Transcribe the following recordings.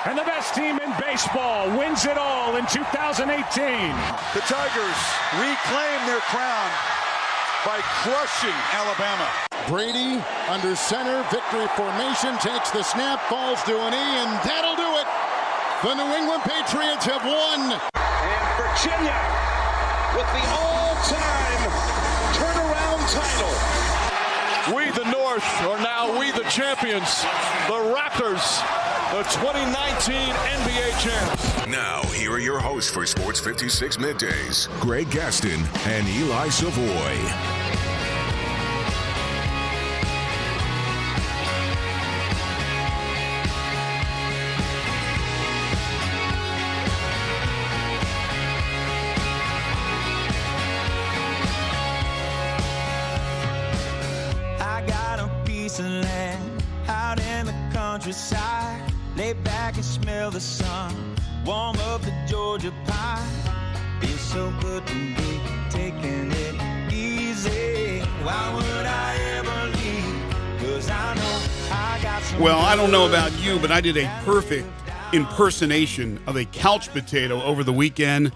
And the best team in baseball wins it all in 2018. The Tigers reclaim their crown by crushing Alabama. Brady under center, victory formation, takes the snap, falls to an E, and that'll do it. The New England Patriots have won. And Virginia with the all-time turnaround title. We, the North, are now we, the champions. The Raptors, the 2019 NBA champs. Now, here are your hosts for Sports 56 Middays, Greg Gaston and Eli Savoie. Out in the countryside, lay back and smell the sun, warm up the Georgia pie. Feels so good to be taking it easy. Why would I ever leave? 'Cause I know I got some. Well, I don't know about you, but I did a perfect impersonation of a couch potato over the weekend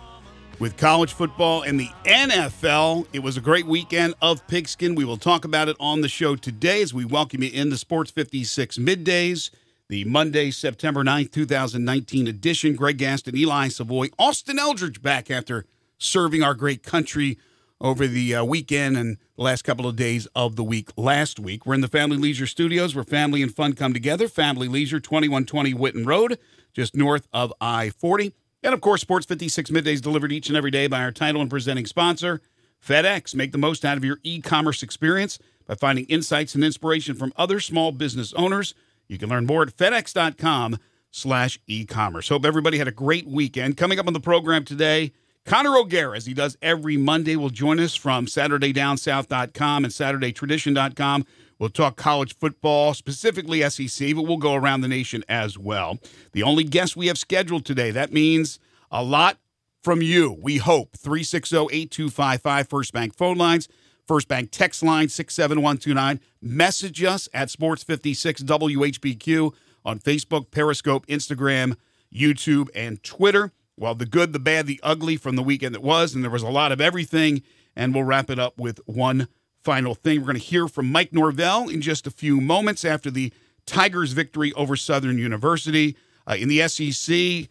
with college football and the NFL. It was a great weekend of pigskin. We will talk about it on the show today as we welcome you in the Sports 56 Middays, the Monday, September 9th, 2019 edition. Greg Gaston, Eli Savoie, Austin Eldridge back after serving our great country over the weekend and the last couple of days of the week last week. We're in the Family Leisure Studios where family and fun come together. Family Leisure, 2120 Whitten Road, just north of I-40. And, of course, Sports 56 Middays delivered each and every day by our title and presenting sponsor, FedEx. Make the most out of your e-commerce experience by finding insights and inspiration from other small business owners. You can learn more at fedex.com/e-commerce. Hope everybody had a great weekend. Coming up on the program today, Connor O'Gara, as he does every Monday, will join us from SaturdayDownSouth.com and SaturdayTradition.com. We'll talk college football, specifically SEC, but we'll go around the nation as well. The only guest we have scheduled today, that means a lot from you, we hope. 360-8255, First Bank phone lines, First Bank text line, 67129. Message us at Sports56WHBQ on Facebook, Periscope, Instagram, YouTube, and Twitter. Well, the good, the bad, the ugly from the weekend that was, and there was a lot of everything, and we'll wrap it up with one final thing. We're going to hear from Mike Norvell in just a few moments after the Tigers' victory over Southern University. In the SEC, a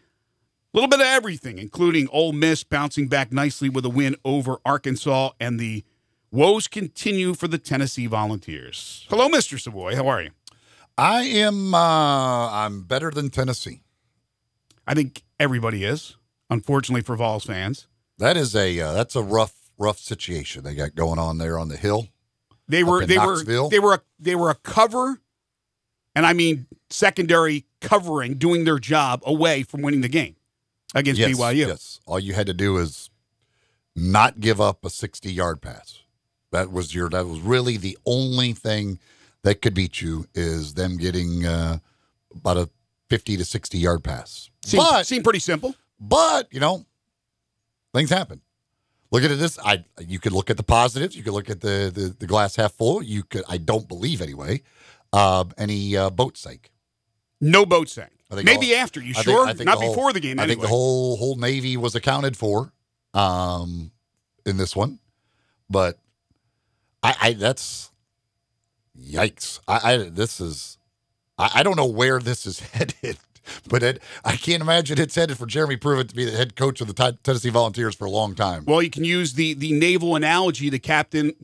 little bit of everything, including Ole Miss bouncing back nicely with a win over Arkansas, and the woes continue for the Tennessee Volunteers. Hello, Mr. Savoie. How are you? I am I'm better than Tennessee. I think everybody is, unfortunately for Vols fans. That's a rough situation they got going on there on the hill. They were a cover, and I mean secondary covering, doing their job away from winning the game against BYU. Yes, all you had to do is not give up a 60-yard pass. That was really the only thing that could beat you, is them getting about a 50 to 60-yard pass. Seemed pretty simple. But, things happen. Look at this. You could look at the positives. You could look at the glass half full. You could, I don't believe anyway, any boat sank. No boat sank. Maybe after. You sure? Not before the game. I think the whole Navy was accounted for in this one. But that's yikes. I don't know where this is headed. But I can't imagine it's headed for Jeremy Pruitt to be the head coach of the Tennessee Volunteers for a long time. Well, you can use the naval analogy. The captain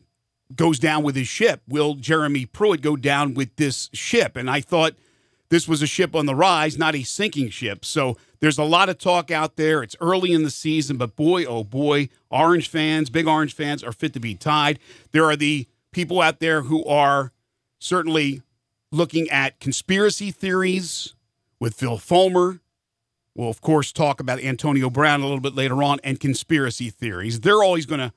goes down with his ship. Will Jeremy Pruitt go down with this ship? And I thought this was a ship on the rise, not a sinking ship. So there's a lot of talk out there. It's early in the season, but boy, oh boy, Orange fans, big Orange fans are fit to be tied. There are the people out there who are certainly looking at conspiracy theories with Phil Fulmer. We'll, of course, talk about Antonio Brown a little bit later on, and conspiracy theories. They're always going to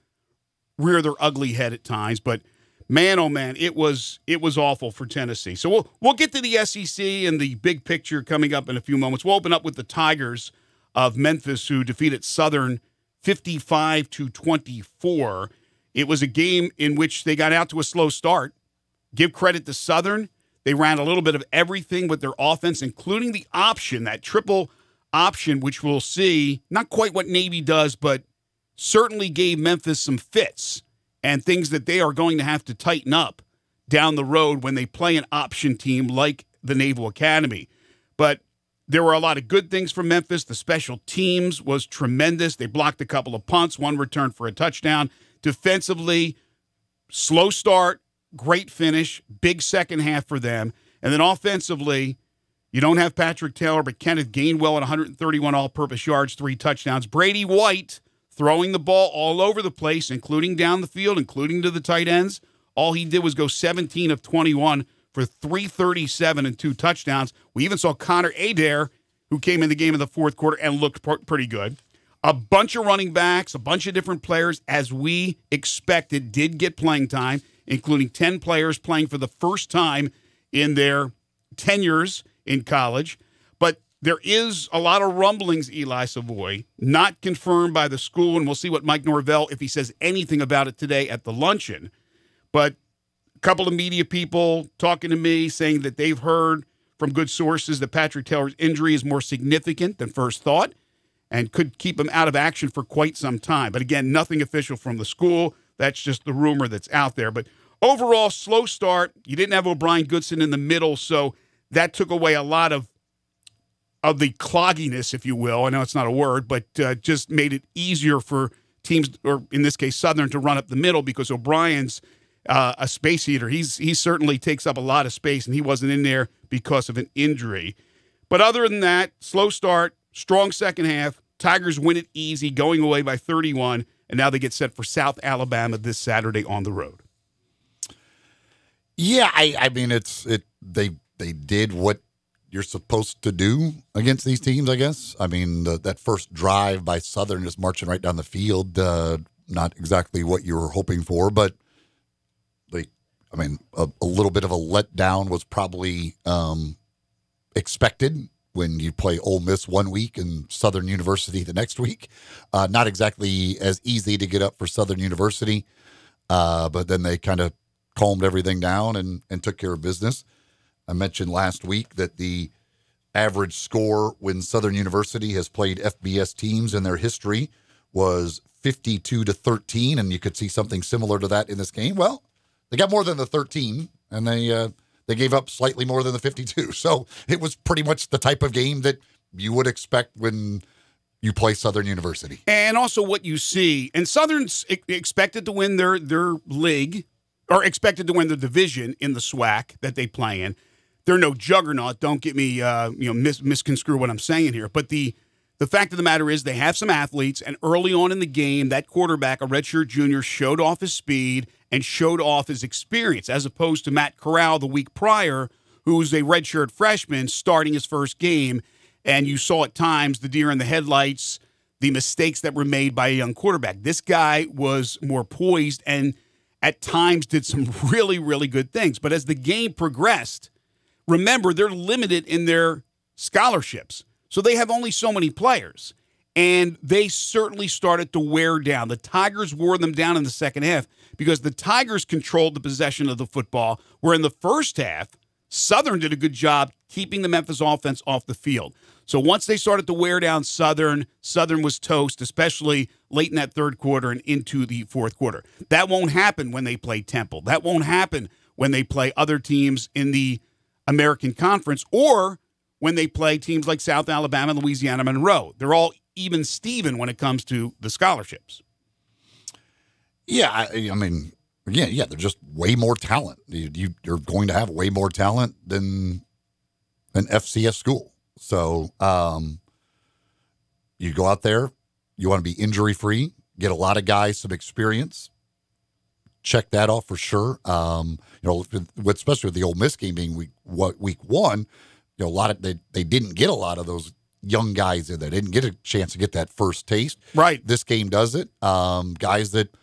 rear their ugly head at times, but man, oh man, it was awful for Tennessee. So we'll get to the SEC and the big picture coming up in a few moments. We'll open up with the Tigers of Memphis, who defeated Southern 55-24. It was a game in which they got out to a slow start. Give credit to Southern. They ran a little bit of everything with their offense, including the option, that triple option, which we'll see, not quite what Navy does, but certainly gave Memphis some fits and things that they are going to have to tighten up down the road when they play an option team like the Naval Academy. But there were a lot of good things from Memphis. The special teams was tremendous. They blocked a couple of punts, one returned for a touchdown. Defensively, slow start, great finish, big second half for them. And then offensively, you don't have Patrick Taylor, but Kenneth Gainwell at 131 all-purpose yards, 3 touchdowns. Brady White throwing the ball all over the place, including down the field, including to the tight ends. All he did was go 17 of 21 for 337 and 2 touchdowns. We even saw Connor Adair, who came in the game in the fourth quarter and looked pretty good. A bunch of running backs, a bunch of different players, as we expected, did get playing time, including 10 players playing for the first time in their tenures in college. But there is a lot of rumblings, Eli Savoie, not confirmed by the school, and we'll see what Mike Norvell, if he says anything about it today at the luncheon. But a couple of media people talking to me saying that they've heard from good sources that Patrick Taylor's injury is more significant than first thought and could keep him out of action for quite some time. But again, nothing official from the school. That's just the rumor that's out there. But overall, slow start. You didn't have O'Brien Goodson in the middle, so that took away a lot of the clogginess, if you will. I know it's not a word, but just made it easier for teams, or in this case, Southern, to run up the middle because O'Brien's a space eater. He certainly takes up a lot of space, and he wasn't in there because of an injury. But other than that, slow start, strong second half. Tigers win it easy, going away by 31, and now they get set for South Alabama this Saturday on the road. Yeah, I mean, they did what you're supposed to do against these teams, I guess. I mean, that first drive by Southern, just marching right down the field, not exactly what you were hoping for, but a little bit of a letdown was probably expected when you play Ole Miss one week and Southern University the next week. Not exactly as easy to get up for Southern University, but then they kind of calmed everything down and took care of business. I mentioned last week that the average score when Southern University has played FBS teams in their history was 52-13, and you could see something similar to that in this game. Well, they got more than the 13, and they gave up slightly more than the 52. So it was pretty much the type of game that you would expect when you play Southern University. And also what you see, and Southern's expected to win their league, or expected to win the division in the SWAC that they play in. They're no juggernaut. Don't get me misconstrue what I'm saying here. But the fact of the matter is they have some athletes, and early on in the game, that quarterback, a redshirt junior, showed off his speed and showed off his experience, as opposed to Matt Corral the week prior, who was a redshirt freshman starting his first game. And you saw at times the deer in the headlights, the mistakes that were made by a young quarterback. This guy was more poised and at times did some really, really good things. But as the game progressed, remember, they're limited in their scholarships. So they have only so many players. And they certainly started to wear down. The Tigers wore them down in the second half because the Tigers controlled the possession of the football, where in the first half, Southern did a good job keeping the Memphis offense off the field. So once they started to wear down Southern was toast, especially late in that third quarter and into the fourth quarter. That won't happen when they play Temple. That won't happen when they play other teams in the American Conference or when they play teams like South Alabama, Louisiana Monroe. They're all even Steven when it comes to the scholarships. Yeah, I mean, they're just way more talent. You're going to have way more talent than an FCS school. So you go out there, you want to be injury-free, get a lot of guys some experience. Check that off for sure. Especially with the Ole Miss game being week one, they didn't get a lot of those young guys in there. They didn't get a chance to get that first taste. Right. This game does it. Guys that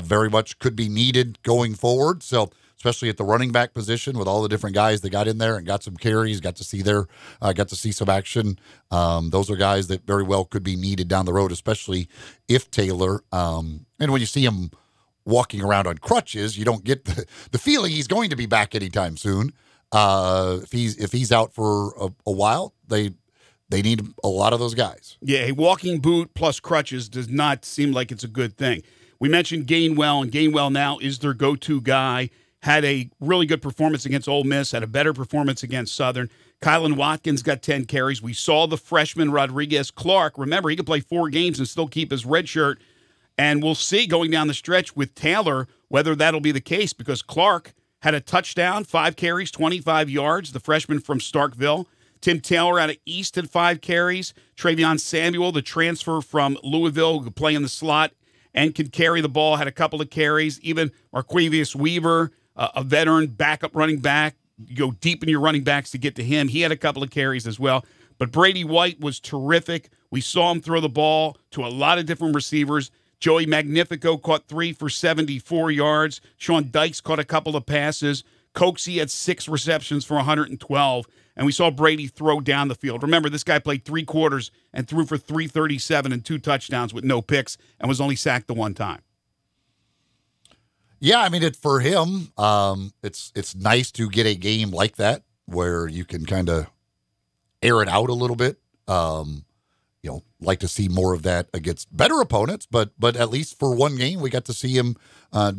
very much could be needed going forward. So especially at the running back position with all the different guys that got in there and got some carries, got to see some action. Those are guys that very well could be needed down the road, especially if Taylor. And when you see him walking around on crutches, you don't get the feeling he's going to be back anytime soon. If he's out for a while, they need a lot of those guys. Yeah, a walking boot plus crutches does not seem like it's a good thing. We mentioned Gainwell, and Gainwell now is their go-to guy. Had a really good performance against Ole Miss, had a better performance against Southern. Kylan Watkins got 10 carries. We saw the freshman Rodriguez Clark. Remember, he could play 4 games and still keep his red shirt. And we'll see going down the stretch with Taylor whether that'll be the case, because Clark had a touchdown, 5 carries, 25 yards, the freshman from Starkville. Tim Taylor out of East had 5 carries. Travion Samuel, the transfer from Louisville, who could play in the slot and could carry the ball, had a couple of carries. Even Marquavius Weaver, a veteran backup running back, you go deep in your running backs to get to him. He had a couple of carries as well. But Brady White was terrific. We saw him throw the ball to a lot of different receivers. Joey Magnifico caught 3 for 74 yards. Sean Dykes caught a couple of passes. Coxie had 6 receptions for 112. And we saw Brady throw down the field. Remember, this guy played 3 quarters and threw for 337 and 2 touchdowns with no picks and was only sacked the 1 time. Yeah, I mean, for him, it's nice to get a game like that where you can kind of air it out a little bit. Like to see more of that against better opponents, but at least for one game, we got to see him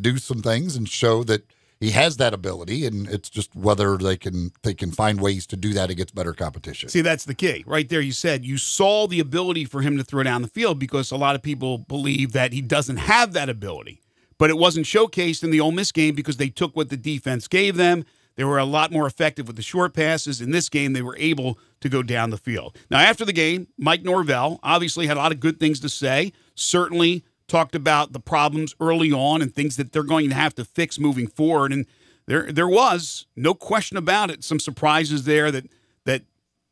do some things and show that he has that ability, and it's just whether they can find ways to do that against better competition. See, that's the key. Right there, you said you saw the ability for him to throw down the field, because a lot of people believe that he doesn't have that ability. But it wasn't showcased in the Ole Miss game because they took what the defense gave them. They were a lot more effective with the short passes. In this game, they were able to go down the field. Now, after the game, Mike Norvell obviously had a lot of good things to say, certainly talked about the problems early on and things that they're going to have to fix moving forward. And there was, no question about it, some surprises there that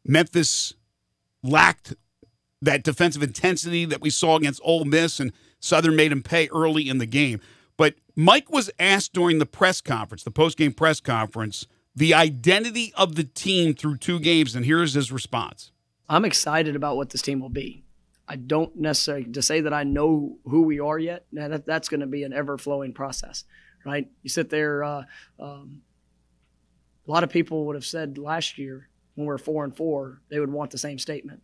Memphis lacked that defensive intensity that we saw against Ole Miss, and Southern made him pay early in the game. But Mike was asked during the press conference, the post-game press conference, the identity of the team through 2 games, and here's his response. I'm excited about what this team will be. I don't necessarily, to say that I know who we are yet, that's going to be an ever-flowing process, right? You sit there, a lot of people would have said last year when we were 4-4, they would want the same statement.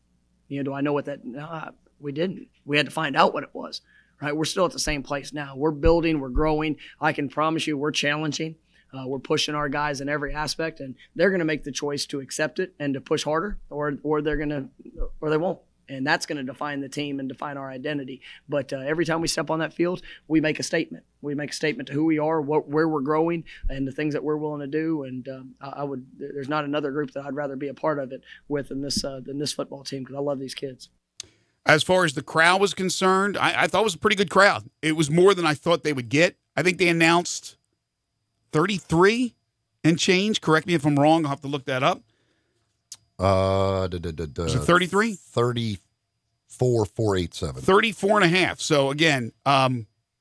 Do I know what that? No, we didn't. We had to find out what it was. Right, we're still at the same place now. We're building, we're growing. I can promise you we're challenging. We're pushing our guys in every aspect, and they're going to make the choice to accept it and to push harder, or they won't. And that's going to define the team and define our identity. But every time we step on that field, we make a statement. We make a statement to who we are, where we're growing, and the things that we're willing to do. And there's not another group that I'd rather be a part of it with than this football team, because I love these kids. As far as the crowd was concerned, I thought it was a pretty good crowd. It was more than I thought they would get. I think they announced 33 and change. Correct me if I'm wrong. I'll have to look that up. Was it 33? 34,487. 34.5. So, again,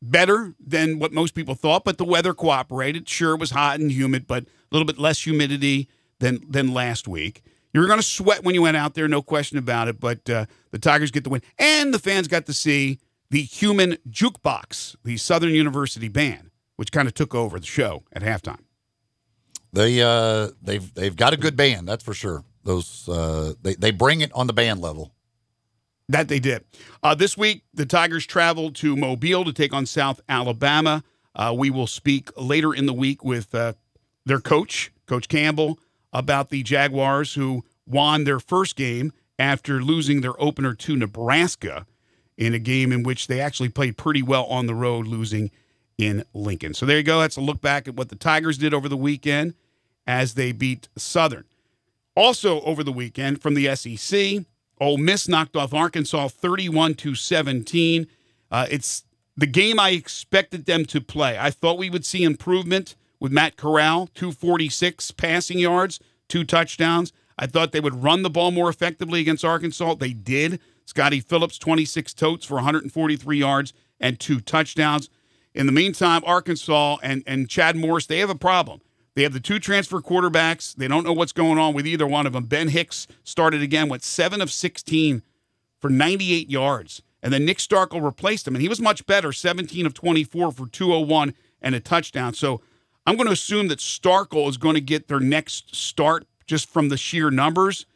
better than what most people thought, but the weather cooperated. Sure, it was hot and humid, but a little bit less humidity than last week. You were going to sweat when you went out there, no question about it, but the Tigers get the win. And the fans got to see the Human Jukebox, the Southern University band, which kind of took over the show at halftime. They've got a good band, that's for sure. Those they bring it on the band level. That they did. This week, the Tigers traveled to Mobile to take on South Alabama. We will speak later in the week with their coach, Coach Campbell, about the Jaguars, who won their first game after losing their opener to Nebraska in a game in which they actually played pretty well on the road, losing in Lincoln. So there you go. That's a look back at what the Tigers did over the weekend as they beat Southern. Also over the weekend from the SEC, Ole Miss knocked off Arkansas 31-17. It's the game I expected them to play. I thought we would see improvement with Matt Corral, 246 passing yards, 2 touchdowns. I thought they would run the ball more effectively against Arkansas. They did. Scotty Phillips, 26 totes for 143 yards and 2 touchdowns. In the meantime, Arkansas and Chad Morris, they have a problem. They have the 2 transfer quarterbacks. They don't know what's going on with either one of them. Ben Hicks started again with 7 of 16 for 98 yards. And then Nick Starkel replaced him, and he was much better, 17 of 24 for 201 and a touchdown. So I'm going to assume that Starkle is going to get their next start just from the sheer numbers,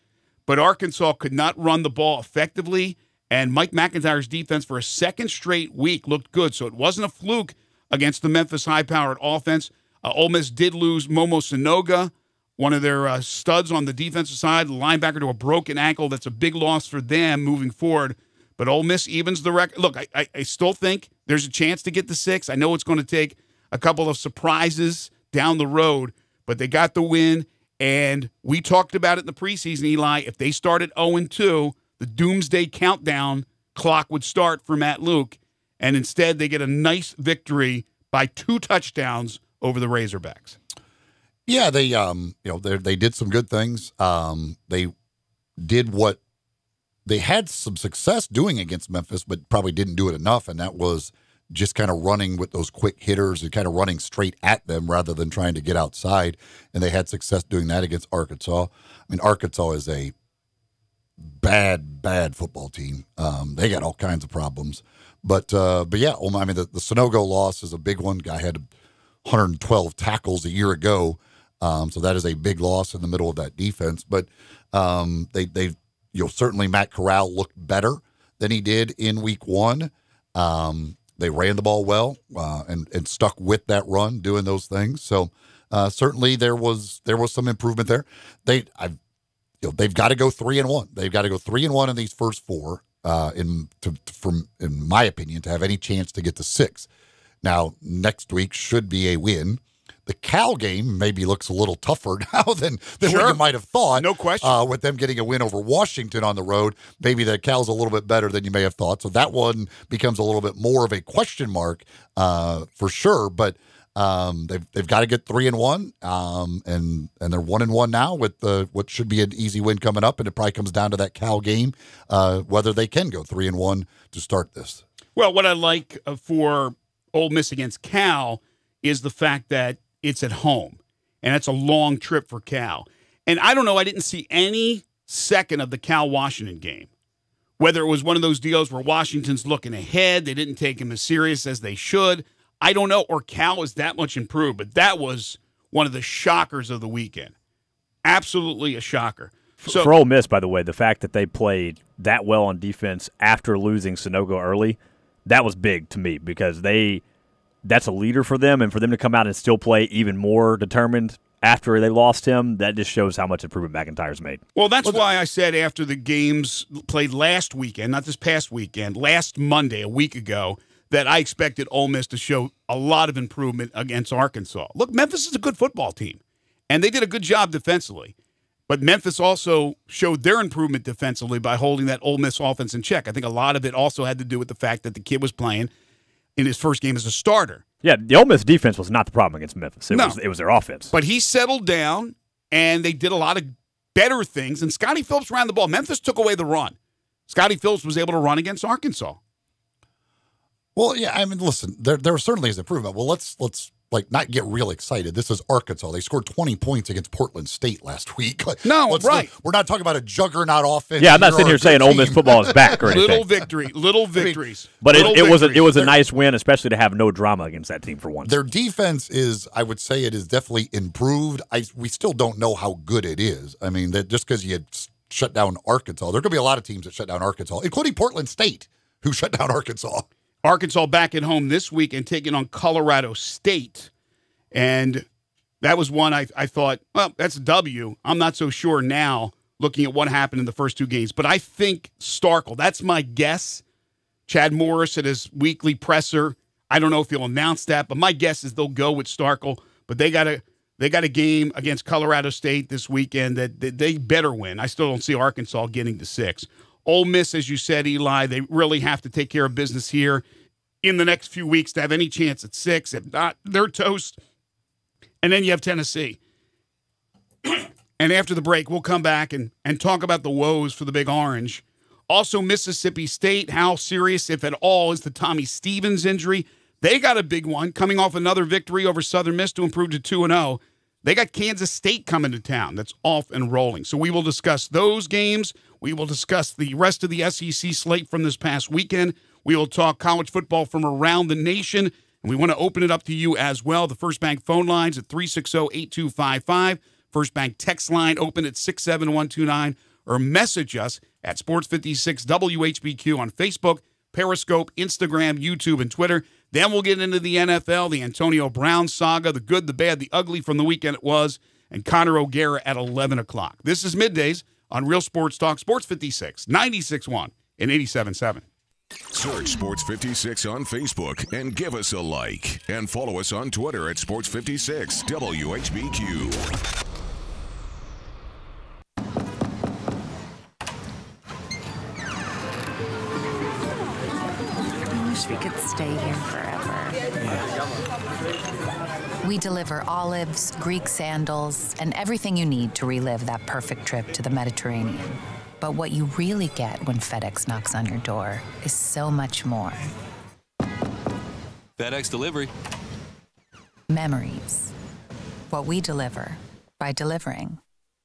but Arkansas could not run the ball effectively, and Mike McIntyre's defense for a second straight week looked good, so it wasn't a fluke against the Memphis high-powered offense. Ole Miss did lose Momo Sanoga, one of their studs on the defensive side, the linebacker to a broken ankle. That's a big loss for them moving forward. But Ole Miss evens the record. Look, I still think there's a chance to get the 6. I know it's going to take a couple of surprises down the road, but they got the win. And we talked about it in the preseason, Eli. If they started 0-2, the doomsday countdown clock would start for Matt Luke. And instead, they get a nice victory by 2 touchdowns over the Razorbacks. Yeah, they they did some good things. They did what they had some success doing against Memphis, but probably didn't do it enough, and that was just kind of running with those quick hitters and kind of running straight at them rather than trying to get outside. And they had success doing that against Arkansas. I mean, Arkansas is a bad football team. They got all kinds of problems. But yeah, I mean, the Sanogo loss is a big one. Guy had 112 tackles a year ago. So that is a big loss in the middle of that defense. But they certainly Matt Corral looked better than he did in week 1. They ran the ball well and stuck with that run, doing those things. So certainly there was some improvement there. They've got to go 3-1. They've got to go 3-1 in these first 4. In my opinion, to have any chance to get to 6. Now next week should be a win. The Cal game maybe looks a little tougher now than what you might have thought. No question. With them getting a win over Washington on the road, maybe the Cal's a little bit better than you may have thought. So that one becomes a little bit more of a question mark for sure. But they've got to get 3-1, and they're 1-1 now with what should be an easy win coming up. And it probably comes down to that Cal game, whether they can go 3-1 to start this. Well, what I like for Ole Miss against Cal is the fact that it's at home, and it's a long trip for Cal. And I don't know, I didn't see any second of the Cal-Washington game, whether it was one of those deals where Washington's looking ahead, they didn't take him as serious as they should. I don't know, or Cal is that much improved, but that was one of the shockers of the weekend. Absolutely a shocker. So, for Ole Miss, by the way, the fact that they played that well on defense after losing Sanogo early, that was big to me because that's a leader for them, and for them to come out and still play even more determined after they lost him, that just shows how much improvement McIntyre's made. Well, that's why I said after the games played last weekend, not this past weekend, last Monday, a week ago, that I expected Ole Miss to show a lot of improvement against Arkansas. Look, Memphis is a good football team, and they did a good job defensively. But Memphis also showed their improvement defensively by holding that Ole Miss offense in check. I think a lot of it also had to do with the fact that the kid was playing in his first game as a starter. Yeah, the Ole Miss defense was not the problem against Memphis. It was their offense. But he settled down, and they did a lot of better things, and Scotty Phillips ran the ball. Memphis took away the run. Scotty Phillips was able to run against Arkansas. Well, yeah, I mean, listen, there certainly is improvement. Well, let's not get real excited. This is Arkansas. They scored 20 points against Portland State last week. Right. We're not talking about a juggernaut offense. Yeah, I'm not sitting here saying Ole Miss football is back or anything. Little victories. But it was a nice win, especially to have no drama against that team for once. Their defense is, I would say, it is definitely improved. We still don't know how good it is. I mean, that just because you had shut down Arkansas, there could be a lot of teams that shut down Arkansas, including Portland State, who shut down Arkansas. Arkansas back at home this week and taking on Colorado State. And that was one I thought, well, that's a W. I'm not so sure now looking at what happened in the first 2 games. But I think Starkle, that's my guess. Chad Morris at his weekly presser. I don't know if he'll announce that, but my guess is they'll go with Starkle. But they got a game against Colorado State this weekend that they better win. I still don't see Arkansas getting to 6. Ole Miss, as you said, Eli, they really have to take care of business here in the next few weeks to have any chance at 6. If not, they're toast. And then you have Tennessee. And after the break, we'll come back and talk about the woes for the Big Orange. Also, Mississippi State, how serious, if at all, is the Tommy Stevens injury? They got a big one, coming off another victory over Southern Miss to improve to 2-0. They got Kansas State coming to town. That's off and rolling. So we will discuss those games. We will discuss the rest of the SEC slate from this past weekend. We will talk college football from around the nation. And we want to open it up to you as well. The First Bank phone lines at 360-8255. First Bank text line open at 67129. Or message us at Sports 56 WHBQ on Facebook, Periscope, Instagram, YouTube, and Twitter. Then we'll get into the NFL, the Antonio Brown saga, the good, the bad, the ugly from the weekend it was, and Conor O'Gara at 11 o'clock. This is Middays on Real Sports Talk, Sports 56, 96.1 and 87.7. Search Sports 56 on Facebook and give us a like. And follow us on Twitter at Sports 56 WHBQ. We could stay here forever. We deliver olives, Greek sandals, and everything you need to relive that perfect trip to the Mediterranean. But what you really get when FedEx knocks on your door is so much more. FedEx Delivery. Memories. What we deliver by delivering.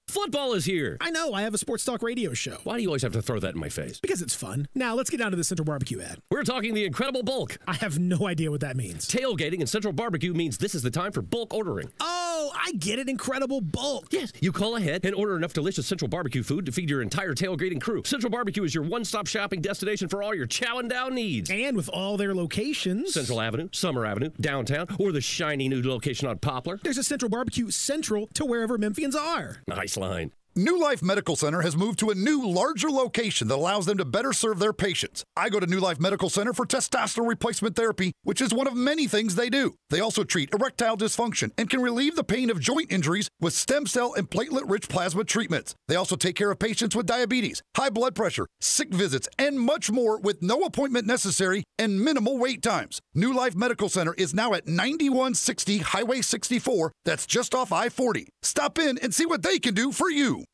Football is here. I know. I have a sports talk radio show. Why do you always have to throw that in my face? Because it's fun. Now, let's get down to the Central Barbecue ad. We're talking the incredible bulk. I have no idea what that means. Tailgating in Central Barbecue means this is the time for bulk ordering. Oh, I get it. Incredible bulk. Yes. You call ahead and order enough delicious Central Barbecue food to feed your entire tailgating crew. Central Barbecue is your one-stop shopping destination for all your chowing down needs. And with all their locations. Central Avenue, Summer Avenue, downtown, or the shiny new location on Poplar. There's a Central Barbecue central to wherever Memphians are. Nice line. New Life Medical Center has moved to a new, larger location that allows them to better serve their patients. I go to New Life Medical Center for testosterone replacement therapy, which is one of many things they do. They also treat erectile dysfunction and can relieve the pain of joint injuries with stem cell and platelet-rich plasma treatments. They also take care of patients with diabetes, high blood pressure, sick visits, and much more with no appointment necessary and minimal wait times. New Life Medical Center is now at 9160 Highway 64. That's just off I-40. Stop in and see what they can do for you.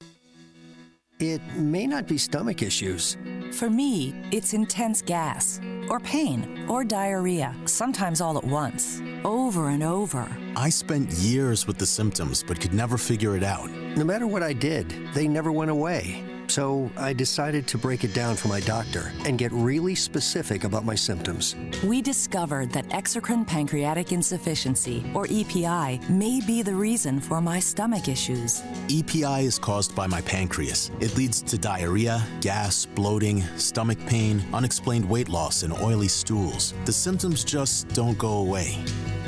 It may not be stomach issues. For me, it's intense gas, or pain, or diarrhea, sometimes all at once, over and over. I spent years with the symptoms, but could never figure it out. No matter what I did, they never went away. So I decided to break it down for my doctor and get really specific about my symptoms. We discovered that exocrine pancreatic insufficiency, or EPI, may be the reason for my stomach issues. EPI is caused by my pancreas. It leads to diarrhea, gas, bloating, stomach pain, unexplained weight loss, and oily stools. The symptoms just don't go away.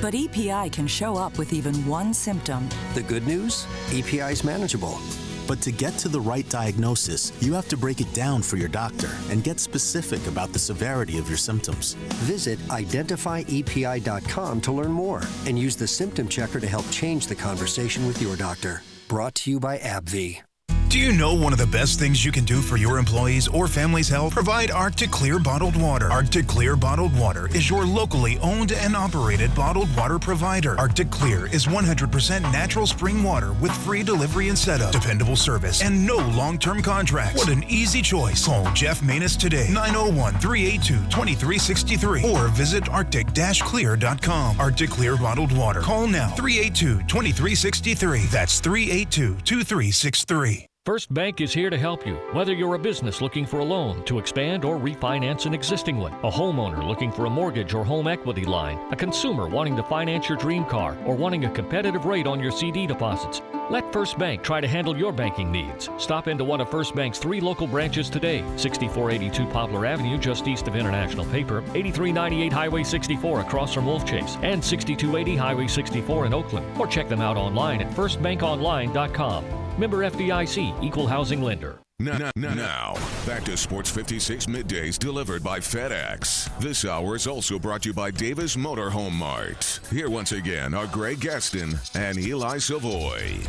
But EPI can show up with even one symptom. The good news? EPI is manageable. But to get to the right diagnosis, you have to break it down for your doctor and get specific about the severity of your symptoms. Visit identifyepi.com to learn more and use the symptom checker to help change the conversation with your doctor. Brought to you by AbbVie. Do you know one of the best things you can do for your employees or family's health? Provide Arctic Clear bottled water. Arctic Clear bottled water is your locally owned and operated bottled water provider. Arctic Clear is 100% natural spring water with free delivery and setup, dependable service, and no long-term contracts. What an easy choice. Call Jeff Manus today, 901-382-2363, or visit arctic-clear.com. Arctic Clear bottled water. Call now, 382-2363. That's 382-2363. First Bank is here to help you, whether you're a business looking for a loan to expand or refinance an existing one, a homeowner looking for a mortgage or home equity line, a consumer wanting to finance your dream car, or wanting a competitive rate on your CD deposits. Let First Bank try to handle your banking needs. Stop into one of First Bank's 3 local branches today, 6482 Poplar Avenue just east of International Paper, 8398 Highway 64 across from Wolf Chase, and 6280 Highway 64 in Oakland. Or check them out online at firstbankonline.com. Member FDIC, Equal Housing Lender. Now, back to Sports 56 Middays delivered by FedEx. This hour is also brought to you by Davis Motor Home Mart. Here once again are Greg Gaston and Eli Savoie.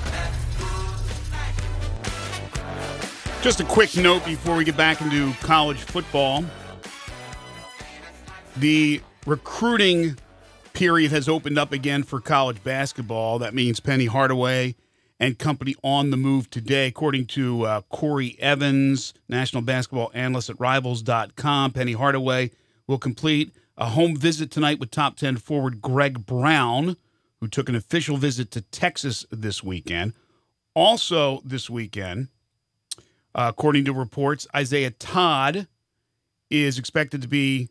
Just a quick note before we get back into college football. The recruiting period has opened up again for college basketball. That means Penny Hardaway and company on the move today. According to Corey Evans, national basketball analyst at Rivals.com, Penny Hardaway will complete a home visit tonight with top 10 forward Greg Brown, who took an official visit to Texas this weekend. Also this weekend, according to reports, Isaiah Todd is expected to be,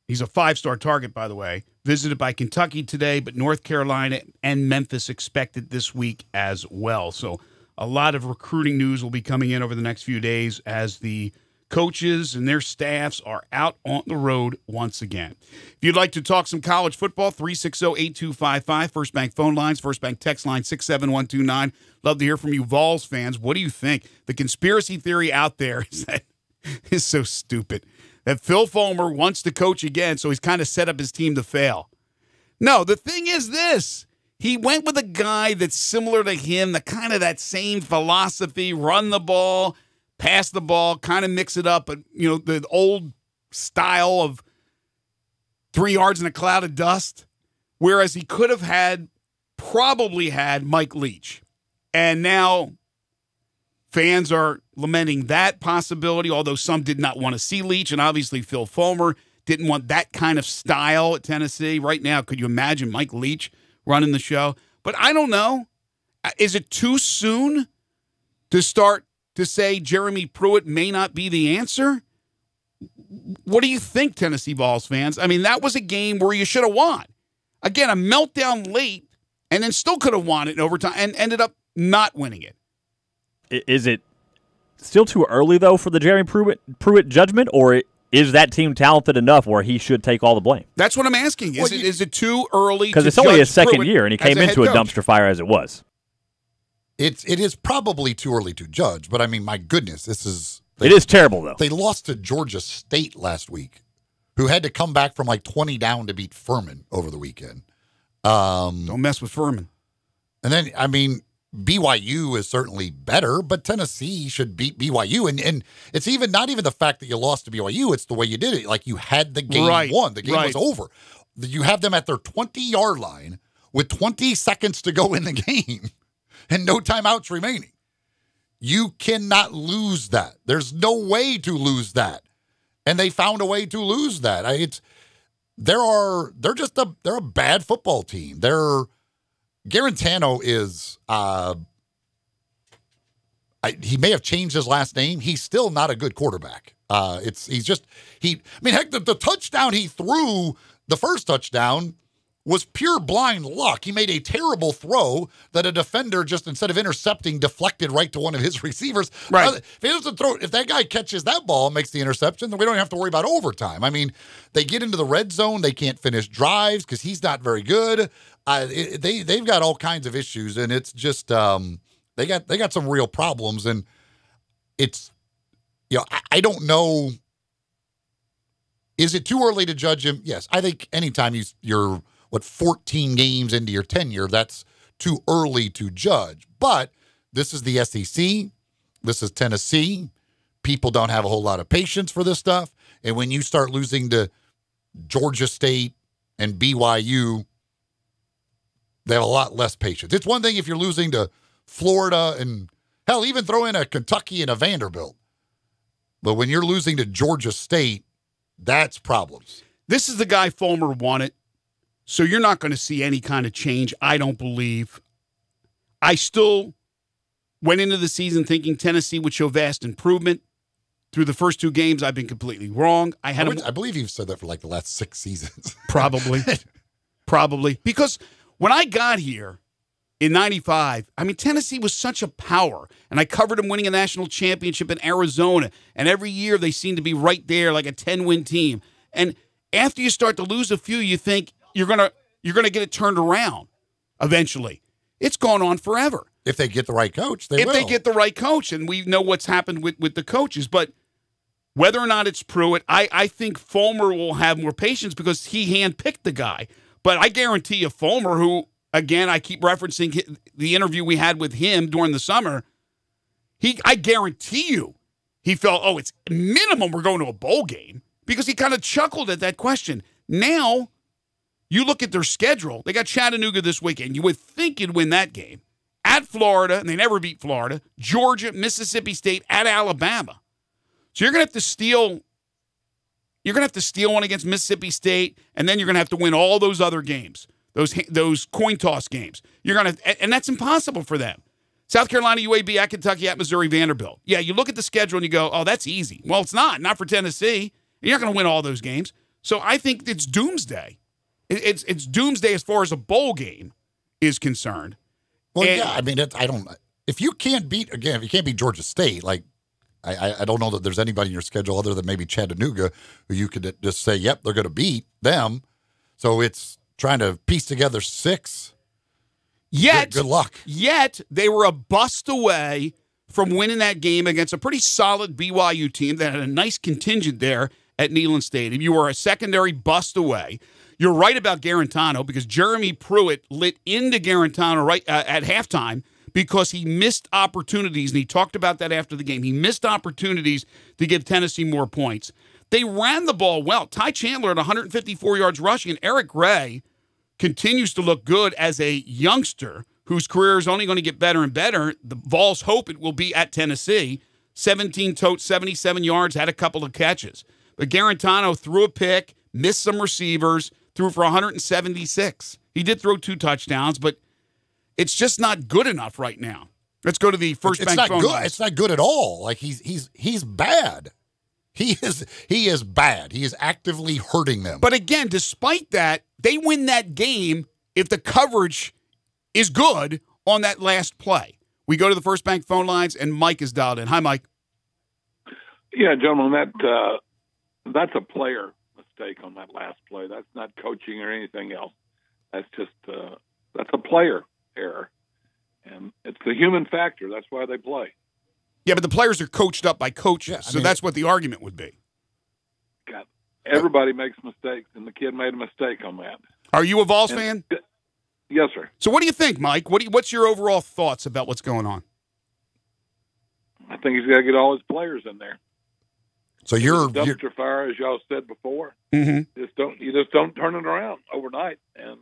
he's a 5-star target, by the way, visited by Kentucky today, but North Carolina and Memphis expected this week as well. So a lot of recruiting news will be coming in over the next few days as the coaches and their staffs are out on the road once again. If you'd like to talk some college football, 360-8255, First Bank phone lines, First Bank text line 67129. Love to hear from you Vols fans. What do you think? The conspiracy theory out there is so stupid that Phil Fulmer wants to coach again, so he's kind of set up his team to fail. No, the thing is this. He went with a guy that's similar to him, the kind of that same philosophy, run the ball, pass the ball, kind of mix it up, but the old style of 3 yards in a cloud of dust, whereas he could have probably had Mike Leach. And now fans are lamenting that possibility, although some did not want to see Leach, and obviously Phil Fulmer didn't want that kind of style at Tennessee. Right now, could you imagine Mike Leach running the show? But I don't know. Is it too soon to start to say Jeremy Pruitt may not be the answer? What do you think, Tennessee Vols fans? I mean, that was a game where you should have won. Again, a meltdown late, and then still could have won it in overtime and ended up not winning it. Is it still too early, though, for the Jeremy Pruitt judgment, or is that team talented enough where he should take all the blame? That's what I'm asking. Is it too early? Because it's only his second year, and he came into a dumpster fire as it was. It is probably too early to judge, but I mean, my goodness, it is terrible, though. They lost to Georgia State last week, who had to come back from like 20 down to beat Furman over the weekend. Don't mess with Furman. And then, I mean, BYU is certainly better, but Tennessee should beat BYU. And it's not even the fact that you lost to BYU, it's the way you did it. Like, you had the game won. The game was over. You have them at their 20-yard line with 20 seconds to go in the game and no timeouts remaining. You cannot lose that. There's no way to lose that. And they found a way to lose that. They're a bad football team. Garantano is he may have changed his last name. He's still not a good quarterback. The touchdown he threw, the first touchdown, was pure blind luck. He made a terrible throw that a defender just, instead of intercepting, deflected right to one of his receivers. Right. If that guy catches that ball and makes the interception, then we don't have to worry about overtime. I mean, they get into the red zone, they can't finish drives because he's not very good. They've got all kinds of issues, and it's just they got some real problems, and it's I don't know. Is it too early to judge him? Yes, I think anytime you're 14 games into your tenure, that's too early to judge. But this is the SEC. This is Tennessee. People don't have a whole lot of patience for this stuff. And when you start losing to Georgia State and BYU, they have a lot less patience. It's one thing if you're losing to Florida and, hell, even throw in a Kentucky and a Vanderbilt. But when you're losing to Georgia State, that's problems. This is the guy Fulmer wanted. So you're not going to see any kind of change, I don't believe. I still went into the season thinking Tennessee would show vast improvement. Through the first 2 games, I've been completely wrong. I believe you've said that for like the last 6 seasons. Probably. Because when I got here in 95, I mean, Tennessee was such a power. And I covered them winning a national championship in Arizona. And every year they seem to be right there like a 10-win team. And after you start to lose a few, you think you're gonna get it turned around eventually. It's gone on forever. If they get the right coach, they will. If they get the right coach, and we know what's happened with the coaches. But whether or not it's Pruitt, I think Fulmer will have more patience because he handpicked the guy. But I guarantee you Fulmer, who, again, I keep referencing the interview we had with him during the summer, I guarantee you he felt, it's minimum we're going to a bowl game, because he kind of chuckled at that question. Now, you look at their schedule. They got Chattanooga this weekend. You would think you'd win that game. At Florida, and they never beat Florida. Georgia, Mississippi State, at Alabama. So you're going to have to steal. You're going to have to steal one against Mississippi State, and then you're going to have to win all those other games, those coin toss games. And that's impossible for them. South Carolina, UAB, at Kentucky, at Missouri, Vanderbilt. Yeah, you look at the schedule and you go, that's easy. Well, it's not for Tennessee. You're not going to win all those games. So I think it's doomsday. It's doomsday as far as a bowl game is concerned. Well, yeah, I mean, if you can't beat Georgia State, like, I don't know that there's anybody in your schedule other than maybe Chattanooga who you could just say, yep, they're going to beat them. So it's trying to piece together 6. Yet, good luck. Yet, they were a bust away from winning that game against a pretty solid BYU team that had a nice contingent there at Neyland Stadium. You were a secondary bust away. You're right about Garantano because Jeremy Pruitt lit into Garantano right at halftime because he missed opportunities, and he talked about that after the game. He missed opportunities to give Tennessee more points. They ran the ball well. Ty Chandler at 154 yards rushing, and Eric Gray continues to look good as a youngster whose career is only going to get better and better. The Vols hope it will be at Tennessee. 17 totes, 77 yards, had a couple of catches. But Garantano threw a pick, missed some receivers, threw for 176. He did throw 2 touchdowns, but it's just not good enough right now. Let's go to the First Bank phone lines. It's not good at all. Like he's bad. He is bad. He is actively hurting them. But again, despite that, they win that game if the coverage is good on that last play. We go to the First Bank phone lines, and Mike is dialed in. Hi, Mike. Yeah, gentlemen, that's a player mistake on that last play. That's not coaching or anything else. That's just that's a player error, and it's the human factor. That's why they play. Yeah, but the players are coached up by coaches, so that's what the argument would be. God, everybody makes mistakes, and the kid made a mistake on that. Are you a Vols fan? Yes, sir. So what do you think, Mike? What's your overall thoughts about what's going on? I think he's got to get all his players in there. So you're dumpster fire, as y'all said before. Mm-hmm. You just don't turn it around overnight. And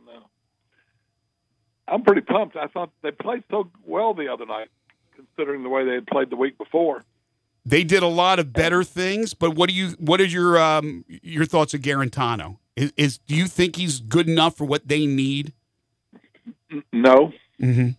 I'm pretty pumped. I thought they played so well the other night, considering the way they had played the week before. They did a lot of better things, but what is your thoughts of Garantano? Do you think he's good enough for what they need? No. Mm-hmm.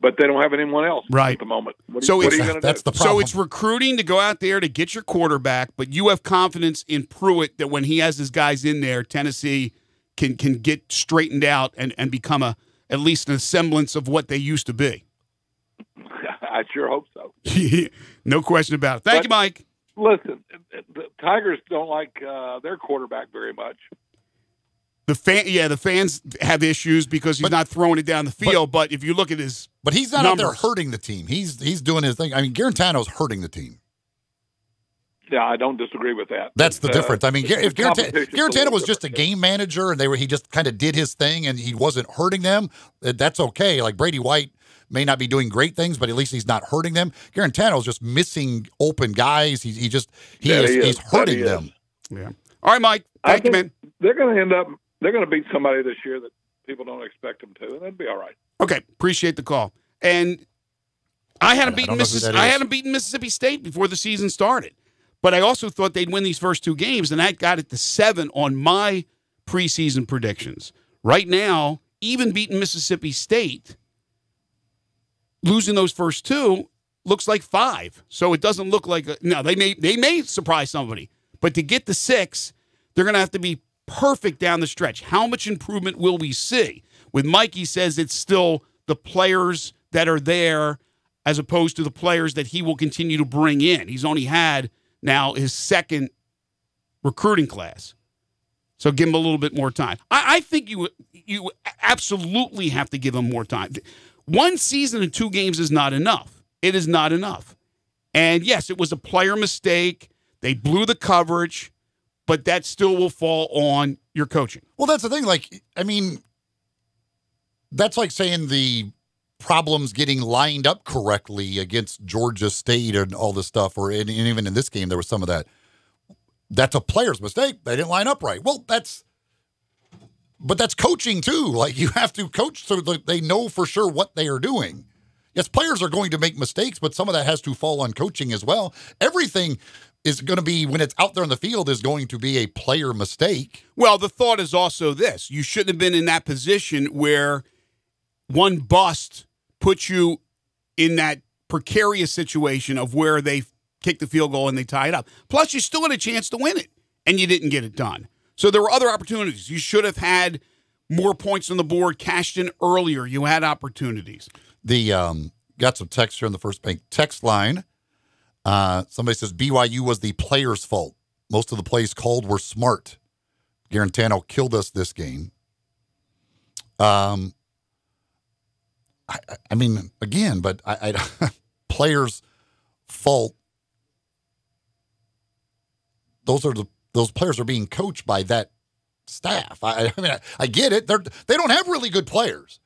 But they don't have anyone else right at the moment. What are you going to do? The problem. So it's recruiting to go out there to get your quarterback, but you have confidence in Pruitt that when he has his guys in there, Tennessee can get straightened out and become at least a semblance of what they used to be. I sure hope so. No question about it. Thank you, Mike. Listen, the Tigers don't like their quarterback very much. The fans have issues because he's not throwing it down the field. But if you look at his But he's not numbers, out there hurting the team. He's doing his thing. I mean, Garantano's hurting the team. Yeah, I don't disagree with that. That's the difference. I mean, if Garantano was just a different. game manager and he just kind of did his thing and he wasn't hurting them, that's okay. Like Brady White may not be doing great things, but at least he's not hurting them. Garantano's just missing open guys. He's hurting them. Yeah. All right, Mike. Thank you, man. They're going to beat somebody this year that people don't expect them to, and that'd be all right. Okay, appreciate the call. And I hadn't beaten Mississippi State before the season started, but I also thought they'd win these first 2 games, and that got it to 7 on my preseason predictions. Right now, even beating Mississippi State, losing those first 2 looks like 5. So it doesn't look like they may surprise somebody, but to get to 6, they're going to have to be perfect down the stretch. How much improvement will we see? With Mike, he says it's still the players that are there as opposed to the players that he will continue to bring in. He's only had now his 2nd recruiting class. So give him a little bit more time. I think you absolutely have to give him more time. 1 season and 2 games is not enough. It is not enough. And yes, it was a player mistake. They blew the coverage. But that still will fall on your coaching. Well, that's the thing. Like, I mean, that's like saying the problems getting lined up correctly against Georgia State and all this stuff, and even in this game, there was some of that. That's a player's mistake. They didn't line up right. Well, that's coaching too. Like, you have to coach so that they know for sure what they are doing. Yes, players are going to make mistakes, but some of that has to fall on coaching as well. Everything is going to be, when it's out there on the field, is going to be a player mistake. Well, the thought is also this. You shouldn't have been in that position where one bust puts you in that precarious situation of where they kick the field goal and they tie it up. Plus, you still had a chance to win it, and you didn't get it done. So there were other opportunities. You should have had more points on the board, cashed in earlier. You had opportunities. Got some text here on the First Bank text line. Somebody says BYU was the players' fault. Most of the plays called were smart. Garantano killed us this game. I mean, again, but I players' fault. Those players are being coached by that staff. I mean, I get it. They don't have really good players,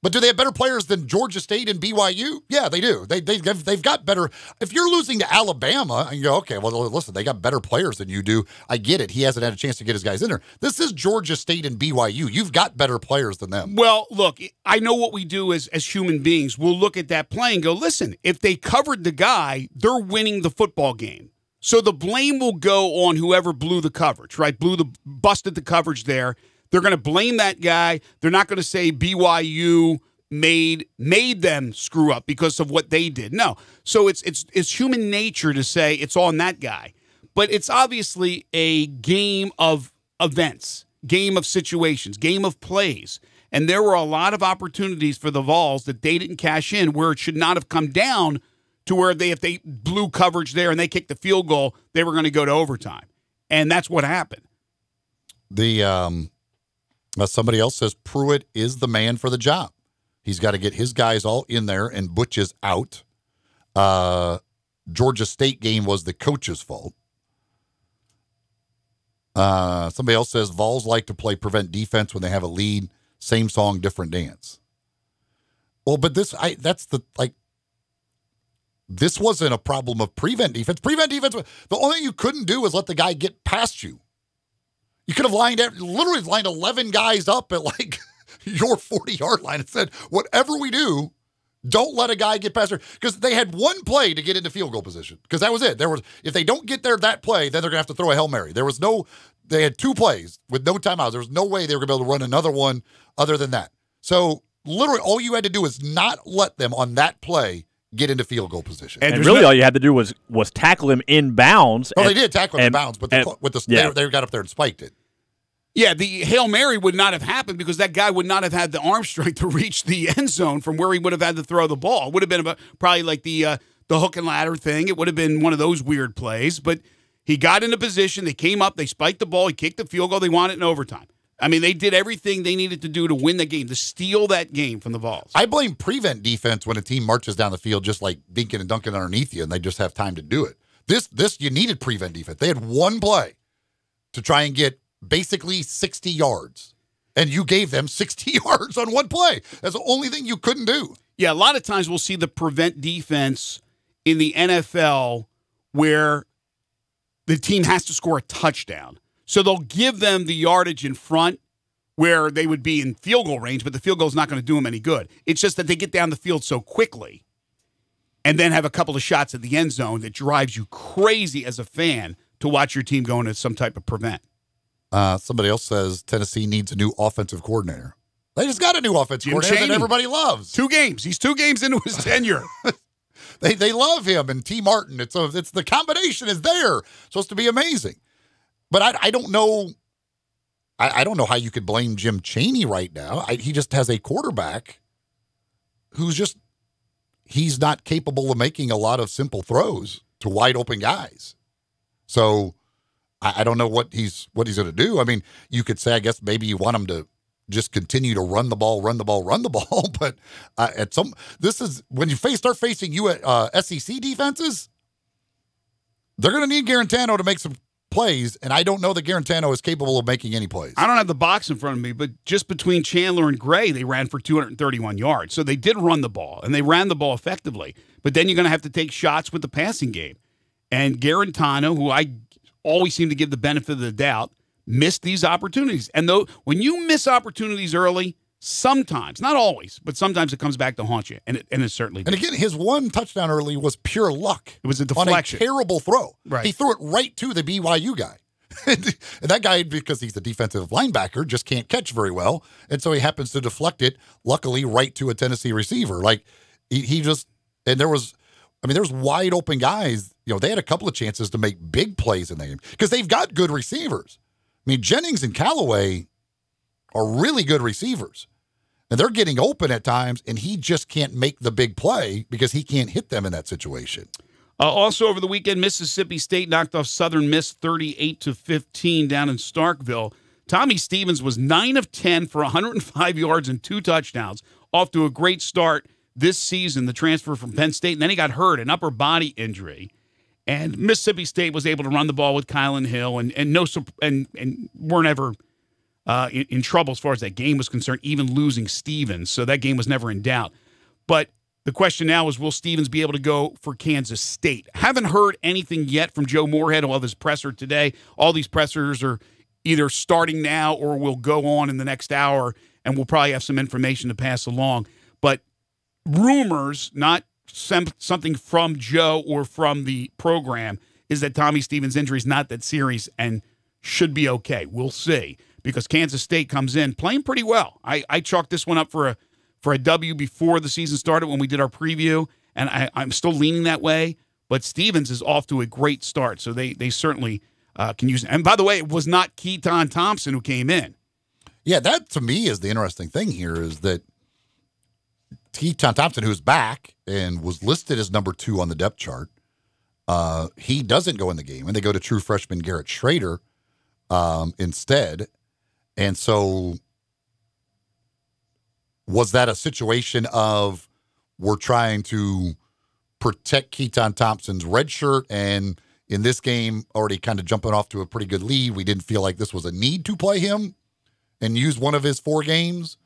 but do they have better players than Georgia State and BYU? Yeah, they do. They've got better. If you're losing to Alabama and you go, okay, well, listen, they got better players than you do. I get it. He hasn't had a chance to get his guys in there. This is Georgia State and BYU. You've got better players than them. Well, look, I know what we do as human beings. We'll look at that play and go, listen, if they covered the guy, they're winning the football game. So the blame will go on whoever blew the coverage, right? Busted the coverage there. They're going to blame that guy. They're not going to say BYU made them screw up because of what they did. No. So it's human nature to say it's on that guy. But it's obviously a game of events, game of situations, game of plays. And there were a lot of opportunities for the Vols that they didn't cash in where it should not have come down to where if they blew coverage there and they kicked the field goal, they were going to go to overtime. And that's what happened. Somebody else says Pruitt is the man for the job. He's got to get his guys all in there and Butch is out. Georgia State game was the coach's fault. Somebody else says Vols like to play prevent defense when they have a lead. Same song, different dance. Well, but this wasn't a problem of prevent defense. Prevent defense, the only thing you couldn't do was let the guy get past you. You could have lined 11 guys up at like your 40-yard line and said, whatever we do, don't let a guy get past her. Because they had one play to get into field goal position. Because that was it. If they don't get there that play, then they're going to have to throw a Hail Mary. They had 2 plays with no timeouts. There was no way they were going to be able to run another one other than that. So literally all you had to do was not let them on that play get into field goal position. And really all you had to do was tackle him in bounds. Well, they did tackle him in bounds, but they got up there and spiked it. Yeah, the Hail Mary would not have happened because that guy would not have had the arm strength to reach the end zone from where he would have had to throw the ball. It would have been probably like the hook and ladder thing. It would have been one of those weird plays. But he got into position. They came up. They spiked the ball. He kicked the field goal. They won it in overtime. I mean, they did everything they needed to do to win the game, to steal that game from the Vols. I blame prevent defense when a team marches down the field just like dinking and dunking underneath you, and they just have time to do it. This you needed prevent defense. They had one play to try and get basically 60 yards, and you gave them 60 yards on one play. That's the only thing you couldn't do. Yeah, a lot of times we'll see the prevent defense in the NFL where the team has to score a touchdown. So they'll give them the yardage in front where they would be in field goal range, but the field goal is not going to do them any good. It's just that they get down the field so quickly and then have a couple of shots at the end zone that drives you crazy as a fan to watch your team go into some type of prevent. Somebody else says Tennessee needs a new offensive coordinator. They just got a new offensive coordinator that everybody loves. 2 games. He's 2 games into his tenure. They love him and T. Martin. It's the combination is there. It's supposed to be amazing. But I don't know. I don't know how you could blame Jim Chaney right now. He just has a quarterback who's he's not capable of making a lot of simple throws to wide open guys. So I don't know what he's going to do. I mean, you could say, I guess maybe you want him to just continue to run the ball. But this is when you start facing SEC defenses, they're going to need Garantano to make some plays, and I don't know that Garantano is capable of making any plays. I don't have the box in front of me, but just between Chandler and Gray, they ran for 231 yards. So they did run the ball, and they ran the ball effectively. But then you're going to have to take shots with the passing game. And Garantano, who I always seem to give the benefit of the doubt, missed these opportunities. And when you miss opportunities early, sometimes, not always, but sometimes it comes back to haunt you, and it certainly did. And again, his one touchdown early was pure luck. It was a deflection. On a terrible throw. Right. He threw it right to the BYU guy. And that guy, because he's a defensive linebacker, just can't catch very well, and so he happens to deflect it, luckily, right to a Tennessee receiver. Like, he just – and there's wide open guys. They had a couple of chances to make big plays in the game because they've got good receivers. I mean, Jennings and Callaway – are really good receivers. And they're getting open at times, and he just can't make the big play because he can't hit them in that situation. Also over the weekend, Mississippi State knocked off Southern Miss 38-15 down in Starkville. Tommy Stevens was 9 of 10 for 105 yards and 2 touchdowns, off to a great start this season, the transfer from Penn State. And then he got hurt, an upper body injury. And Mississippi State was able to run the ball with Kylan Hill and weren't ever in trouble as far as that game was concerned, even losing Stevens. So that game was never in doubt. But the question now is, will Stevens be able to go for Kansas State? Haven't heard anything yet from Joe Moorhead. He'll have his presser today. All these pressers are either starting now or will go on in the next hour, and we'll probably have some information to pass along. But rumors, not something from Joe or from the program, is that Tommy Stevens' injury is not that serious and should be okay. We'll see, because Kansas State comes in playing pretty well. I chalked this one up for a W before the season started when we did our preview, and I'm still leaning that way. But Stevens is off to a great start, so they certainly can use it. And by the way, it was not Keaton Thompson who came in. Yeah, that to me is the interesting thing here, is that Keaton Thompson, who's back and was listed as number 2 on the depth chart, he doesn't go in the game, and they go to true freshman Garrett Schrader instead. And so was that a situation of we're trying to protect Keaton Thompson's red shirt, and in this game already kind of jumping off to a pretty good lead, we didn't feel like this was a need to play him and use one of his 4 games?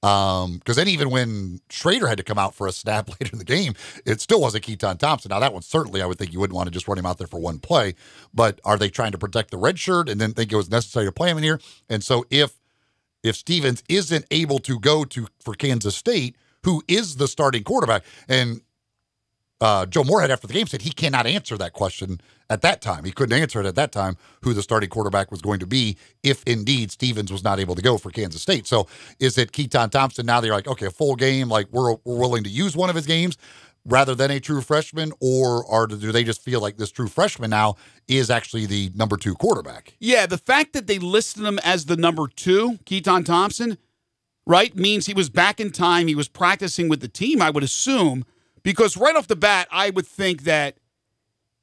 Because then even when Schrader had to come out for a snap later in the game, it still wasn't Keaton Thompson. Now, that one certainly I would think you wouldn't want to just run him out there for one play, but are they trying to protect the red shirt and then think it was necessary to play him in here? And so if Stevens isn't able to go for Kansas State, who is the starting quarterback, and Joe Moorhead after the game said he cannot answer that question at that time. He couldn't answer it at that time, who the starting quarterback was going to be if indeed Stevens was not able to go for Kansas State. So is it Keaton Thompson now? They're like, okay, a full game, like we're willing to use one of his games rather than a true freshman, or do they just feel like this true freshman now is actually the number 2 quarterback? Yeah, the fact that they listed him as the number 2, Keaton Thompson, right, means he was back in time. He was practicing with the team, I would assume. Because right off the bat, I would think that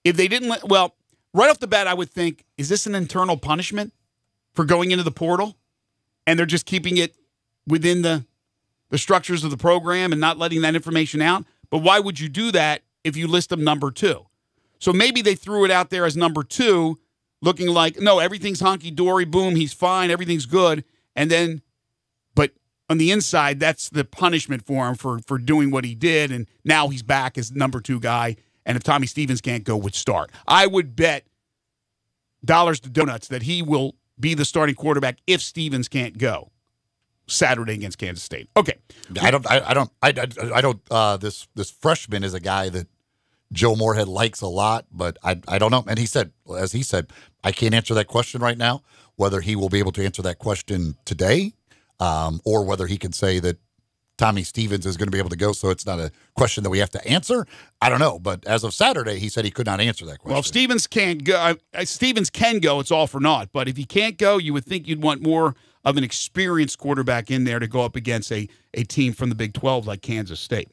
if they didn't right off the bat, I would think, is this an internal punishment for going into the portal? And they're just keeping it within the structures of the program and not letting that information out? But why would you do that if you list them number 2? So maybe they threw it out there as number 2, looking like, no, everything's honky-dory, boom, he's fine, everything's good. And then, but on the inside, that's the punishment for him for doing what he did, and now he's back as number 2 guy, and if Tommy Stevens can't go, would start. I would bet dollars to donuts that he will be the starting quarterback if Stevens can't go Saturday against Kansas State. Okay. This freshman is a guy that Joe Moorhead likes a lot, but I don't know. And he said, as he said, I can't answer that question right now, whether he will be able to answer that question today, or whether he can say that Tommy Stevens is going to be able to go, so it's not a question that we have to answer. I don't know, but as of Saturday, he said he could not answer that question. Well, if Stevens can't go, Stevens can go, it's all for naught. But if he can't go, you would think you'd want more of an experienced quarterback in there to go up against a team from the Big 12 like Kansas State.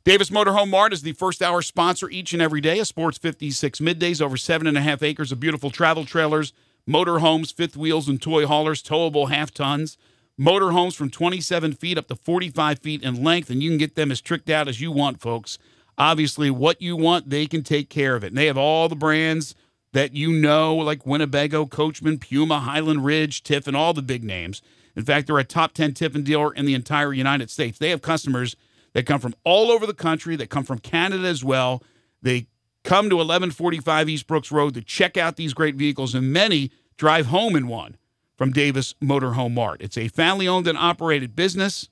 Davis Motorhome Mart is the first hour sponsor each and every day of Sports 56 Middays. Over 7.5 acres of beautiful travel trailers, motorhomes, fifth wheels, and toy haulers, towable half-tons. Motorhomes from 27 feet up to 45 feet in length, and you can get them as tricked out as you want, folks. Obviously, what you want, they can take care of it. And they have all the brands that you know, like Winnebago, Coachman, Puma, Highland Ridge, Tiffin, all the big names. In fact, they're a top 10 Tiffin dealer in the entire United States. They have customers that come from all over the country, that come from Canada as well. They come to 1145 East Brooks Road to check out these great vehicles, and many drive home in one from Davis Motorhome Mart. It's a family-owned and operated business.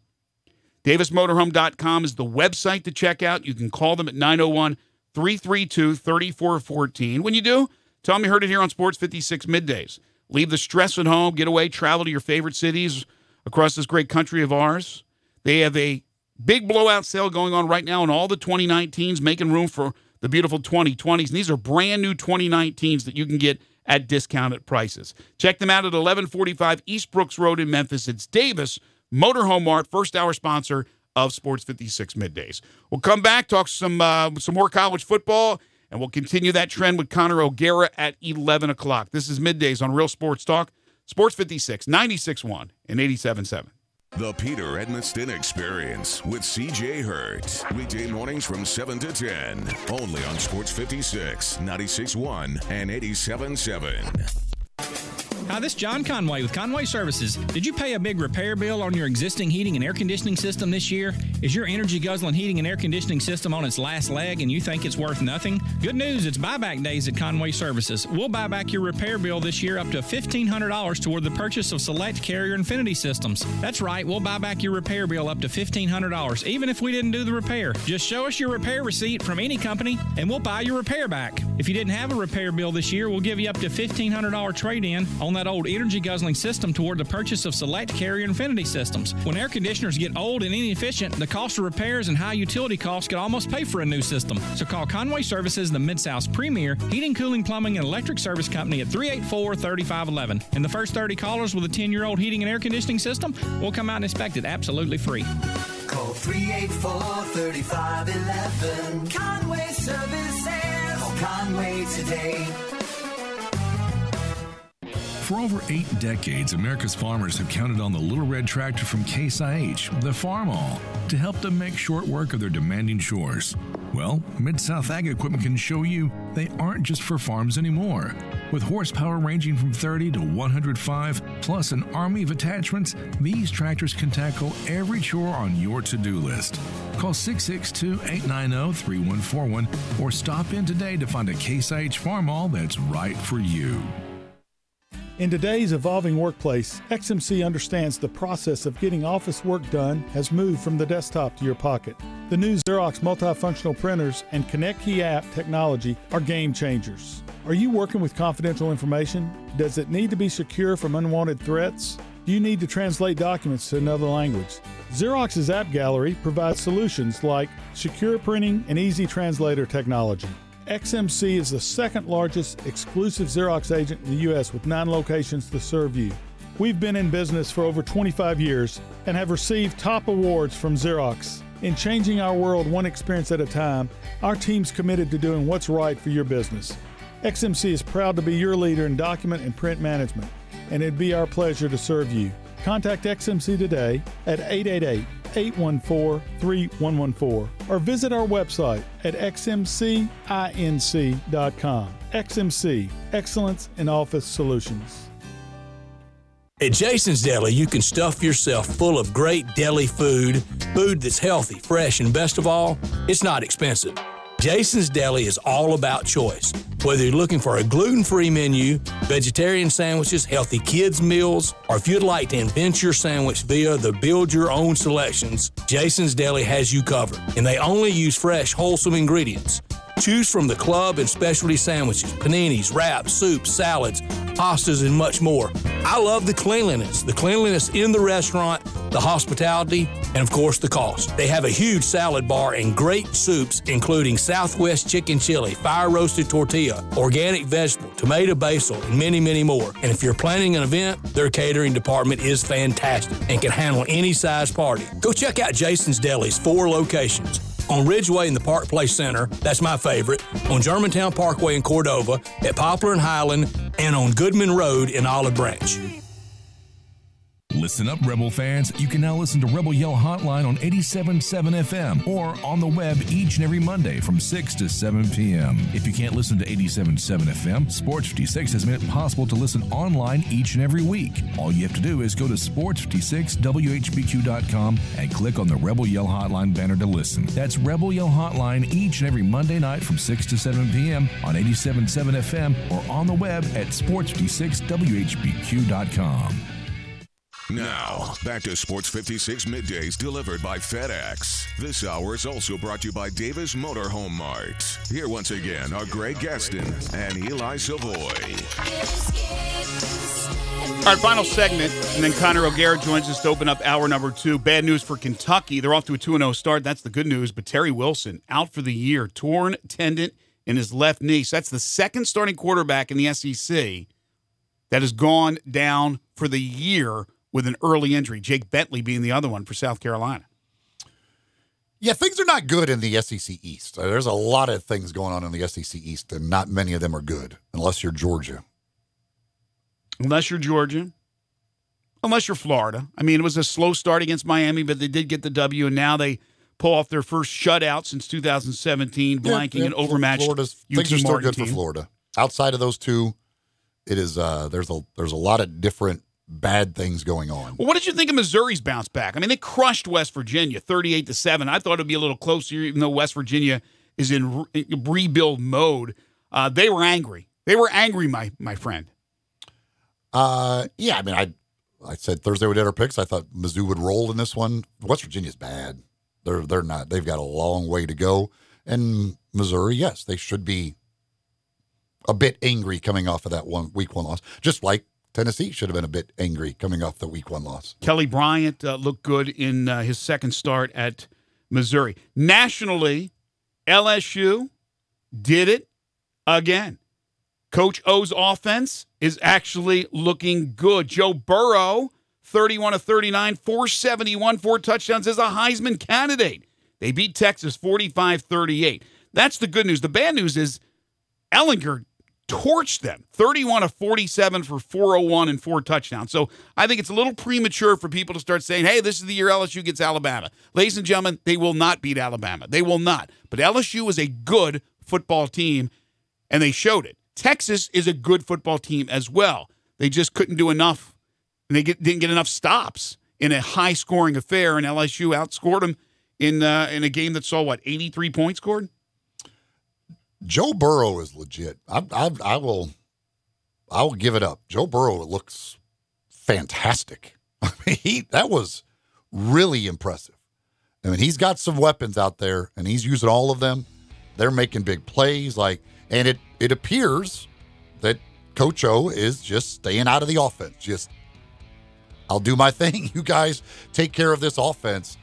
DavisMotorhome.com is the website to check out. You can call them at 901-332-3414. When you do, tell them you heard it here on Sports 56 Middays. Leave the stress at home, get away, travel to your favorite cities across this great country of ours. They have a big blowout sale going on right now on all the 2019s, making room for the beautiful 2020s. And these are brand new 2019s that you can get at discounted prices. Check them out at 1145 East Brooks Road in Memphis. It's Davis Motorhome Mart, first hour sponsor of Sports 56 Middays. We'll come back, talk some more college football, and we'll continue that trend with Connor O'Gara at 11 o'clock. This is Middays on Real Sports Talk, Sports 56, 96.1 and 87.7. The Peter Edmiston Experience with C.J. Hurt. Weekday mornings from 7 to 10. Only on Sports 56, 96.1 and 87.7. Hi, this is John Conway with Conway Services. Did you pay a big repair bill on your existing heating and air conditioning system this year? Is your energy-guzzling heating and air conditioning system on its last leg and you think it's worth nothing? Good news, it's buyback days at Conway Services. We'll buy back your repair bill this year up to $1,500 toward the purchase of select Carrier Infinity systems. That's right, we'll buy back your repair bill up to $1,500, even if we didn't do the repair. Just show us your repair receipt from any company and we'll buy your repair back. If you didn't have a repair bill this year, we'll give you up to $1,500 trade-in on that old energy-guzzling system toward the purchase of select Carrier Infinity systems. When air conditioners get old and inefficient, the cost of repairs and high utility costs could almost pay for a new system. So call Conway Services, the Mid-South's premier heating, cooling, plumbing, and electric service company at 384-3511. And the first 30 callers with a 10-year-old heating and air conditioning system will come out and inspect it absolutely free. Call 384-3511. Conway Services. Call Conway today. For over 8 decades, America's farmers have counted on the Little Red Tractor from Case IH, the Farm All, to help them make short work of their demanding chores. Well, Mid-South Ag Equipment can show you they aren't just for farms anymore. With horsepower ranging from 30 to 105, plus an army of attachments, these tractors can tackle every chore on your to-do list. Call 662-890-3141 or stop in today to find a Case IH Farm All that's right for you. In today's evolving workplace, XMC understands the process of getting office work done has moved from the desktop to your pocket. The new Xerox multifunctional printers and Connect Key app technology are game changers. Are you working with confidential information? Does it need to be secure from unwanted threats? Do you need to translate documents to another language? Xerox's App Gallery provides solutions like secure printing and easy translator technology. XMC is the second largest exclusive Xerox agent in the U.S. with 9 locations to serve you. We've been in business for over 25 years and have received top awards from Xerox. In changing our world one experience at a time, our team's committed to doing what's right for your business. XMC is proud to be your leader in document and print management, and it'd be our pleasure to serve you. Contact XMC today at 888-814-3114 or visit our website at xmcinc.com. XMC, excellence in office solutions. At Jason's Deli, you can stuff yourself full of great deli food that's healthy, fresh, and best of all, it's not expensive. Jason's Deli is all about choice. Whether you're looking for a gluten-free menu, vegetarian sandwiches, healthy kids' meals, or if you'd like to invent your sandwich via the build-your-own selections, Jason's Deli has you covered. And they only use fresh, wholesome ingredients. Choose from the club and specialty sandwiches, paninis, wraps, soups, salads, pastas, and much more. I love the cleanliness in the restaurant, the hospitality, and of course the cost. They have a huge salad bar and great soups, including Southwest chicken chili, fire-roasted tortilla, organic vegetable, tomato basil, and many, many more. And if you're planning an event, their catering department is fantastic and can handle any size party. Go check out Jason's Deli's 4 locations. On Ridgeway in the Park Place Center, that's my favorite, on Germantown Parkway in Cordova, at Poplar and Highland, and on Goodman Road in Olive Branch. Listen up, Rebel fans. You can now listen to Rebel Yell Hotline on 87.7 FM or on the web each and every Monday from 6 to 7 p.m. If you can't listen to 87.7 FM, Sports 56 has made it possible to listen online each and every week. All you have to do is go to sports56whbq.com and click on the Rebel Yell Hotline banner to listen. That's Rebel Yell Hotline each and every Monday night from 6 to 7 p.m. on 87.7 FM or on the web at sports56whbq.com. Now, back to Sports 56 Middays delivered by FedEx. This hour is also brought to you by Davis Motorhome Mart. Here once again are Greg Gaston and Eli Savoie. All right, final segment, and then Connor O'Gara joins us to open up hour number 2. Bad news for Kentucky. They're off to a 2-0 start. That's the good news. But Terry Wilson out for the year. Torn tendon in his left knee. So that's the second starting quarterback in the SEC that has gone down for the year with an early injury. Jake Bentley being the other one for South Carolina. Yeah, things are not good in the SEC East. There's a lot of things going on in the SEC East, and not many of them are good, unless you're Georgia. Unless you're Georgia. Unless you're Florida. I mean, it was a slow start against Miami, but they did get the W, and now they pull off their first shutout since 2017, blanking an overmatched Florida's UT things are still Martin good team. for Florida. Outside of those two, it is there's a lot of different bad things going on. Well, what did you think of Missouri's bounce back? I mean, they crushed West Virginia 38-7. I thought it would be a little closer, even though West Virginia is in rebuild mode. They were angry. They were angry, my friend. Yeah, I mean, I said Thursday we did our picks. I thought Mizzou would roll in this one. West Virginia's bad. They're not. They've got a long way to go. And Missouri, yes, they should be a bit angry coming off of that week one loss. Just like Tennessee should have been a bit angry coming off the week one loss. Kelly Bryant looked good in his second start at Missouri. Nationally, LSU did it again. Coach O's offense is actually looking good. Joe Burrow, 31 of 39, 471, 4 touchdowns, as a Heisman candidate. They beat Texas 45-38. That's the good news. The bad news is Ellinger torched them, 31 of 47 for 401 and 4 touchdowns. So I think it's a little premature for people to start saying, hey, this is the year LSU gets Alabama. Ladies and gentlemen, they will not beat Alabama. They will not. But LSU is a good football team, and they showed it. Texas is a good football team as well. They just couldn't do enough. And they didn't get enough stops in a high-scoring affair, and LSU outscored them in a game that saw, 83 points scored? Joe Burrow is legit. I will give it up. Joe Burrow looks fantastic. I mean, that was really impressive. I mean, he's got some weapons out there, and he's using all of them. They're making big plays, and it appears that Coach O is just staying out of the offense. Just, I'll do my thing. You guys take care of this offense.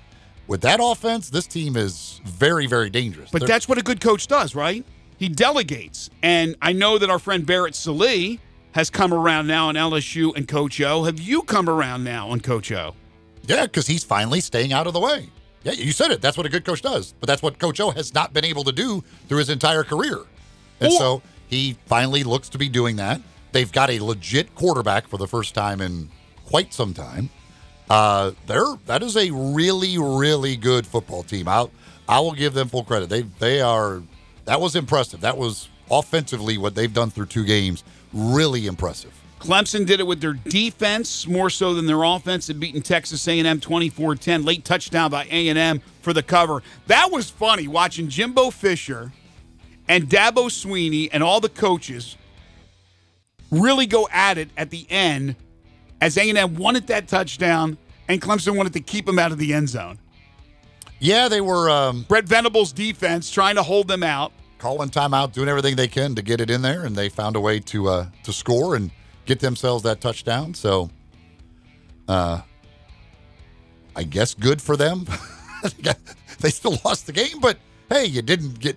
With that offense, this team is very, very dangerous. But that's what a good coach does, right? He delegates. And I know that our friend Barrett Sallee has come around now on LSU and Coach O. Have you come around now on Coach O? Yeah, because he's finally staying out of the way. Yeah, you said it. That's what a good coach does. But that's what Coach O has not been able to do through his entire career. And so he finally looks to be doing that. They've got a legit quarterback for the first time in quite some time. That is a really, really good football team. I will give them full credit. They are. That was impressive. That was offensively what they've done through 2 games. Really impressive. Clemson did it with their defense more so than their offense, and beating Texas A&M 24-10. Late touchdown by A&M for the cover. That was funny watching Jimbo Fisher and Dabo Swinney and all the coaches really go at it at the end as A&M wanted that touchdown and Clemson wanted to keep them out of the end zone. Yeah, they were Brett Venables' defense trying to hold them out. Calling timeout, doing everything they can to get it in there, and they found a way to score and get themselves that touchdown. So, I guess good for them. They still lost the game, but hey, you didn't get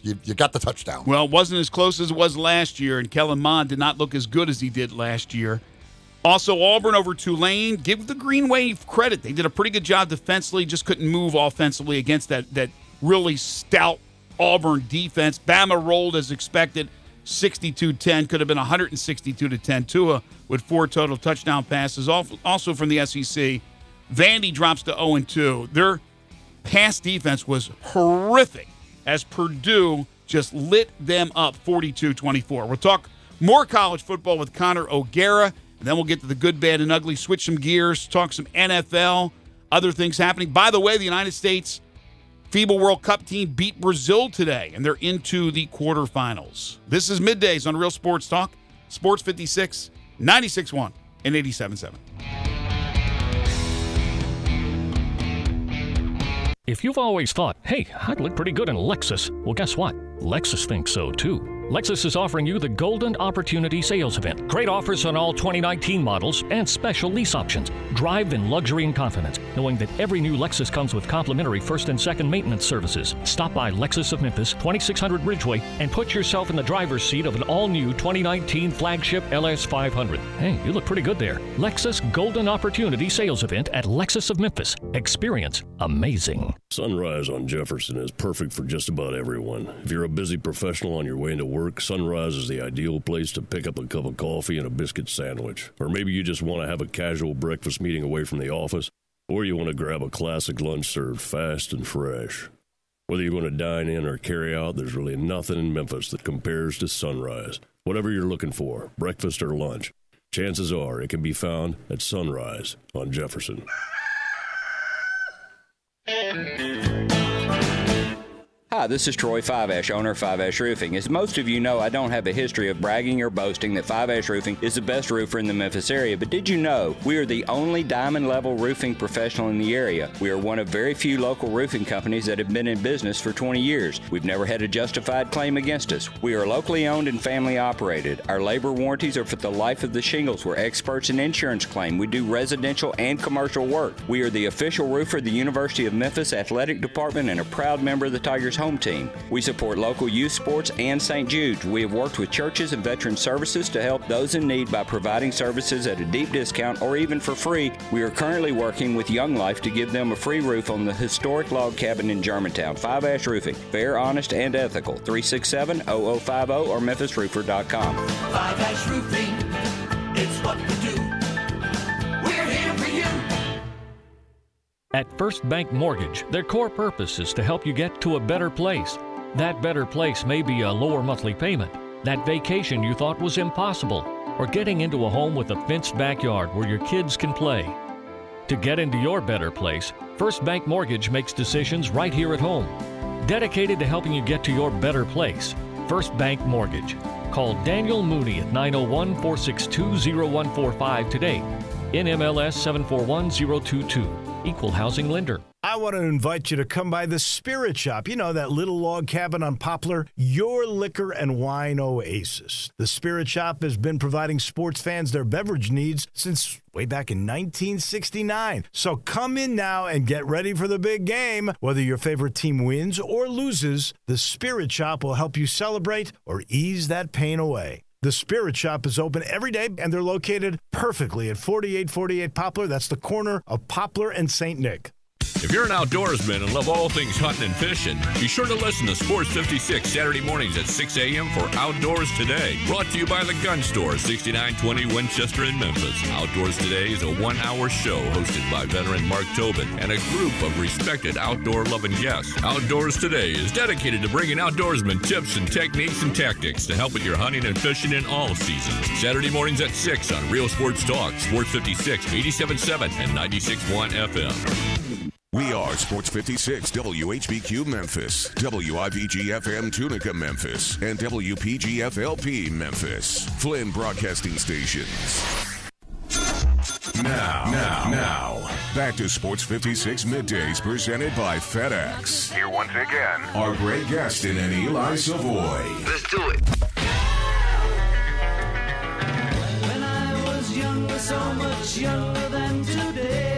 you got the touchdown. Well, it wasn't as close as it was last year, and Kellen Mond did not look as good as he did last year. Also, Auburn over Tulane. Give the Green Wave credit. They did a pretty good job defensively, just couldn't move offensively against that really stout Auburn defense. Bama rolled as expected, 62-10. Could have been 162-10. Tua with 4 total touchdown passes. Also from the SEC, Vandy drops to 0-2. Their pass defense was horrific as Purdue just lit them up 42-24. We'll talk more college football with Connor O'Gara, and then we'll get to the good, bad, and ugly, switch some gears, talk some NFL, other things happening. By the way, the United States FIBA World Cup team beat Brazil today, and they're into the quarterfinals. This is Middays on Real Sports Talk, Sports 56, 96.1, and 87.7. If you've always thought, hey, I'd look pretty good in Lexus, well, guess what? Lexus thinks so, too. Lexus is offering you the Golden Opportunity Sales Event. Great offers on all 2019 models and special lease options. Drive in luxury and confidence. knowing that every new Lexus comes with complimentary first and second maintenance services. Stop by Lexus of Memphis, 2600 Ridgeway, and put yourself in the driver's seat of an all-new 2019 flagship LS500. Hey, you look pretty good there. Lexus Golden Opportunity Sales Event at Lexus of Memphis. Experience amazing. Sunrise on Jefferson is perfect for just about everyone. If you're a busy professional on your way into work, Sunrise is the ideal place to pick up a cup of coffee and a biscuit sandwich. Or maybe you just want to have a casual breakfast meeting away from the office, or you want to grab a classic lunch served fast and fresh. Whether you're going to dine in or carry out, there's really nothing in Memphis that compares to Sunrise. Whatever you're looking for, breakfast or lunch, chances are it can be found at Sunrise on Jefferson. Hi, this is Troy Five Ash, owner of Five Ash Roofing. As most of you know, I don't have a history of bragging or boasting that Five Ash Roofing is the best roofer in the Memphis area, but did you know we are the only diamond-level roofing professional in the area? We are one of very few local roofing companies that have been in business for 20 years. We've never had a justified claim against us. We are locally owned and family operated. Our labor warranties are for the life of the shingles. We're experts in insurance claim. We do residential and commercial work. We are the official roofer of the University of Memphis Athletic Department and a proud member of the Tigers home team. We support local youth sports and St. Jude's. We have worked with churches and veteran services to help those in need by providing services at a deep discount or even for free. We are currently working with Young Life to give them a free roof on the historic log cabin in Germantown. Five Ash Roofing. Fair, honest, and ethical. 367-0050 or memphisroofer.com. Five Ash Roofing, it's what we do. We're here for you. At First Bank Mortgage, their core purpose is to help you get to a better place. That better place may be a lower monthly payment, that vacation you thought was impossible, or getting into a home with a fenced backyard where your kids can play. To get into your better place, First Bank Mortgage makes decisions right here at home. Dedicated to helping you get to your better place, First Bank Mortgage. Call Daniel Mooney at 901-462-0145 today. NMLS 741022. Equal housing lender. I want to invite you to come by the Spirit Shop. You know, that little log cabin on Poplar, your liquor and wine oasis. The Spirit Shop has been providing sports fans their beverage needs since way back in 1969. So come in now and get ready for the big game. Whether your favorite team wins or loses, the Spirit Shop will help you celebrate or ease that pain away. The Spirit Shop is open every day, and they're located perfectly at 4848 Poplar. That's the corner of Poplar and St. Nick. If you're an outdoorsman and love all things hunting and fishing, be sure to listen to Sports 56 Saturday mornings at 6 a.m. for Outdoors Today. Brought to you by the Gun Store, 6920 Winchester in Memphis. Outdoors Today is a one-hour show hosted by veteran Mark Tobin and a group of respected outdoor-loving guests. Outdoors Today is dedicated to bringing outdoorsmen tips and techniques and tactics to help with your hunting and fishing in all seasons. Saturday mornings at 6 on Real Sports Talk, Sports 56, 87.7 and 96.1 FM. We are Sports 56 WHBQ Memphis, WIVG-FM Tunica Memphis, and WPG-FLP Memphis. Flynn Broadcasting Stations. Now, back to Sports 56 Middays presented by FedEx. Here once again are Greg Gaston and Eli Savoie. Let's do it. When I was younger, so much younger than today.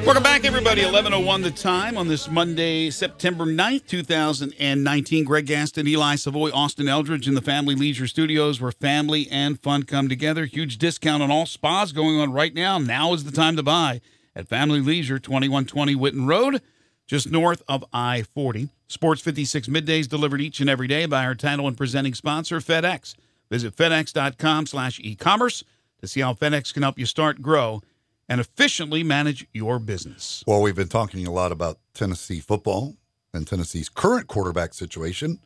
Welcome back, everybody. 11:01 the time on this Monday, September 9th, 2019. Greg Gaston, Eli Savoie, Austin Eldridge in the Family Leisure Studios where family and fun come together. Huge discount on all spas going on right now. Now is the time to buy at Family Leisure, 2120 Whitten Road, just north of I-40. Sports 56 Middays delivered each and every day by our title and presenting sponsor, FedEx. Visit FedEx.com/e-commerce to see how FedEx can help you start, grow, and efficiently manage your business. Well, we've been talking a lot about Tennessee football and Tennessee's current quarterback situation.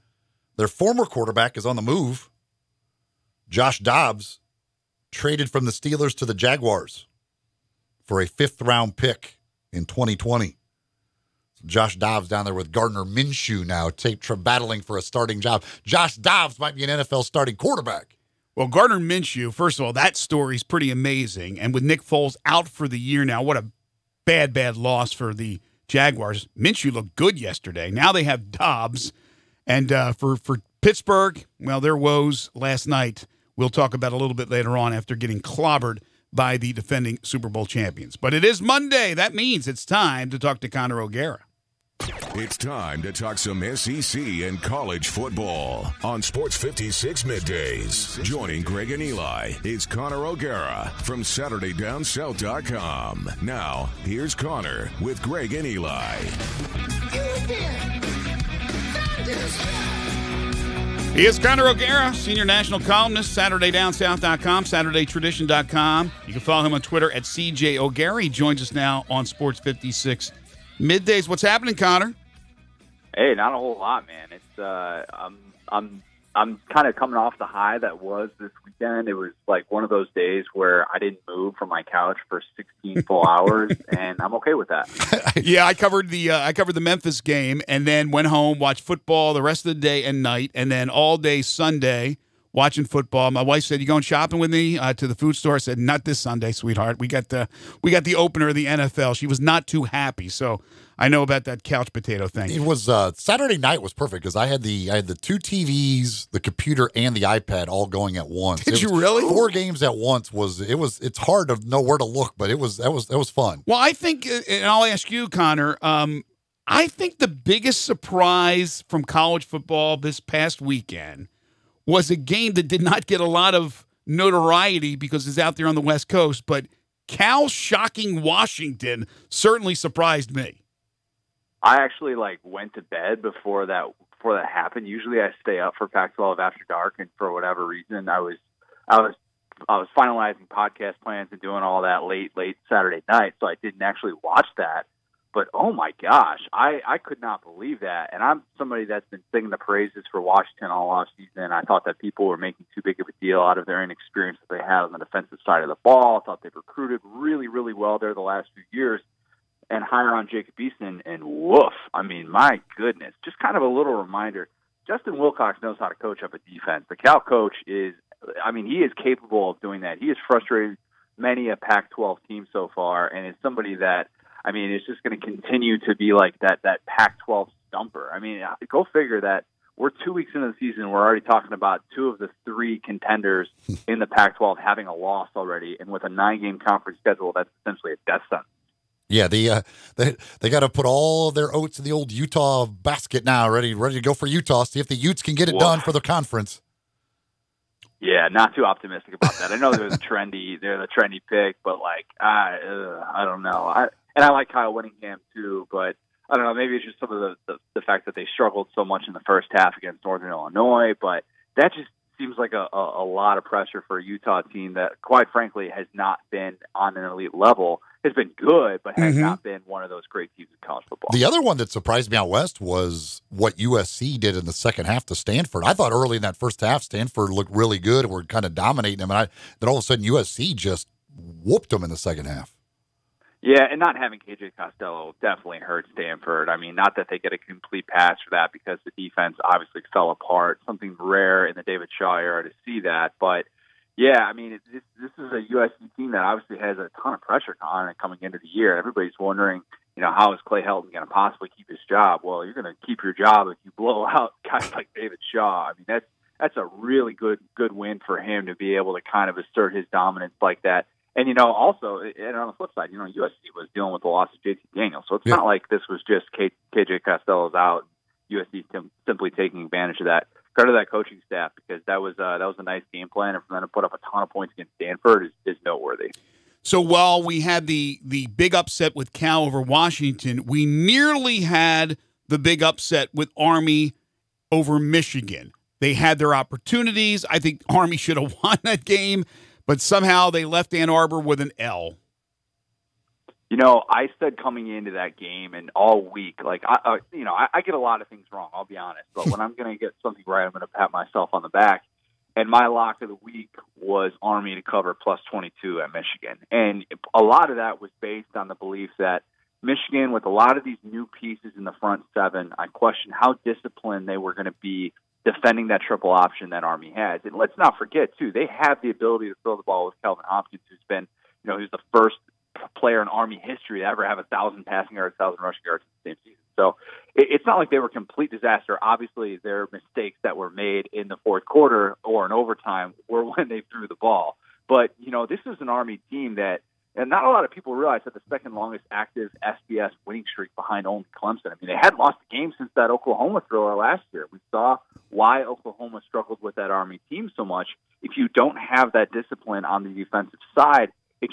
Their former quarterback is on the move. Josh Dobbs traded from the Steelers to the Jaguars for a 5th-round pick in 2020. So Josh Dobbs down there with Gardner Minshew now, battling for a starting job. Josh Dobbs might be an NFL starting quarterback. Well, Gardner Minshew, first of all, that story's pretty amazing. And with Nick Foles out for the year now, what a bad loss for the Jaguars. Minshew looked good yesterday. Now they have Dobbs. And for Pittsburgh, well, their woes last night, we'll talk about a little bit later on after getting clobbered by the defending Super Bowl champions. But it is Monday. That means it's time to talk to Connor O'Gara. It's time to talk some SEC and college football on Sports 56 Middays. Joining Greg and Eli is Connor O'Gara from SaturdayDownSouth.com. Now, here's Connor with Greg and Eli. He is Connor O'Gara, senior national columnist, SaturdayDownSouth.com, SaturdayTradition.com. You can follow him on Twitter at CJ O'Gara. He joins us now on Sports 56 Middays. What's happening, Connor? Hey, not a whole lot, man. It's I'm kind of coming off the high that was this weekend. It was like one of those days where I didn't move from my couch for 16 full hours, and I'm okay with that. Yeah, I covered the Memphis game, and then went home, watched football the rest of the day and night, and then all day Sunday watching football. My wife said, "You going shopping with me to the food store?" I said, "Not this Sunday, sweetheart. We got the opener of the NFL." She was not too happy, so I know about that couch potato thing. It was Saturday night was perfect because I had the two TVs, the computer, and the iPad all going at once. Did you really? 4 games at once it's hard to know where to look, but that was fun. Well, I think, and I'll ask you, Connor. I think the biggest surprise from college football this past weekend was a game that did not get a lot of notoriety because it's out there on the West Coast, but Cal shocking Washington certainly surprised me. I actually went to bed before that happened. Usually I stay up for Pac-12 after dark, and for whatever reason I was finalizing podcast plans and doing all that late Saturday night, so I didn't actually watch that. But oh my gosh, I could not believe that. And I'm somebody that's been singing the praises for Washington all off season. I thought that people were making too big of a deal out of their inexperience that they had on the defensive side of the ball. I thought they've recruited really, really well there the last few years. And hire on Jacob Eason, and woof. I mean, my goodness. Just kind of a little reminder, Justin Wilcox knows how to coach up a defense. The Cal coach he is capable of doing that. He has frustrated many a Pac-12 team so far, and is somebody that, is just going to continue to be like that Pac-12 stumper. Go figure that we're 2 weeks into the season. We're already talking about 2 of the 3 contenders in the Pac-12 having a loss already, and with a 9-game conference schedule, that's essentially a death sentence. Yeah, they got to put all their oats in the old Utah basket now, ready to go for Utah. See if the Utes can get it done for the conference. Yeah, not too optimistic about that. I know they're the trendy pick, but I don't know. I like Kyle Whittingham too, but I don't know. Maybe it's just some of the fact that they struggled so much in the first half against Northern Illinois, but that just seems like a lot of pressure for a Utah team that, quite frankly, has not been on an elite level. Has been good, but has not been one of those great teams in college football. The other one that surprised me out west was what USC did in the second half to Stanford. I thought early in that first half, Stanford looked really good and were kind of dominating them, and then all of a sudden USC just whooped them in the second half. Yeah, and not having KJ Costello definitely hurt Stanford. Not that they get a complete pass for that because the defense obviously fell apart. Something rare in the David Shaw era to see that, but yeah, this is a USC team that obviously has a ton of pressure on it coming into the year. Everybody's wondering, how is Clay Helton going to possibly keep his job? Well, you're going to keep your job if you blow out guys like David Shaw. That's a really good win for him to be able to kind of assert his dominance like that. And, also, and on the flip side, USC was dealing with the loss of JT Daniels. So it's not like this was just KJ Costello's out, USC simply taking advantage of that. Credit to that coaching staff because that was a nice game plan, and for them to put up a ton of points against Stanford is noteworthy. So while we had the big upset with Cal over Washington, we nearly had the big upset with Army over Michigan. They had their opportunities. I think Army should have won that game, but somehow they left Ann Arbor with an L. I said coming into that game and all week, I get a lot of things wrong, I'll be honest. But when I'm going to get something right, I'm going to pat myself on the back. And my lock of the week was Army to cover plus 22 at Michigan. And a lot of that was based on the belief that Michigan, with a lot of these new pieces in the front 7, I question how disciplined they were going to be defending that triple option that Army has. And let's not forget, too, they have the ability to throw the ball with Kelvin Hopkins, who's been, who's the first player in Army history to ever have 1,000 passing yards, 1,000 rushing yards in the same season. So it's not like they were a complete disaster. Obviously, their mistakes that were made in the fourth quarter or in overtime were when they threw the ball. But, this is an Army team that, and not a lot of people realize, that the second longest active FBS winning streak behind only Clemson. I mean, they hadn't lost a game since that Oklahoma thriller last year. We saw why Oklahoma struggled with that Army team so much. If you don't have that discipline on the defensive side, it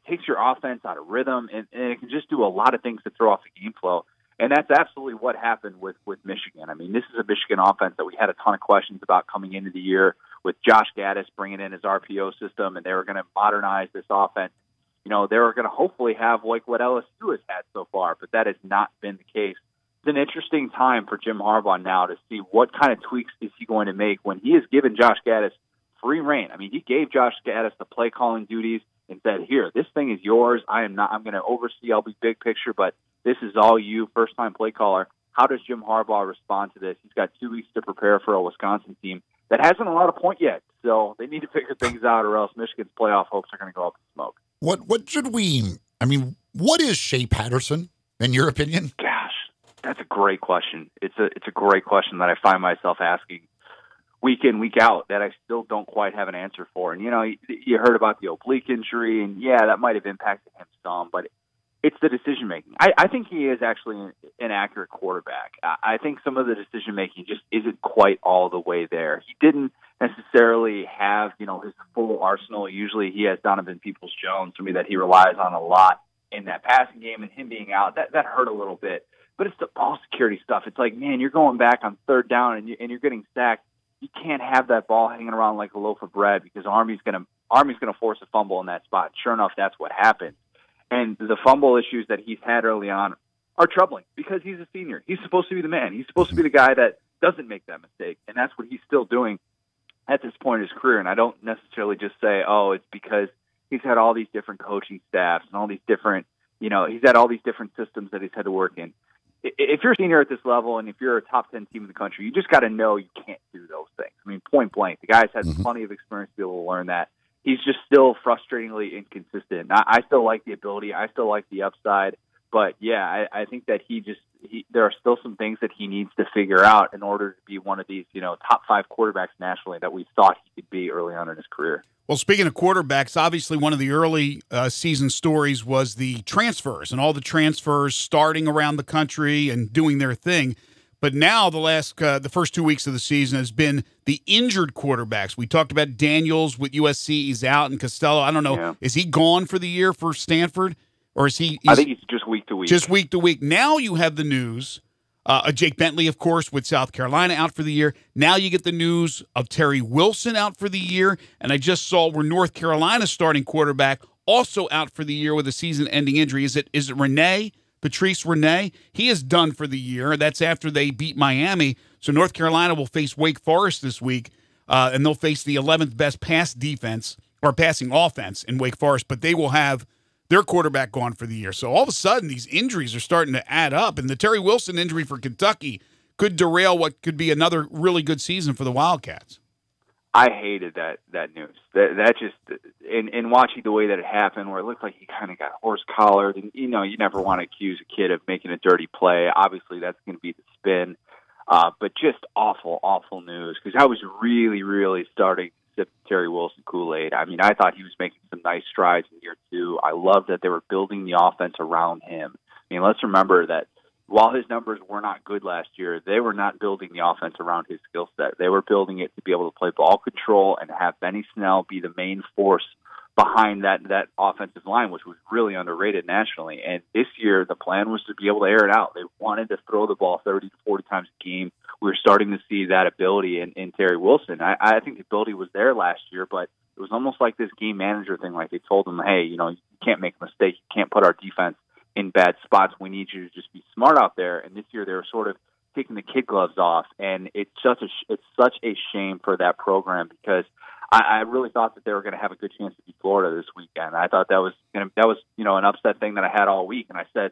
takes your offense out of rhythm, and it can just do a lot of things to throw off the game flow. And that's absolutely what happened with Michigan. I mean, this is a Michigan offense that we had a ton of questions about coming into the year, with Josh Gaddis bringing in his RPO system, and they were going to modernize this offense. They were going to hopefully have like what LSU has had so far, but that has not been the case. It's an interesting time for Jim Harbaugh now to see what kind of tweaks is he going to make when he has given Josh Gaddis free reign. I mean, he gave Josh Gaddis the play calling duties and said, "Here, this thing is yours. I'm going to oversee. I'll be big picture, but this is all you, first-time play caller." How does Jim Harbaugh respond to this? He's got 2 weeks to prepare for a Wisconsin team that hasn't allowed a point yet, so they need to figure things out, or else Michigan's playoff hopes are going to go up in smoke. What is Shea Patterson, in your opinion? Gosh, that's a great question. It's a great question that I find myself asking week in, week out, that I still don't quite have an answer for. And, you heard about the oblique injury, and, yeah, that might have impacted him some, but it's the decision-making. I think he is actually an accurate quarterback. I think some of the decision-making just isn't quite all the way there. He didn't necessarily have, his full arsenal. Usually he has Donovan Peoples-Jones, somebody that he relies on a lot in that passing game, and him being out, that hurt a little bit. But it's the ball security stuff. It's like, man, you're going back on third down, and you're getting sacked. You can't have that ball hanging around like a loaf of bread, because Army's going to force a fumble in that spot. Sure enough, that's what happened. And the fumble issues that he's had early on are troubling, because he's a senior. He's supposed to be the man. He's supposed to be the guy that doesn't make that mistake, and that's what he's still doing at this point in his career. And I don't necessarily just say, oh, it's because he's had all these different coaching staffs and all these different, he's had all these different systems that he's had to work in. If you're a senior at this level, and if you're a top 10 team in the country, you just got to know you can't do those things. I mean, point blank, the guy's had plenty of experience to be able to learn that. He's just still frustratingly inconsistent. I still like the ability. I still like the upside. But, yeah, I think that there are still some things that he needs to figure out in order to be one of these, top 5 quarterbacks nationally that we thought he could be early on in his career. Well, speaking of quarterbacks, obviously one of the early season stories was the transfers, and all the transfers starting around the country and doing their thing. But now the first 2 weeks of the season has been the injured quarterbacks. We talked about Daniels with USC. He's out, and Costello, I don't know, yeah. Is he gone for the year for Stanford? Or is he? I think he's just week to week. Just week to week. Now you have the news. Jake Bentley, of course, with South Carolina out for the year. Now you get the news of Terry Wilson out for the year. And I just saw where North Carolina's starting quarterback also out for the year with a season-ending injury. Is it Renee? Patrice Renee? He is done for the year. That's after they beat Miami. So North Carolina will face Wake Forest this week, and they'll face the 11th best pass defense or passing offense in Wake Forest. But they will have their quarterback gone for the year. So all of a sudden, these injuries are starting to add up. And the Terry Wilson injury for Kentucky could derail what could be another really good season for the Wildcats. I hated that news. That just, in watching the way that it happened, where it looked like he kind of got horse-collared. And, you never want to accuse a kid of making a dirty play. Obviously, that's going to be the spin. But just awful, awful news, because I was really, really starting Terry Wilson Kool-Aid. I mean, I thought he was making some nice strides in year 2. I love that they were building the offense around him. I mean, let's remember that while his numbers were not good last year, they were not building the offense around his skill set. They were building it to be able to play ball control and have Benny Snell be the main force behind that offensive line, which was really underrated nationally. And this year, the plan was to be able to air it out. They wanted to throw the ball 30 to 40 times a game. We were starting to see that ability in Terry Wilson. I think the ability was there last year, but it was almost like this game manager thing. Like they told him, hey, you can't make a mistake. You can't put our defense in bad spots. We need you to just be smart out there. And this year they were sort of taking the kid gloves off. And it's such a shame for that program, because I really thought that they were going to have a good chance to beat Florida this weekend. I thought that was an upset thing that I had all week. And I said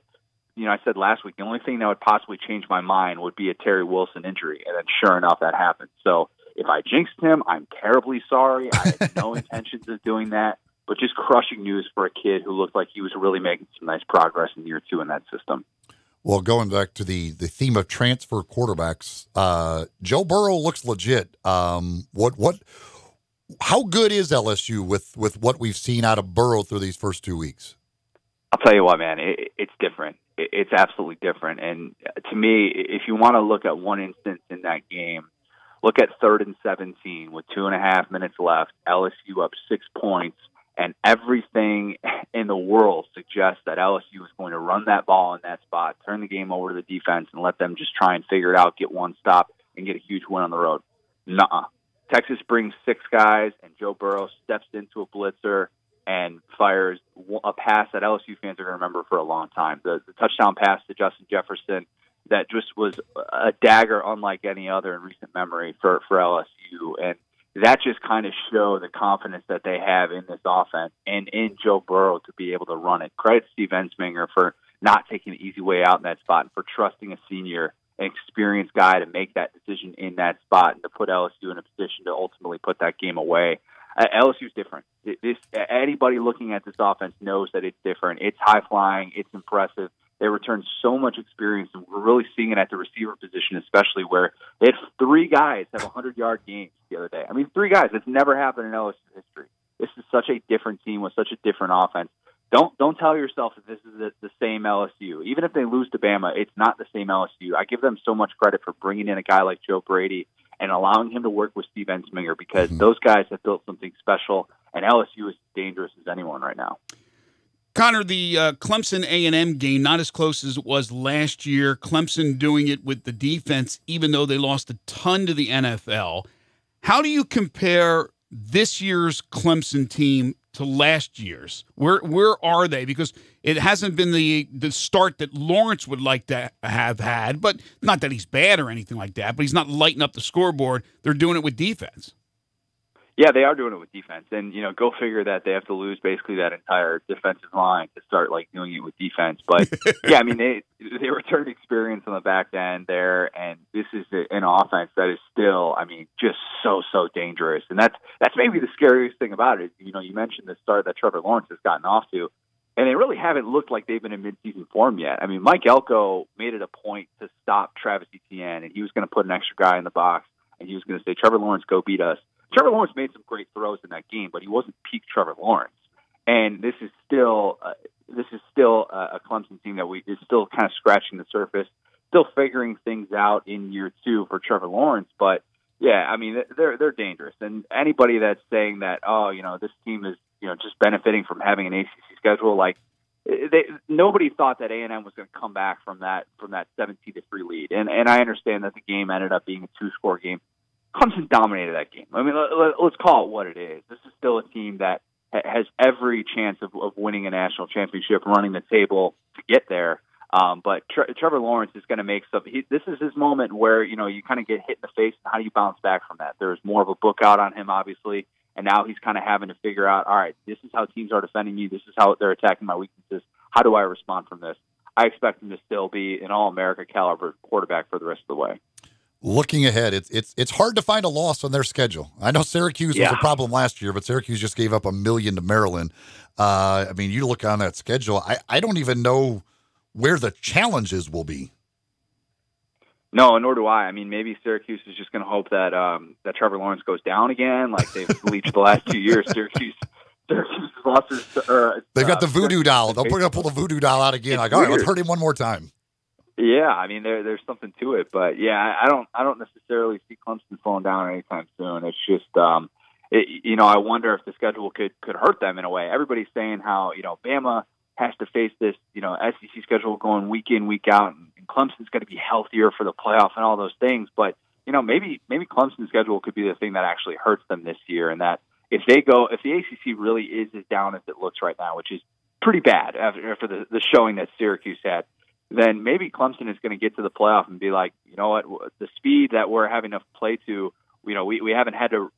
last week, the only thing that would possibly change my mind would be a Terry Wilson injury. And then sure enough, that happened. So if I jinxed him, I'm terribly sorry. I had no intentions of doing that, but just crushing news for a kid who looked like he was really making some nice progress in year 2 in that system. Well, going back to the theme of transfer quarterbacks, Joe Burrow looks legit. How good is LSU with what we've seen out of Burrow through these first 2 weeks? I'll tell you what, man, it's different. It's absolutely different. And to me, if you want to look at one instance in that game, look at 3rd and 17 with 2.5 minutes left, LSU up 6 points, and everything in the world suggests that LSU is going to run that ball in that spot, turn the game over to the defense, and let them just try and figure it out, get one stop, and get a huge win on the road. Nuh-uh. Texas brings 6 guys, and Joe Burrow steps into a blitzer and fires a pass that LSU fans are going to remember for a long time. The touchdown pass to Justin Jefferson that just was a dagger unlike any other in recent memory for LSU. And that just kind of showed the confidence that they have in this offense and in Joe Burrow to be able to run it. Credit Steve Ensminger for not taking the easy way out in that spot and for trusting a senior, an experienced guy to make that decision in that spot and to put LSU in a position to ultimately put that game away. LSU's different. Anybody looking at this offense knows that it's different. It's high-flying. It's impressive. They return so much experience, and we're really seeing it at the receiver position, especially where they had 3 guys have 100-yard games the other day. I mean, 3 guys. That's never happened in LSU history. This is such a different team with such a different offense. Don't tell yourself that this is the same LSU. Even if they lose to Bama, it's not the same LSU. I give them so much credit for bringing in a guy like Joe Brady and allowing him to work with Steve Ensminger because those guys have built something special, and LSU is dangerous as anyone right now. Connor, the Clemson A&M game, not as close as it was last year. Clemson doing it with the defense, even though they lost a ton to the NFL. How do you compare this year's Clemson team to last year's? Where are they? Because it hasn't been the start that Lawrence would like to have had, but not that he's bad or anything like that, but he's not lighting up the scoreboard. They're doing it with defense. Yeah, they are doing it with defense. And, go figure that they have to lose basically that entire defensive line to start, doing it with defense. But, yeah, I mean, they returned experience on the back end there, and this is an offense that is still, just so dangerous. And that's maybe the scariest thing about it. You mentioned the start that Trevor Lawrence has gotten off to, and they really haven't looked like they've been in midseason form yet. I mean, Mike Elko made it a point to stop Travis Etienne, and he was going to put an extra guy in the box, and he was going to say, Trevor Lawrence, go beat us. Trevor Lawrence made some great throws in that game, but he wasn't peak Trevor Lawrence. And this is still a Clemson team that is still kind of scratching the surface, still figuring things out in year 2 for Trevor Lawrence. But yeah, I mean they're dangerous. And anybody that's saying that this team is just benefiting from having an ACC schedule, nobody thought that A&M was going to come back from that 17-3 lead. And I understand that the game ended up being a 2-score game. Clemson dominated that game. I mean, let's call it what it is. This is still a team that has every chance of winning a national championship, running the table to get there. But Trevor Lawrence is going to make some. This is his moment where you kind of get hit in the face, and how do you bounce back from that? There's more of a book out on him, obviously, and now he's kind of having to figure out. All right, this is how teams are defending me. This is how they're attacking my weaknesses. How do I respond from this? I expect him to still be an All-America caliber quarterback for the rest of the way. Looking ahead, it's hard to find a loss on their schedule. I know Syracuse was a problem last year, but Syracuse just gave up $1 million to Maryland. You look on that schedule, I don't even know where the challenges will be. No, nor do I. I mean, maybe Syracuse is just going to hope that that Trevor Lawrence goes down again, like they've leached the last 2 years. Syracuse lost they've got the voodoo doll. They're going to pull the voodoo doll out again. All right, let's hurt him one more time. Yeah, I mean there's something to it, but yeah, I don't necessarily see Clemson falling down anytime soon. It's just I wonder if the schedule could hurt them in a way. Everybody's saying how Bama has to face this SEC schedule going week in, week out, and Clemson's going to be healthier for the playoff and all those things. But maybe Clemson's schedule could be the thing that actually hurts them this year, and that if the ACC really is as down as it looks right now, which is pretty bad after the showing that Syracuse had, then maybe Clemson is going to get to the playoff and be like, you know what, the speed that we're having to play to, we haven't had to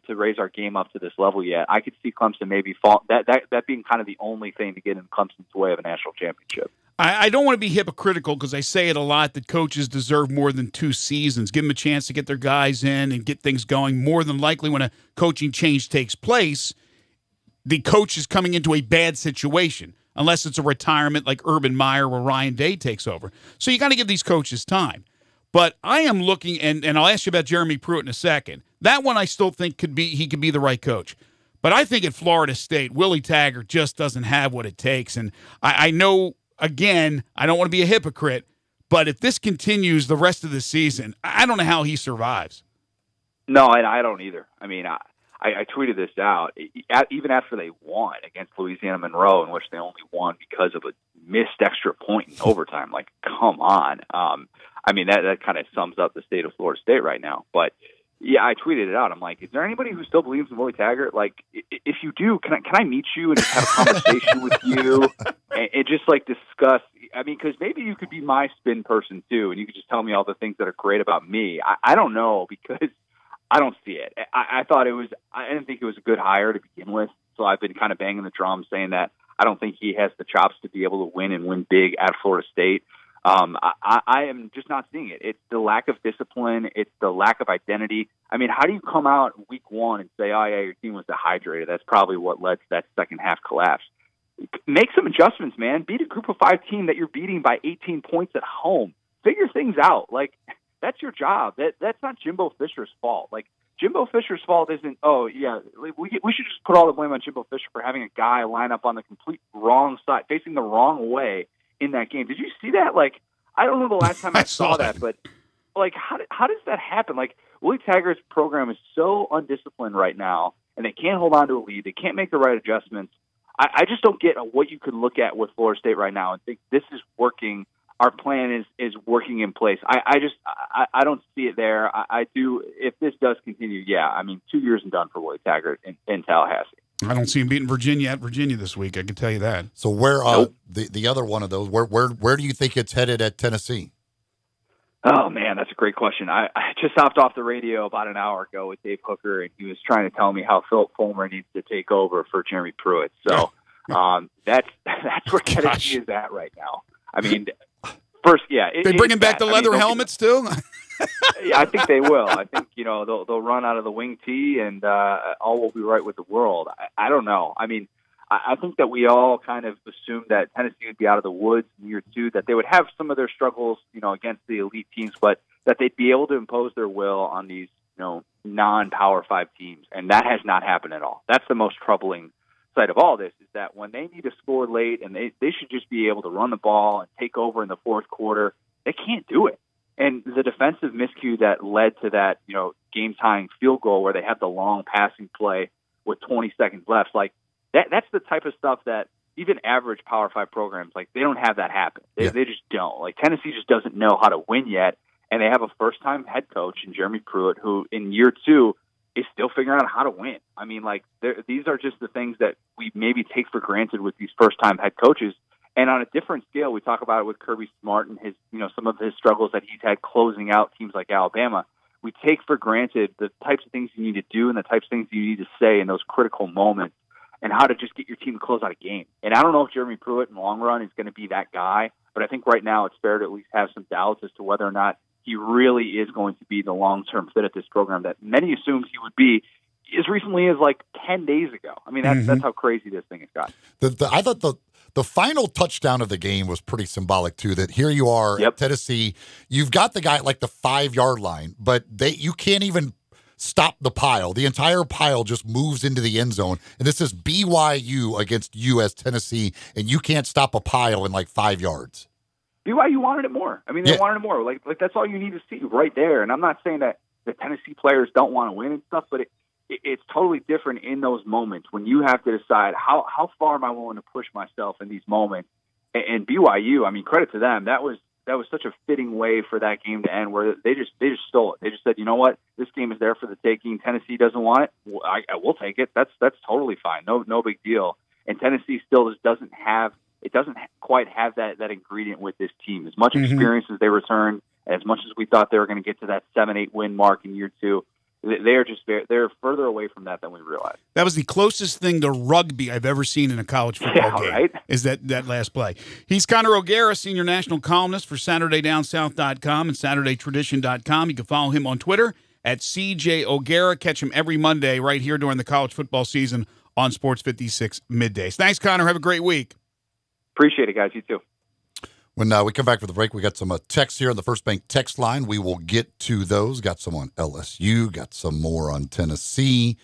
raise our game up to this level yet. I could see Clemson maybe fall that being kind of the only thing to get in Clemson's way of a national championship. I don't want to be hypocritical because I say it a lot that coaches deserve more than 2 seasons. Give them a chance to get their guys in and get things going. More than likely when a coaching change takes place, the coach is coming into a bad situation. Unless it's a retirement like Urban Meyer where Ryan Day takes over. So you got to give these coaches time. But I am looking, and I'll ask you about Jeremy Pruitt in a second. That one I still think he could be the right coach. But I think at Florida State, Willie Taggart just doesn't have what it takes. And I know, again, I don't want to be a hypocrite, but if this continues the rest of the season, I don't know how he survives. No, and I don't either. I mean, I tweeted this out. Even after they won against Louisiana Monroe, in which they only won because of a missed extra point in overtime, like, come on. I mean, that kind of sums up the state of Florida State right now. But, yeah, I tweeted it out. I'm like, is there anybody who still believes in Willie Taggart? Like, if you do, can I meat you and just have a conversation with you and just, like, discuss? I mean, because maybe you could be my spin person, too, and you could just tell me all the things that are great about me. I don't know, because I don't see it. I didn't think it was a good hire to begin with, so I've been kind of banging the drum saying that I don't think he has the chops to be able to win and win big at Florida State. I am just not seeing it. It's the lack of discipline. It's the lack of identity. I mean, how do you come out week one and say, oh, yeah, your team was dehydrated? That's probably what led to that second half collapse. Make some adjustments, man. Beat a group of 5 team that you're beating by 18 points at home. Figure things out. Like, that's your job. That's not Jimbo Fisher's fault. Like, Jimbo Fisher's fault isn't, we should just put all the blame on Jimbo Fisher for having a guy line up on the complete wrong side, facing the wrong way in that game. Did you see that? Like, I don't know the last time I saw that, but, like, how does that happen? Like, Willie Taggart's program is so undisciplined right now, and they can't hold on to a lead. They can't make the right adjustments. I just don't get what you could look at with Florida State right now and think this is working. Our plan is working in place. I don't see it there. I do. If this does continue, I mean, 2 years and done for Willie Taggart in Tallahassee. I don't see him beating Virginia at Virginia this week. I can tell you that. So where the other one of those? Where do you think it's headed at Tennessee? Oh man, that's a great question. I just hopped off the radio about an hour ago with Dave Hooker, and he was trying to tell me how Philip Fulmer needs to take over for Jeremy Pruitt. So that's where Tennessee is at right now. I mean, first, they bringing back the leather helmets too. Yeah, I think they will. I think they'll run out of the wing tee, and all will be right with the world. I don't know. I mean, I think that we all kind of assumed that Tennessee would be out of the woods in year 2, that they would have some of their struggles, against the elite teams, but that they'd be able to impose their will on these, non-Power 5 teams, and that has not happened at all. That's the most troubling side of all this, is that when they need to score late and they should just be able to run the ball and take over in the fourth quarter, they can't do it. And the defensive miscue that led to that, game-tying field goal where they had the long passing play with 20 seconds left, like that's the type of stuff that even average Power 5 programs, like, they don't have that happen. They just don't. Like, Tennessee just doesn't know how to win yet, and they have a first-time head coach in Jeremy Pruitt who, in year 2, is still figuring out how to win. I mean, like, these are just the things that we maybe take for granted with these first-time head coaches. And on a different scale, we talk about it with Kirby Smart and his, some of his struggles that he's had closing out teams like Alabama. We take for granted the types of things you need to do and the types of things you need to say in those critical moments, and how to just get your team to close out a game. And I don't know if Jeremy Pruitt in the long run is going to be that guy, but I think right now it's fair to at least have some doubts as to whether or not he really is going to be the long-term fit at this program that many assumed he would be as recently as like 10 days ago. I mean, that's how crazy this thing has gotten. I thought the final touchdown of the game was pretty symbolic too, that here you are at Tennessee, you've got the guy at like the 5-yard line, but you can't even stop the pile. The entire pile just moves into the end zone. And this is BYU against US Tennessee, and you can't stop a pile in like 5 yards. BYU wanted it more. I mean, they wanted it more. Like that's all you need to see right there. And I'm not saying that the Tennessee players don't want to win and stuff, but it's totally different in those moments when you have to decide how far am I willing to push myself in these moments. And BYU, I mean, credit to them. That was such a fitting way for that game to end, where they just stole it. They just said, you know what, this game is there for the taking. Tennessee doesn't want it. We'll take it. That's totally fine. No big deal. And Tennessee still just doesn't quite have that ingredient with this team. As much experience as they returned, as much as we thought they were going to get to that 7-8 win mark in year 2, they're further away from that than we realized. That was the closest thing to rugby I've ever seen in a college football game. Right? Is that last play. He's Connor O'Gara, senior national columnist for SaturdayDownSouth.com and SaturdayTradition.com. You can follow him on Twitter at CJ O'Gara. Catch him every Monday right here during the college football season on Sports 56 Middays. Thanks, Connor. Have a great week. Appreciate it, guys. You too. When we come back for the break, we got some texts here on the First Bank text line. We will get to those. Got some on LSU, got some more on Tennessee,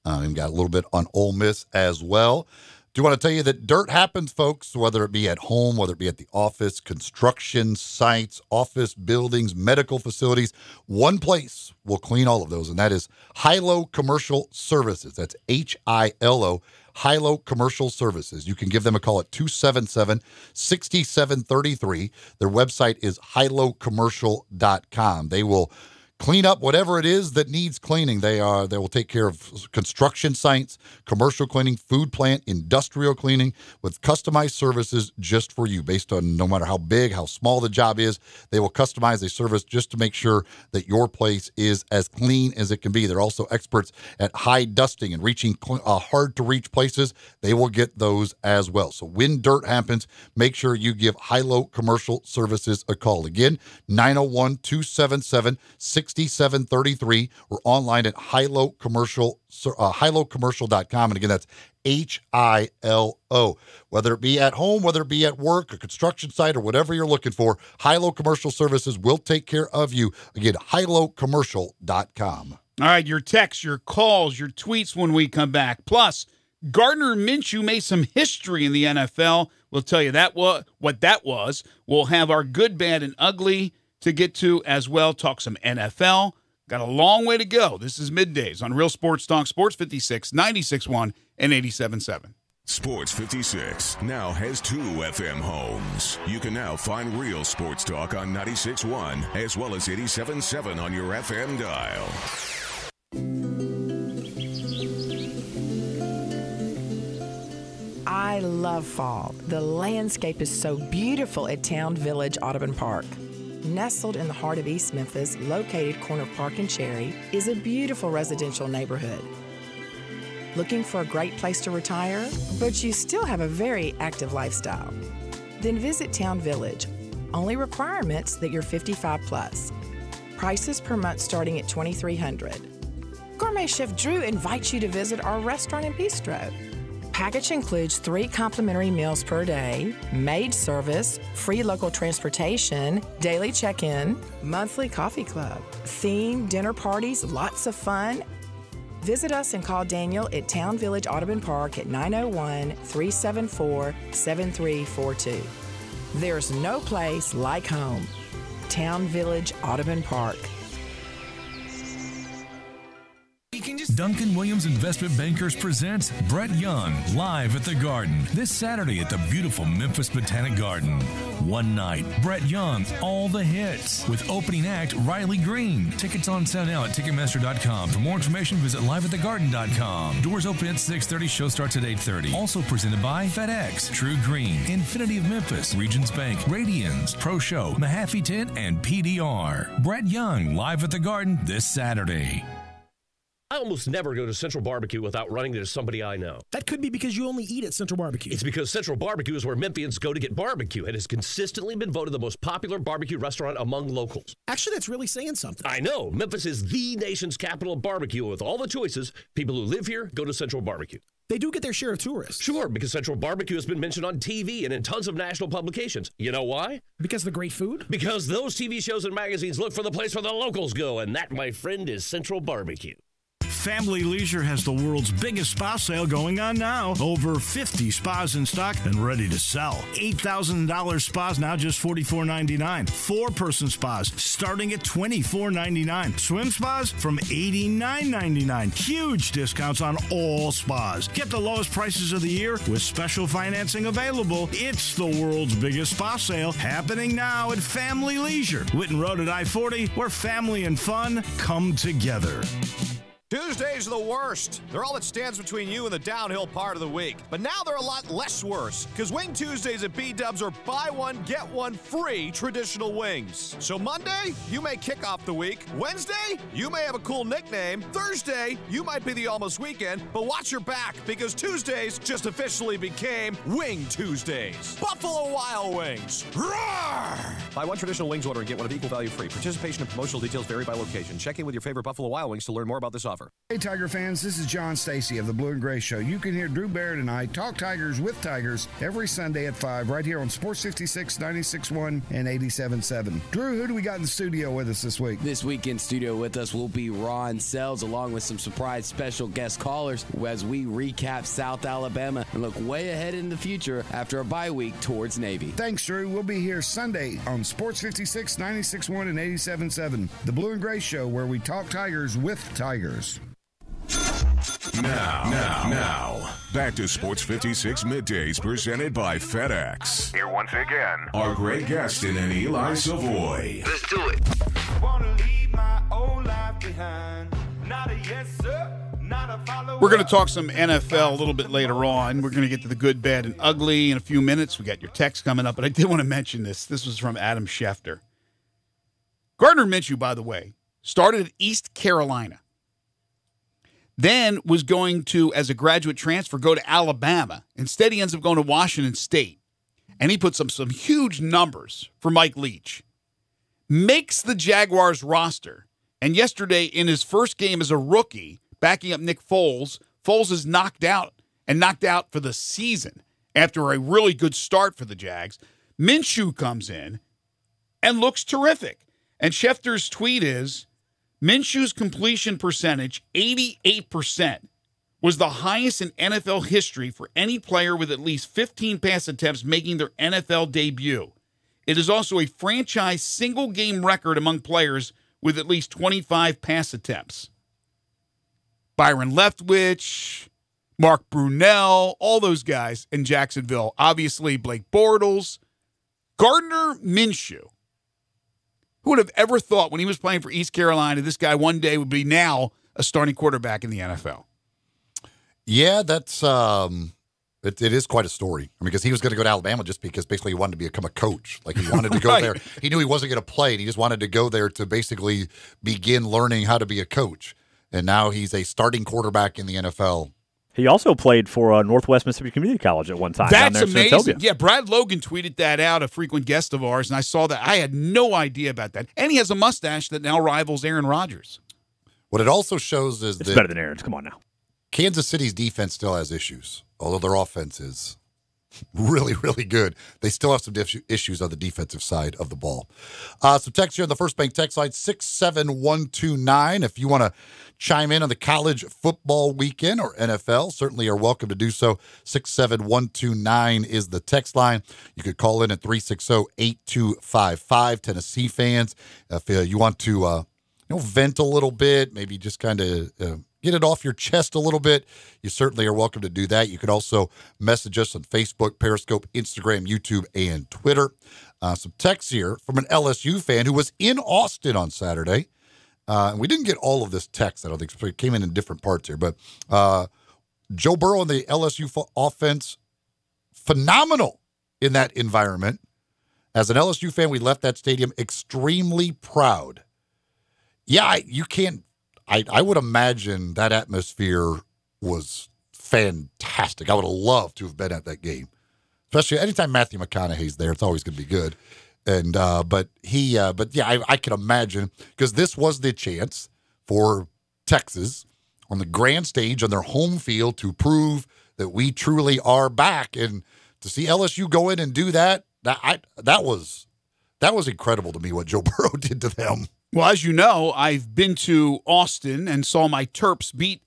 and got a little bit on Ole Miss as well. Do want to tell you that dirt happens, folks, whether it be at home, whether it be at the office, construction sites, office buildings, medical facilities. One place will clean all of those, and that is Hilo Commercial Services. That's Hilo, Hilo Commercial Services. You can give them a call at 277-6733. Their website is hilocommercial.com. They will clean up whatever it is that needs cleaning. They will take care of construction sites, commercial cleaning, food plant, industrial cleaning with customized services just for you based on no matter how big, how small the job is. They will customize a service just to make sure that your place is as clean as it can be. They're also experts at high dusting and reaching hard to reach places. They will get those as well. So when dirt happens, make sure you give Hilo Commercial Services a call. Again, 901-277-6733 or online at hilocommercial.com. And again, that's Hilo. Whether it be at home, whether it be at work, a construction site, or whatever you're looking for, Hilo Commercial Services will take care of you. Again, hilocommercial.com. All right, your texts, your calls, your tweets when we come back. Plus, Gardner Minshew made some history in the NFL. We'll tell you what that was. We'll have our good, bad, and ugly to get to as well. Talk some NFL. Got a long way to go. This is Middays on Real Sports Talk, Sports 56, 96.1, and 87.7. Sports 56 now has 2 FM homes. You can now find Real Sports Talk on 96.1 as well as 87.7 on your FM dial. I love fall. The landscape is so beautiful at Town Village Audubon Park. Nestled in the heart of East Memphis, located corner of Park and Cherry, is a beautiful residential neighborhood. Looking for a great place to retire, but you still have a very active lifestyle? Then visit Town Village. Only requirements that you're 55 plus. Prices per month starting at $2,300. Gourmet Chef Drew invites you to visit our restaurant and bistro. Package includes 3 complimentary meals per day, maid service, free local transportation, daily check-in, monthly coffee club, themed dinner parties, lots of fun. Visit us and call Daniel at Town Village Audubon Park at 901-374-7342. There's no place like home. Town Village Audubon Park. Duncan Williams Investment Bankers presents Brett Young live at the Garden this Saturday at the beautiful Memphis Botanic Garden. One night, Brett Young, all the hits, with opening act Riley Green. Tickets on sale now at Ticketmaster.com. For more information, visit liveatthegarden.com. Doors open at 6:30. Show starts at 8:30. Also presented by FedEx, True Green, Infinity of Memphis, Regions Bank, Radians, Pro Show, Mahaffey Tent, and PDR. Brett Young live at the Garden this Saturday. I almost never go to Central Barbecue without running into somebody I know. That could be because you only eat at Central Barbecue. It's because Central Barbecue is where Memphians go to get barbecue and has consistently been voted the most popular barbecue restaurant among locals. Actually, that's really saying something. I know. Memphis is the nation's capital of barbecue. With all the choices, people who live here go to Central Barbecue. They do get their share of tourists. Sure, because Central Barbecue has been mentioned on TV and in tons of national publications. You know why? Because of the great food? Because those TV shows and magazines look for the place where the locals go, and that, my friend, is Central Barbecue. Family Leisure has the world's biggest spa sale going on now. Over 50 spas in stock and ready to sell. $8,000 spas now just $44.99. 4-person spas starting at $24.99. Swim spas from $89.99. Huge discounts on all spas. Get the lowest prices of the year with special financing available. It's the world's biggest spa sale happening now at Family Leisure. Whitten Road at I-40, where family and fun come together. Tuesdays are the worst. They're all that stands between you and the downhill part of the week. But now they're a lot less worse, because Wing Tuesdays at B-Dubs are buy one, get one free traditional wings. So Monday, you may kick off the week. Wednesday, you may have a cool nickname. Thursday, you might be the almost weekend. But watch your back, because Tuesdays just officially became Wing Tuesdays. Buffalo Wild Wings. Roar! Buy one traditional wings order and get one of equal value free. Participation and promotional details vary by location. Check in with your favorite Buffalo Wild Wings to learn more about this offer. offer. Hey, Tiger fans, this is John Stacy of the Blue and Gray Show. You can hear Drew Barrett and I talk Tigers with Tigers every Sunday at 5 right here on Sports 56, 96.1, and 87.7. Drew, who do we got in the studio with us this week? This week in studio with us will be Ron Sells, along with some surprise special guest callers as we recap South Alabama and look way ahead in the future after a bye week towards Navy. Thanks, Drew. We'll be here Sunday on Sports 56, 96.1, and 87.7. The Blue and Gray Show, where we talk Tigers with Tigers. Now, back to Sports 56 Middays presented by FedEx. Here once again are Greg Gaston and Eli Savoie. Let's do it. Wanna leave my old life behind. Not a yes, sir. Not a follower. We're going to talk some NFL a little bit later on. We're going to get to the good, bad, and ugly in a few minutes. We got your text coming up, but I did want to mention this. This was from Adam Schefter. Gardner Minshew, by the way, started at East Carolina. Then was going to, as a graduate transfer, go to Alabama. Instead, he ends up going to Washington State. And he puts up some huge numbers for Mike Leach. Makes the Jaguars roster. And yesterday, in his first game as a rookie, backing up Nick Foles, Foles is knocked out for the season after a really good start for the Jags. Minshew comes in and looks terrific. And Schefter's tweet is, Minshew's completion percentage, 88%, was the highest in NFL history for any player with at least 15 pass attempts making their NFL debut. It is also a franchise single-game record among players with at least 25 pass attempts. Byron Leftwich, Mark Brunell, all those guys in Jacksonville. Obviously, Blake Bortles. Gardner Minshew. Who would have ever thought when he was playing for East Carolina, this guy one day would be now a starting quarterback in the NFL? Yeah, that's it is quite a story. I mean, because he was going to go to Alabama just because basically he wanted to become a coach. Like he wanted to go there. He knew he wasn't going to play, and he just wanted to go there to basically begin learning how to be a coach. And now he's a starting quarterback in the NFL. He also played for Northwest Mississippi Community College at one time. That's down there in amazing. Yeah, Brad Logan tweeted that out, a frequent guest of ours, and I saw that. I had no idea about that. And he has a mustache that now rivals Aaron Rodgers. What it also shows is it's that better than Aaron's. Come on now. Kansas City's defense still has issues, although their offense is really, really good. They still have some issues on the defensive side of the ball. So text here on the First Bank text line 67129. If you want to chime in on the college football weekend or NFL, certainly are welcome to do so. 67129 is the text line. You could call in at 360-8255. Tennessee fans, if you want to vent a little bit, maybe just kind of get it off your chest a little bit, you certainly are welcome to do that. You can also message us on Facebook, Periscope, Instagram, YouTube, and Twitter. Some texts here from an LSU fan who was in Austin on Saturday. And we didn't get all of this text, I don't think. It came in different parts here. But Joe Burrow and the LSU offense, phenomenal in that environment. As an LSU fan, we left that stadium extremely proud. Yeah, you can't. I would imagine that atmosphere was fantastic. I would have loved to have been at that game, especially anytime Matthew McConaughey's there. It's always going to be good. And but yeah, I can imagine, because this was the chance for Texas on the grand stage on their home field to prove that we truly are back, and to see LSU go in and do that was incredible to me what Joe Burrow did to them. Well, as you know, I've been to Austin and saw my Terps beat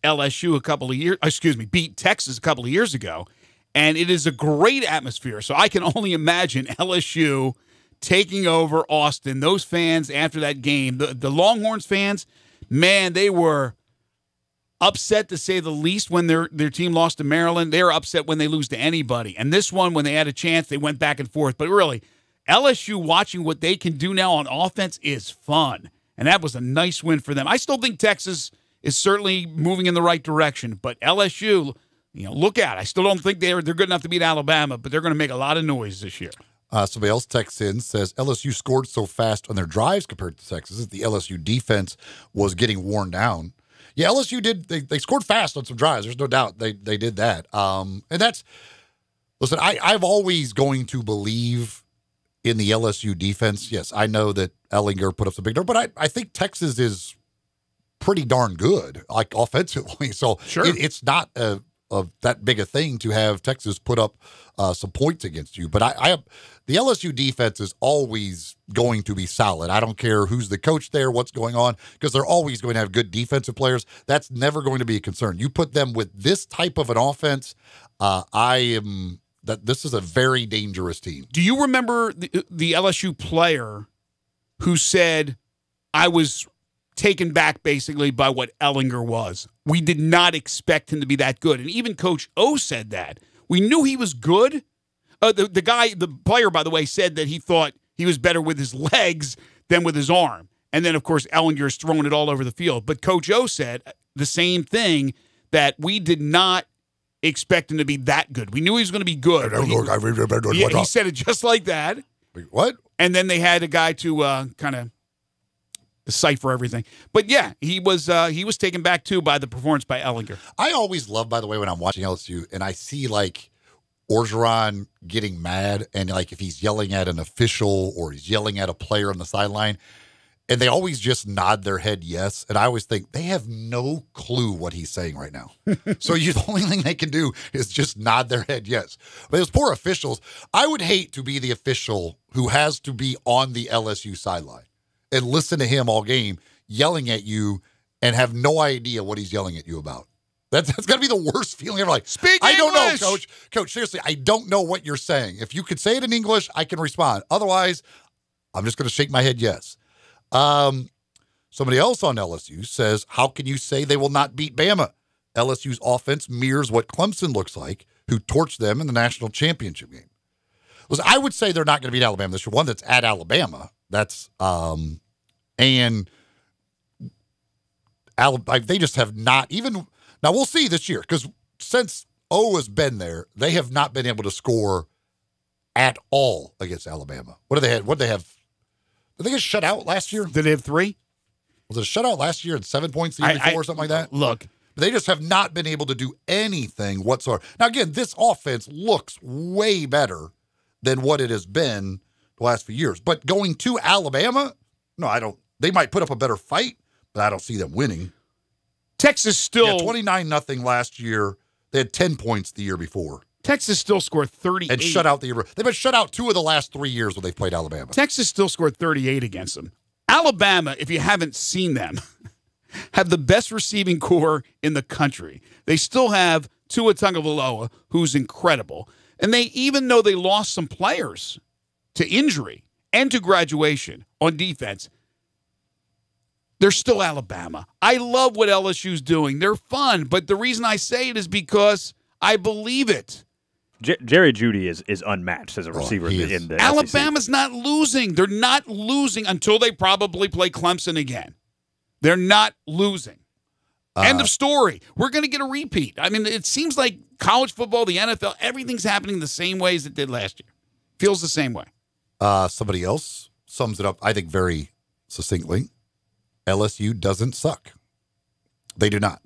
beat Texas a couple of years ago, and it is a great atmosphere. So I can only imagine LSU taking over Austin. Those fans after that game, the Longhorns fans, man, they were upset to say the least when their team lost to Maryland. They were upset when they lose to anybody. And this one, when they had a chance, they went back and forth. But really, LSU watching what they can do now on offense is fun. And that was a nice win for them. I still think Texas is certainly moving in the right direction. But LSU, look out. I still don't think they're good enough to beat Alabama, but they're going to make a lot of noise this year. Somebody else texts in, says LSU scored so fast on their drives compared to Texas that the LSU defense was getting worn down. Yeah, LSU did. They scored fast on some drives. There's no doubt they did that. And that's, listen, I've always going to believe in the LSU defense. Yes, I know that Ellinger put up some big numbers, but I think Texas is pretty darn good, like offensively. So it's not that big a thing to have Texas put up some points against you. But the LSU defense is always going to be solid. I don't care who's the coach there, what's going on, because they're always going to have good defensive players. That's never going to be a concern. You put them with this type of an offense, this is a very dangerous team. Do you remember the LSU player who said, I was taken back basically by what Ellinger was? We did not expect him to be that good. And even Coach O said that. We knew he was good. The player, by the way, said that he thought he was better with his legs than with his arm. And then, of course, Ellinger's throwing it all over the field. But Coach O said the same thing, that we did not expect him to be that good. We knew he was going to be good. He said it just like that. What? And then they had a guy to kind of decipher everything. But yeah, he was taken back too by the performance by Ellinger. I always love, by the way, when I'm watching LSU and I see like Orgeron getting mad, and like if he's yelling at an official or he's yelling at a player on the sideline, and they always just nod their head yes. And I always think they have no clue what he's saying right now. So the only thing they can do is just nod their head yes. But those poor officials, I would hate to be the official who has to be on the LSU sideline and listen to him all game yelling at you and have no idea what he's yelling at you about. That's got to be the worst feeling ever. Like, speak I don't English! know, Coach. Coach, seriously, I don't know what you're saying. If you could say it in English, I can respond. Otherwise, I'm just going to shake my head yes. Somebody else on LSU says, how can you say they will not beat Bama? LSU's offense mirrors what Clemson looks like, who torched them in the national championship game. Listen, I would say they're not going to beat Alabama this year. One, that's at Alabama. That's and they just have not even. Now we'll see this year, because since O has been there, they have not been able to score at all against Alabama. What do they have? What they have? Did they get shut out last year? Did they have 3? Was it a shutout last year and 7 points the year before or something like that? Look. They just have not been able to do anything whatsoever. Now, again, this offense looks way better than what it has been the last few years. But going to Alabama, no, I don't. They might put up a better fight, but I don't see them winning. Texas still 29-0 last year. They had 10 points the year before. Texas still scored 38. And shut out the year. They've been shut out 2 of the last 3 years when they've played Alabama. Texas still scored 38 against them. Alabama, if you haven't seen them, have the best receiving core in the country. They still have Tua Tagovailoa, who's incredible. And even though they lost some players to injury and to graduation on defense, they're still Alabama. I love what LSU's doing. They're fun, but the reason I say it is because I believe it. Jerry Jeudy is unmatched as a receiver in the Alabama's SEC. not losing. They're not losing until they probably play Clemson again. They're not losing. End of story. We're going to get a repeat. I mean, it seems like college football, the NFL, everything's happening the same way as it did last year. Feels the same way. Somebody else sums it up, I think, very succinctly. LSU doesn't suck. They do not.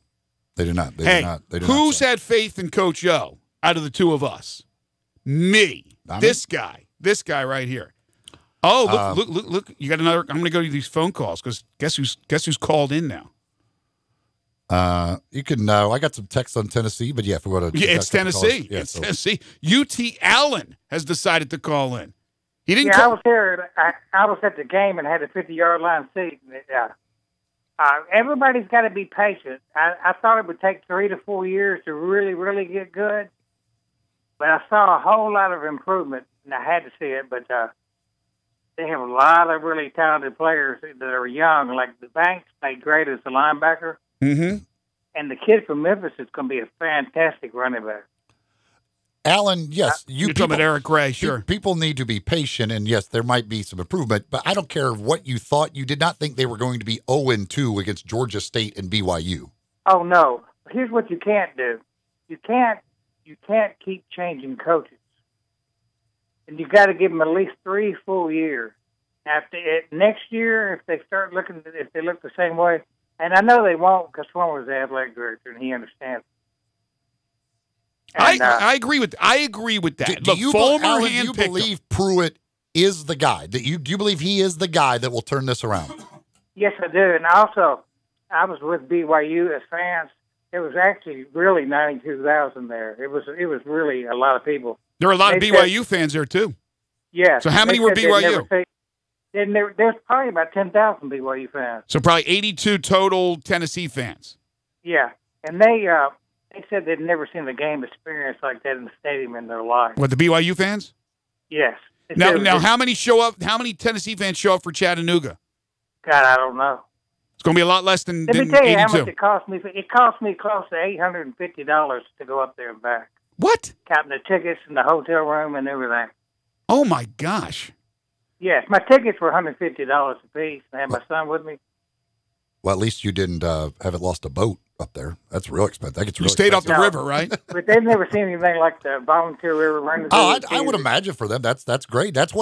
They do not. They do not. They do who's not had faith in Coach O out of the two of us? Me. This guy right here. Oh, look! You got another. I'm going to go to these phone calls because guess who's called in now? You can. I got some texts on Tennessee, but yeah, if we want to, it's Tennessee. It's Tennessee. UT Allen has decided to call in. He didn't. I was here. I was at the game and had a 50-yard line seat. Everybody's got to be patient. I thought it would take 3 to 4 years to really, really get good, but I saw a whole lot of improvement, and I had to see it. But they have a lot of really talented players that are young. Like the Banks played great as a linebacker, and the kid from Memphis is going to be a fantastic running back. Alan, yes. You're talking about Eric Gray, sure. People need to be patient, and yes, there might be some improvement, but I don't care what you thought. You did not think they were going to be 0-2 against Georgia State and BYU. Oh, no. Here's what you can't do. You can't keep changing coaches. And you got to give them at least 3 full years. Next year, if they look the same way, and I know they won't because one was the athletic director, and he understands. And, I agree with that. Do you believe Pruitt is the guy? Do you believe he is the guy that will turn this around? Yes, I do. And also, I was with BYU as fans. There was actually really 92,000 there. It was really a lot of people. There are a lot of BYU fans there, too. Yeah. So how many were BYU? There's probably about 10,000 BYU fans. So probably 82 total Tennessee fans. Yeah. And they said they'd never seen a game experience like that in the stadium in their life. What, the BYU fans? Yes. Now, how many show up? How many Tennessee fans show up for Chattanooga? God, I don't know. It's going to be a lot less than 82. Let me tell you how much it cost me. It cost me close to $850 to go up there and back. What? Counting the tickets and the hotel room and everything. Oh, my gosh. Yes, my tickets were $150 a piece. I had my son with me. Well, at least you didn't haven't lost a boat up there. That's real expensive. That gets really You stayed expensive. off the river, right? But they've never seen anything like the Volunteer River running. I would imagine for them that's great. That's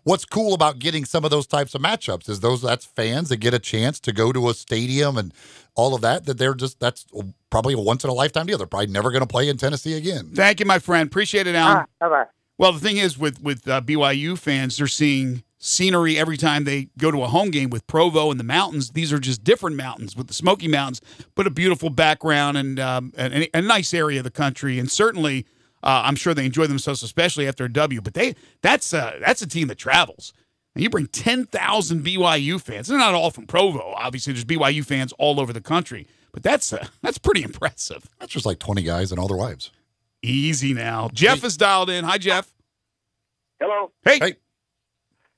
what's cool about getting some of those types of matchups is that's fans that get a chance to go to a stadium and all of that that's probably a once in a lifetime deal. They're probably never going to play in Tennessee again. Thank you, my friend. Appreciate it, Alan. Bye-bye. Well, the thing is with BYU fans, they're seeing scenery every time they go to a home game with Provo and the mountains. These are just different mountains with the Smoky Mountains, but a beautiful background and a nice area of the country. And certainly, I'm sure they enjoy themselves, especially after a W. But that's a team that travels. And you bring 10,000 BYU fans. They're not all from Provo. Obviously, there's BYU fans all over the country. But that's pretty impressive. That's just like 20 guys and all their wives. Easy now. Jeff is dialed in. Hi, Jeff. Hello. Hey.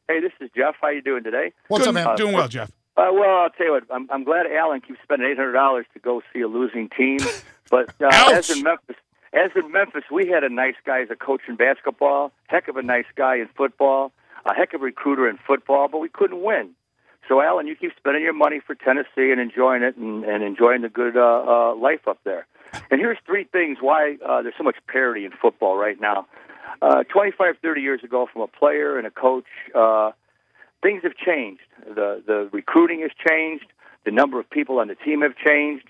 Hey, this is Jeff. How you doing today? What's up, man? Doing well, Jeff. Well, I'll tell you what. I'm glad Alan keeps spending $800 to go see a losing team. But as in Memphis, we had a nice guy as a coach in basketball, heck of a nice guy in football, a heck of a recruiter in football, but we couldn't win. So, Alan, you keep spending your money for Tennessee and enjoying it and enjoying the good life up there. And here's 3 things why there's so much parity in football right now. 25, 30 years ago, from a player and a coach, things have changed. The recruiting has changed. The number of people on the team have changed.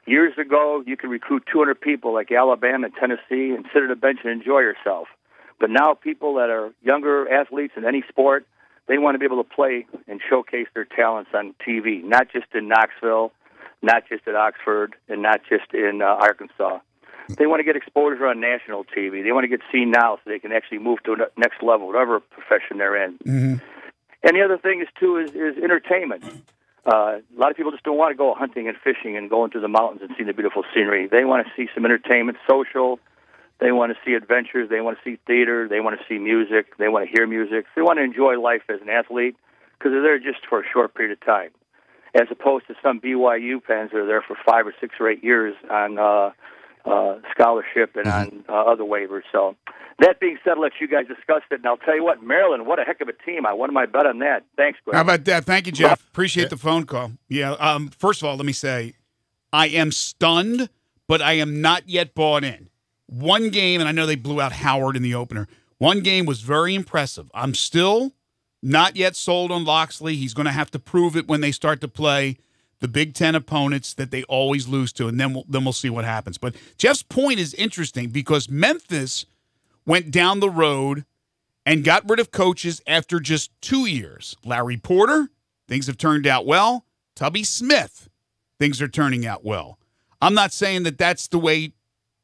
Years ago, you could recruit 200 people like Alabama and Tennessee and sit at a bench and enjoy yourself. But now people that are younger athletes in any sport, they want to be able to play and showcase their talents on TV, not just in Knoxville, not just at Oxford, and not just in Arkansas. They want to get exposure on national TV. They want to get seen now so they can actually move to the next level, whatever profession they're in. Mm-hmm. And the other thing is entertainment. A lot of people just don't want to go hunting and fishing and go into the mountains and see the beautiful scenery. They want to see some entertainment, social. They want to see adventures. They want to see theater. They want to see music. They want to hear music. They want to enjoy life as an athlete because they're there just for a short period of time, as opposed to some BYU fans that are there for 5 or 6 or 8 years on scholarship and on other waivers. So that being said, I'll let you guys discuss it. And I'll tell you what, Maryland, what a heck of a team. I won my bet on that. Thanks, Greg. How about that? Thank you, Jeff. Appreciate the phone call. Yeah. First of all, let me say, I am stunned, but I am not yet bought in. One game, and I know they blew out Howard in the opener. One game was very impressive. I'm still not yet sold on Loxley. He's going to have to prove it when they start to play the Big Ten opponents that they always lose to, and then we'll see what happens. But Jeff's point is interesting because Memphis went down the road and got rid of coaches after just 2 years. Larry Porter, things have turned out well. Tubby Smith, things are turning out well. I'm not saying that that's the way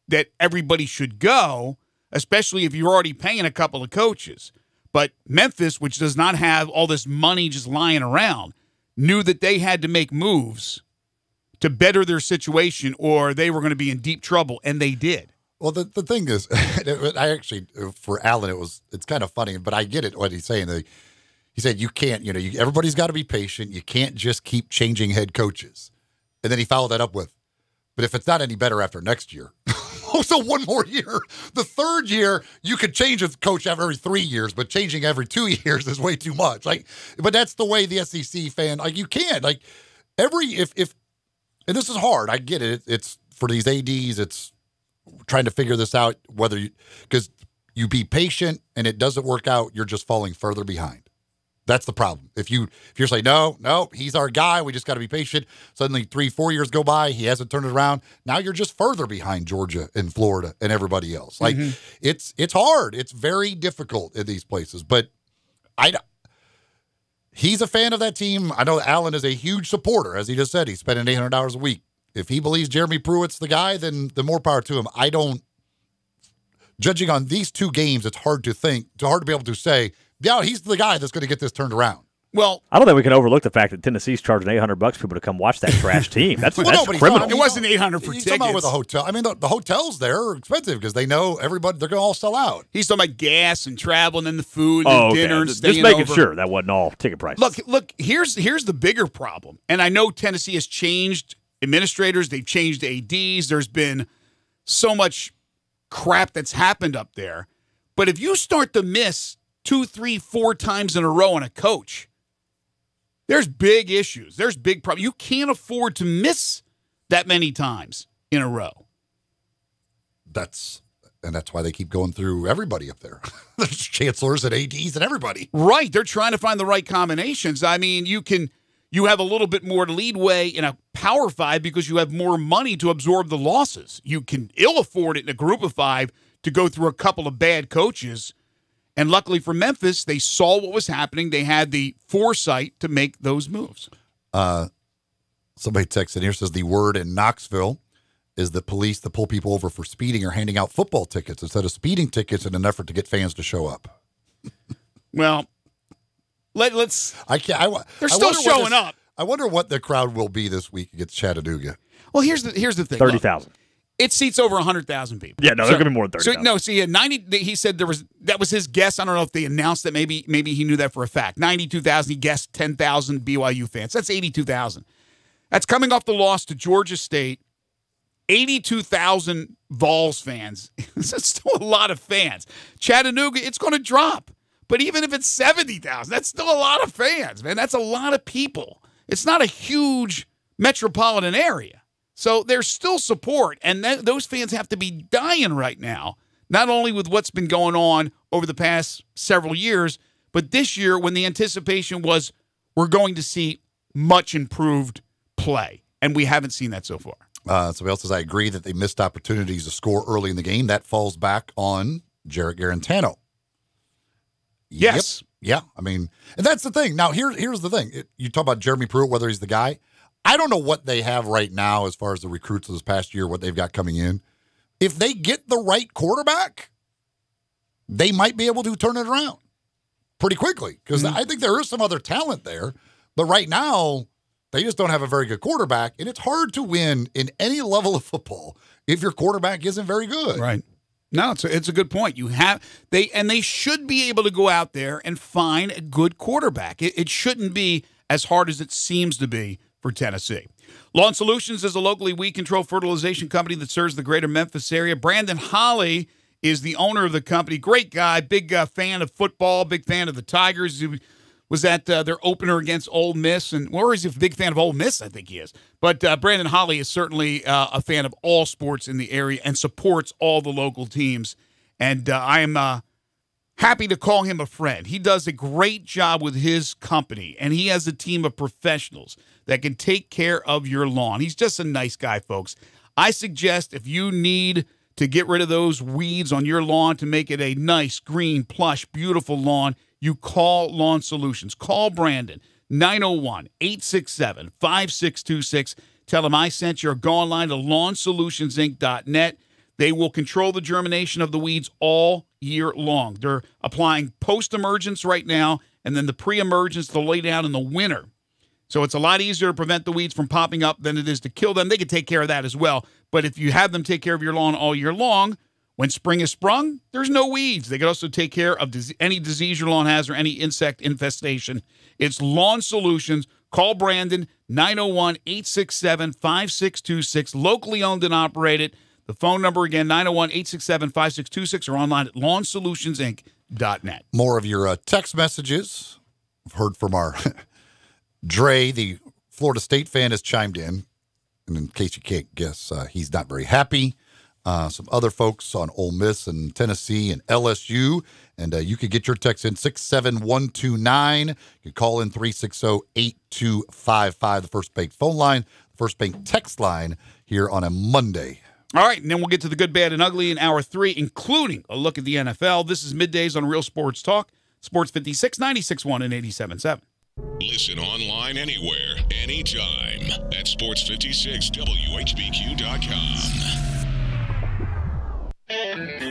that everybody should go, especially if you're already paying a couple of coaches. But Memphis, which does not have all this money just lying around, knew that they had to make moves to better their situation or they were going to be in deep trouble, and they did. Well, the thing is, I actually, for Alan, it's kind of funny, but I get it, what he's saying. He said you can't, everybody's got to be patient. You can't just keep changing head coaches. And then he followed that up with, but if it's not any better after next year, so one more year. The third year, you could change a coach every 3 years, but changing every 2 years is way too much. But that's the way the SEC fan, you can't. If and this is hard. I get it. It's for these ADs. It's trying to figure this out. Because you be patient and it doesn't work out, you're just falling further behind. That's the problem. If you're saying, no, he's our guy, we just got to be patient. Suddenly 3-4 years go by, he hasn't turned it around. Now you're just further behind Georgia and Florida and everybody else. It's hard. It's very difficult in these places. But he's a fan of that team. I know Allen is a huge supporter. As he just said, he's spending $800 a week. If he believes Jeremy Pruitt's the guy, then the more power to him. I don't, judging on these two games, it's hard to be able to say, yeah, he's the guy that's going to get this turned around. Well, I don't think we can overlook the fact that Tennessee's charging $800 for people to come watch that trash team. That's criminal. It wasn't $800 for he's tickets. talking about with a hotel. I mean, the hotels there are expensive because they know everybody, they're going to all sell out. He's talking about gas and travel and then the food and dinner and staying Just making over. sure that wasn't all ticket prices. Look. Here's the bigger problem, and I know Tennessee has changed administrators. They've changed ADs. There's been so much crap that's happened up there. But if you start to miss 2, 3, 4 times in a row on a coach, there's big issues. There's big problems. You can't afford to miss that many times in a row. That's why they keep going through everybody up there. There's chancellors and ADs and everybody. Right. They're trying to find the right combinations. I mean, you have a little bit more leadway in a Power 5 because you have more money to absorb the losses. You can ill afford it in a group of 5 to go through a couple of bad coaches. And luckily for Memphis, they saw what was happening. They had the foresight to make those moves. Somebody texts in here, says the word in Knoxville is the police that pull people over for speeding are handing out football tickets instead of speeding tickets in an effort to get fans to show up. Well, let's. I can't. They're still showing up. I wonder what the crowd will be this week against Chattanooga. Well, here's the thing. 30,000. It seats over 100,000 people. Yeah, no, there's going to be more than 30,000. So he had 90. He said that was his guess. I don't know if they announced that. Maybe he knew that for a fact. 92,000. He guessed 10,000 BYU fans. That's 82,000. That's coming off the loss to Georgia State. 82,000 Vols fans. That's still a lot of fans. Chattanooga, it's going to drop. But even if it's 70,000, that's still a lot of fans, man. That's a lot of people. It's not a huge metropolitan area. So there's still support, and those fans have to be dying right now, not only with what's been going on over the past several years, but this year when the anticipation was we're going to see much improved play, and we haven't seen that so far. Somebody else says, I agree that they missed opportunities to score early in the game. That falls back on Jarrett Garantano. Yes. Yep. Yeah, I mean, and that's the thing. Now, here's the thing. You talk about Jeremy Pruitt, whether he's the guy. I don't know what they have right now as far as the recruits of this past year, what they've got coming in. If they get the right quarterback, they might be able to turn it around pretty quickly because I think there is some other talent there. But right now, they just don't have a very good quarterback, and it's hard to win in any level of football if your quarterback isn't very good. Right. No, it's a good point. They should be able to go out there and find a good quarterback. It shouldn't be as hard as it seems to be for Tennessee. Lawn Solutions is a locally weed-controlled fertilization company that serves the greater Memphis area. Brandon Holly is the owner of the company. Great guy, big fan of football, big fan of the Tigers. He was at their opener against Ole Miss, or is he a big fan of Ole Miss? I think he is. But Brandon Holly is certainly a fan of all sports in the area and supports all the local teams. And I am happy to call him a friend. He does a great job with his company, and he has a team of professionals that can take care of your lawn. He's just a nice guy, folks. I suggest if you need to get rid of those weeds on your lawn to make it a nice, green, plush, beautiful lawn, you call Lawn Solutions. Call Brandon, 901-867-5626. Tell him I sent you, or go online to lawnsolutionsinc.net. They will control the germination of the weeds all year long. They're applying post-emergence right now, and then the pre-emergence they'll lay down in the winter. So it's a lot easier to prevent the weeds from popping up than it is to kill them. They can take care of that as well. But if you have them take care of your lawn all year long, when spring is sprung, there's no weeds. They can also take care of any disease your lawn has or any insect infestation. It's Lawn Solutions. Call Brandon, 901-867-5626. Locally owned and operated. The phone number again, 901-867-5626, or online at lawnsolutionsinc.net. More of your text messages. I've heard from our Dre, the Florida State fan, has chimed in. And in case you can't guess, he's not very happy. Some other folks on Ole Miss and Tennessee and LSU. And you can get your text in 67129. You can call in 360-8255, the First Bank phone line, First Bank text line here on a Monday. All right, and then we'll get to the good, bad, and ugly in hour 3, including a look at the NFL. This is Middays on Real Sports Talk, Sports 56, 96.1 and 87.7. Listen online anywhere, anytime at sports56whbq.com.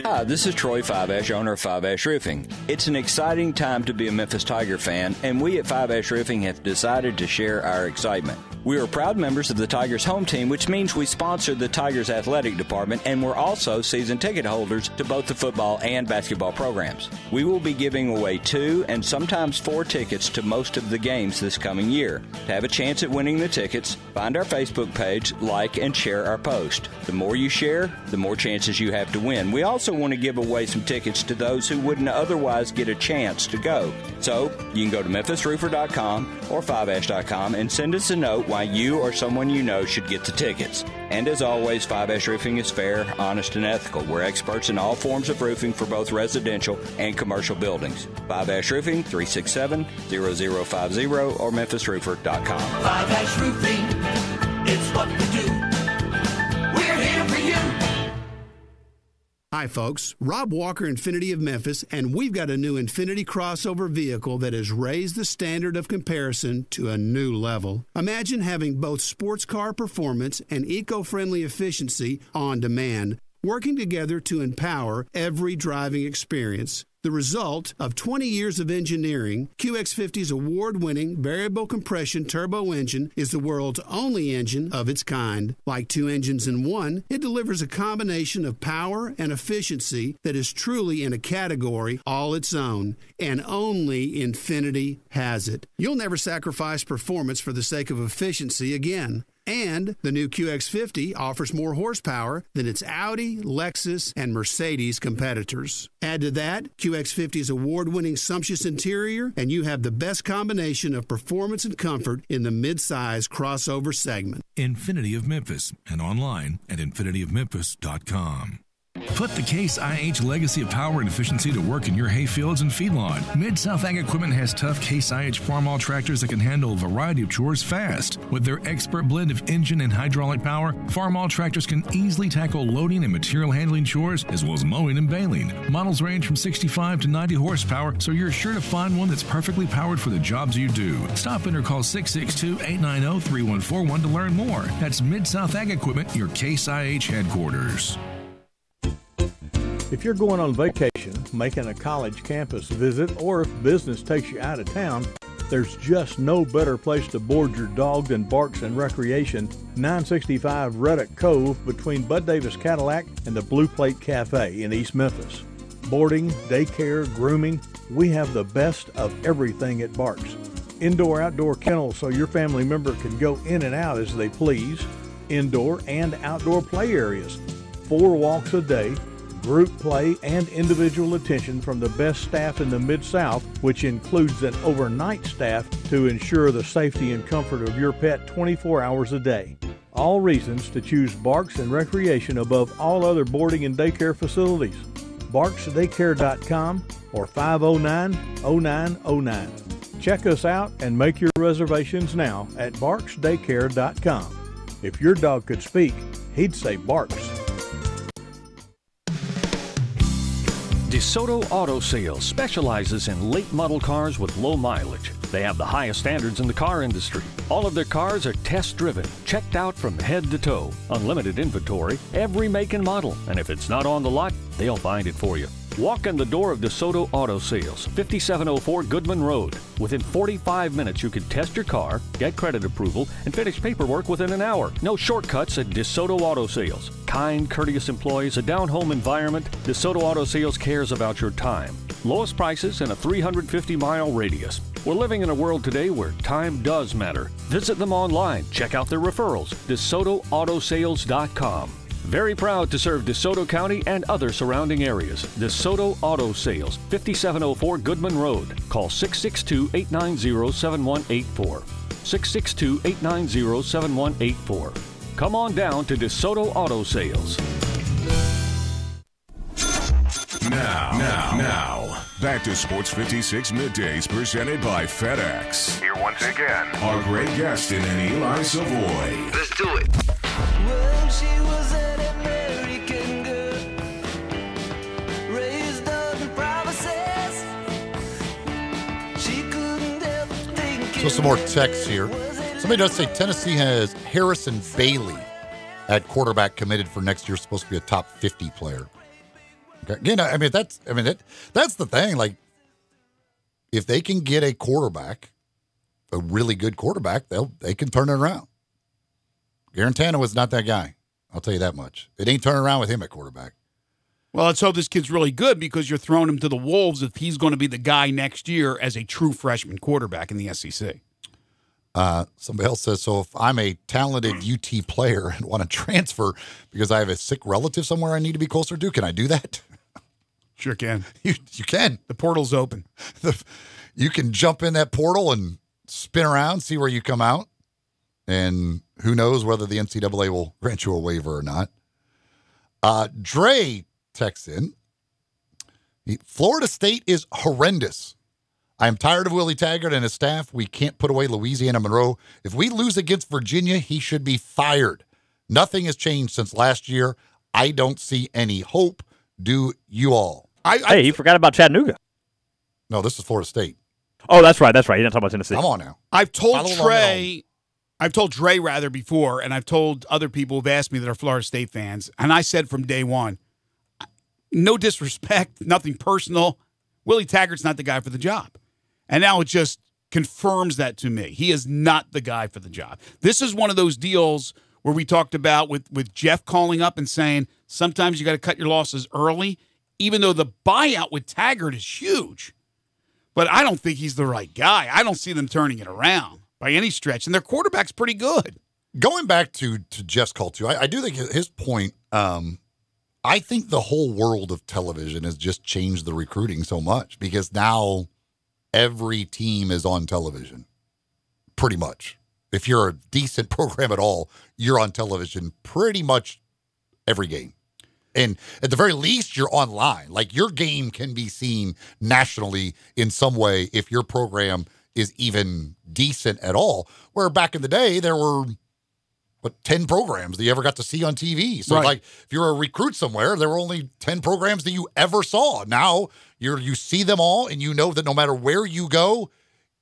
Hi, this is Troy 5 owner of 5 Roofing. It's an exciting time to be a Memphis Tiger fan, and we at 5 Roofing have decided to share our excitement. We are proud members of the Tigers home team, which means we sponsor the Tigers athletic department, and we're also season ticket holders to both the football and basketball programs. We will be giving away 2 and sometimes 4 tickets to most of the games this coming year. To have a chance at winning the tickets, find our Facebook page, like, and share our post. The more you share, the more chances you have to win. We also want to give away some tickets to those who wouldn't otherwise get a chance to go. So, you can go to memphisroofer.com or 5ash.com and send us a note why you or someone you know should get the tickets. And as always, 5 Roofing is fair, honest, and ethical. We're experts in all forms of roofing for both residential and commercial buildings. 5 Roofing, 367-0050 or memphisroofer.com. 5 Roofing, it's what we do. We're here for you. Hi, folks. Rob Walker, Infinity of Memphis, and we've got a new Infinity crossover vehicle that has raised the standard of comparison to a new level. Imagine having both sports car performance and eco-friendly efficiency on demand, working together to empower every driving experience. The result of 20 years of engineering, QX50's award-winning variable compression turbo engine is the world's only engine of its kind. Like 2 engines in one, it delivers a combination of power and efficiency that is truly in a category all its own, and only Infinity has it. You'll never sacrifice performance for the sake of efficiency again. And the new QX50 offers more horsepower than its Audi, Lexus, and Mercedes competitors. Add to that QX50's award-winning sumptuous interior, and you have the best combination of performance and comfort in the mid-size crossover segment. Infinity of Memphis and online at infinityofmemphis.com. Put the Case IH legacy of power and efficiency to work in your hayfields and feedlot. Mid-South Ag Equipment has tough Case IH farm-all tractors that can handle a variety of chores fast. With their expert blend of engine and hydraulic power, farm-all tractors can easily tackle loading and material handling chores, as well as mowing and baling. Models range from 65 to 90 horsepower, so you're sure to find one that's perfectly powered for the jobs you do. Stop in or call 662-890-3141 to learn more. That's Mid-South Ag Equipment, your Case IH headquarters. If you're going on vacation, making a college campus visit, or if business takes you out of town, there's just no better place to board your dog than Barks and Recreation, 965 Reddick Cove between Bud Davis Cadillac and the Blue Plate Cafe in East Memphis. Boarding, daycare, grooming, we have the best of everything at Barks. Indoor-outdoor kennels so your family member can go in and out as they please. Indoor and outdoor play areas. 4 walks a day. Group play and individual attention from the best staff in the Mid-South, which includes an overnight staff to ensure the safety and comfort of your pet 24 hours a day. All reasons to choose Barks and Recreation above all other boarding and daycare facilities. BarksDaycare.com or 509-0909. Check us out and make your reservations now at BarksDaycare.com. If your dog could speak, he'd say Barks. DeSoto Auto Sales specializes in late model cars with low mileage. They have the highest standards in the car industry. All of their cars are test driven, checked out from head to toe, unlimited inventory, every make and model, and if it's not on the lot, they'll find it for you. Walk in the door of DeSoto Auto Sales, 5704 Goodman Road. Within 45 minutes, you can test your car, get credit approval, and finish paperwork within an hour. No shortcuts at DeSoto Auto Sales. Kind, courteous employees, a down-home environment. DeSoto Auto Sales cares about your time. Lowest prices in a 350-mile radius. We're living in a world today where time does matter. Visit them online. Check out their referrals. DeSotoAutosales.com. Very proud to serve DeSoto County and other surrounding areas. DeSoto Auto Sales, 5704 Goodman Road. Call 662-890-7184. 662-890-7184. Come on down to DeSoto Auto Sales. Now, back to Sports 56 Middays presented by FedEx. Here once again are Greg Gaston and Eli Savoie. Let's do it. Well, she was an American girl, raised on promises. She couldn't help thinking. So some more texts here. Somebody does say Tennessee has Harrison Bailey at quarterback committed for next year. Supposed to be a top 50 player. Okay. You know, that's the thing. Like, if they can get a quarterback, a really good quarterback, they can turn it around. Garantano was not that guy. I'll tell you that much. It ain't turning around with him at quarterback. Well, let's hope this kid's really good because you're throwing him to the wolves if he's going to be the guy next year as a true freshman quarterback in the SEC. Somebody else says, so if I'm a talented UT player and want to transfer because I have a sick relative somewhere I need to be closer to, can I do that? Sure can. You can. The portal's open. You can jump in that portal and spin around, see where you come out. And who knows whether the NCAA will grant you a waiver or not. Dre texts in, Florida State is horrendous. I am tired of Willie Taggart and his staff. We can't put away Louisiana Monroe. If we lose against Virginia, he should be fired. Nothing has changed since last year. I don't see any hope. Do you all? Hey, he forgot about Chattanooga. No, this is Florida State. Oh, that's right. You're not talking about Tennessee. Come on now. I've told Dre rather before, and I've told other people who've asked me that are Florida State fans, and I said from day one, no disrespect, nothing personal, Willie Taggart's not the guy for the job. And now it just confirms that to me. He is not the guy for the job. This is one of those deals where we talked about with Jeff calling up and saying sometimes you got to cut your losses early, even though the buyout with Taggart is huge. But I don't think he's the right guy. I don't see them turning it around by any stretch. And their quarterback's pretty good. Going back to Jeff's call, too, I do think his point, I think the whole world of television has just changed the recruiting so much because now every team is on television, pretty much. If you're a decent program at all, you're on television pretty much every game. And at the very least, you're online. Like, your game can be seen nationally in some way if your program is even decent at all. Where back in the day, there were, 10 programs that you ever got to see on TV. So, Right. like, if you're a recruit somewhere, there were only 10 programs that you ever saw. Now, you see them all, and you know that no matter where you go,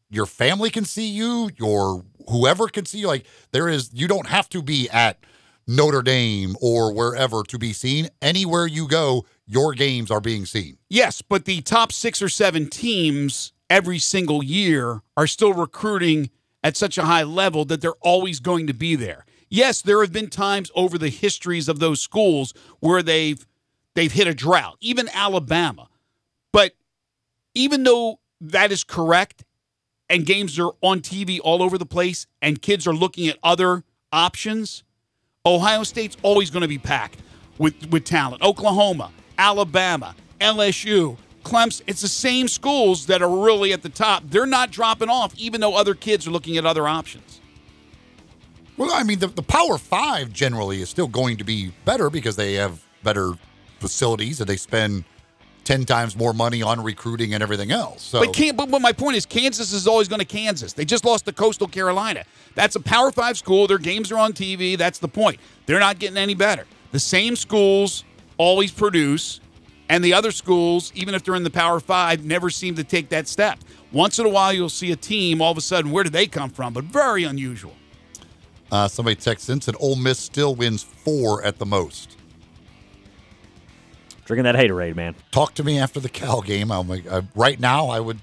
your family can see you, your whoever can see you. Like, you don't have to be at Notre Dame or wherever to be seen. Anywhere you go, your games are being seen. Yes, but the top 6 or 7 teams every single year are still recruiting at such a high level that they're always going to be there. Yes, there have been times over the histories of those schools where they've hit a drought, even Alabama. But even though that is correct and games are on TV all over the place and kids are looking at other options, Ohio State's always going to be packed with talent. Oklahoma, Alabama, LSU, Clemson, it's the same schools that are really at the top. They're not dropping off, even though other kids are looking at other options. Well, I mean, the Power 5 generally is still going to be better because they have better facilities and they spend 10 times more money on recruiting and everything else. So, But my point is Kansas is always going to Kansas. They just lost to Coastal Carolina. That's a Power 5 school. Their games are on TV. That's the point. They're not getting any better. The same schools always produce, and the other schools, even if they're in the Power 5, never seem to take that step. Once in a while, you'll see a team, all of a sudden, where do they come from? But very unusual. Somebody texted in, said Ole Miss still wins 4 at the most. Drinking that haterade, man. Talk to me after the Cal game. I'm like, right now, I would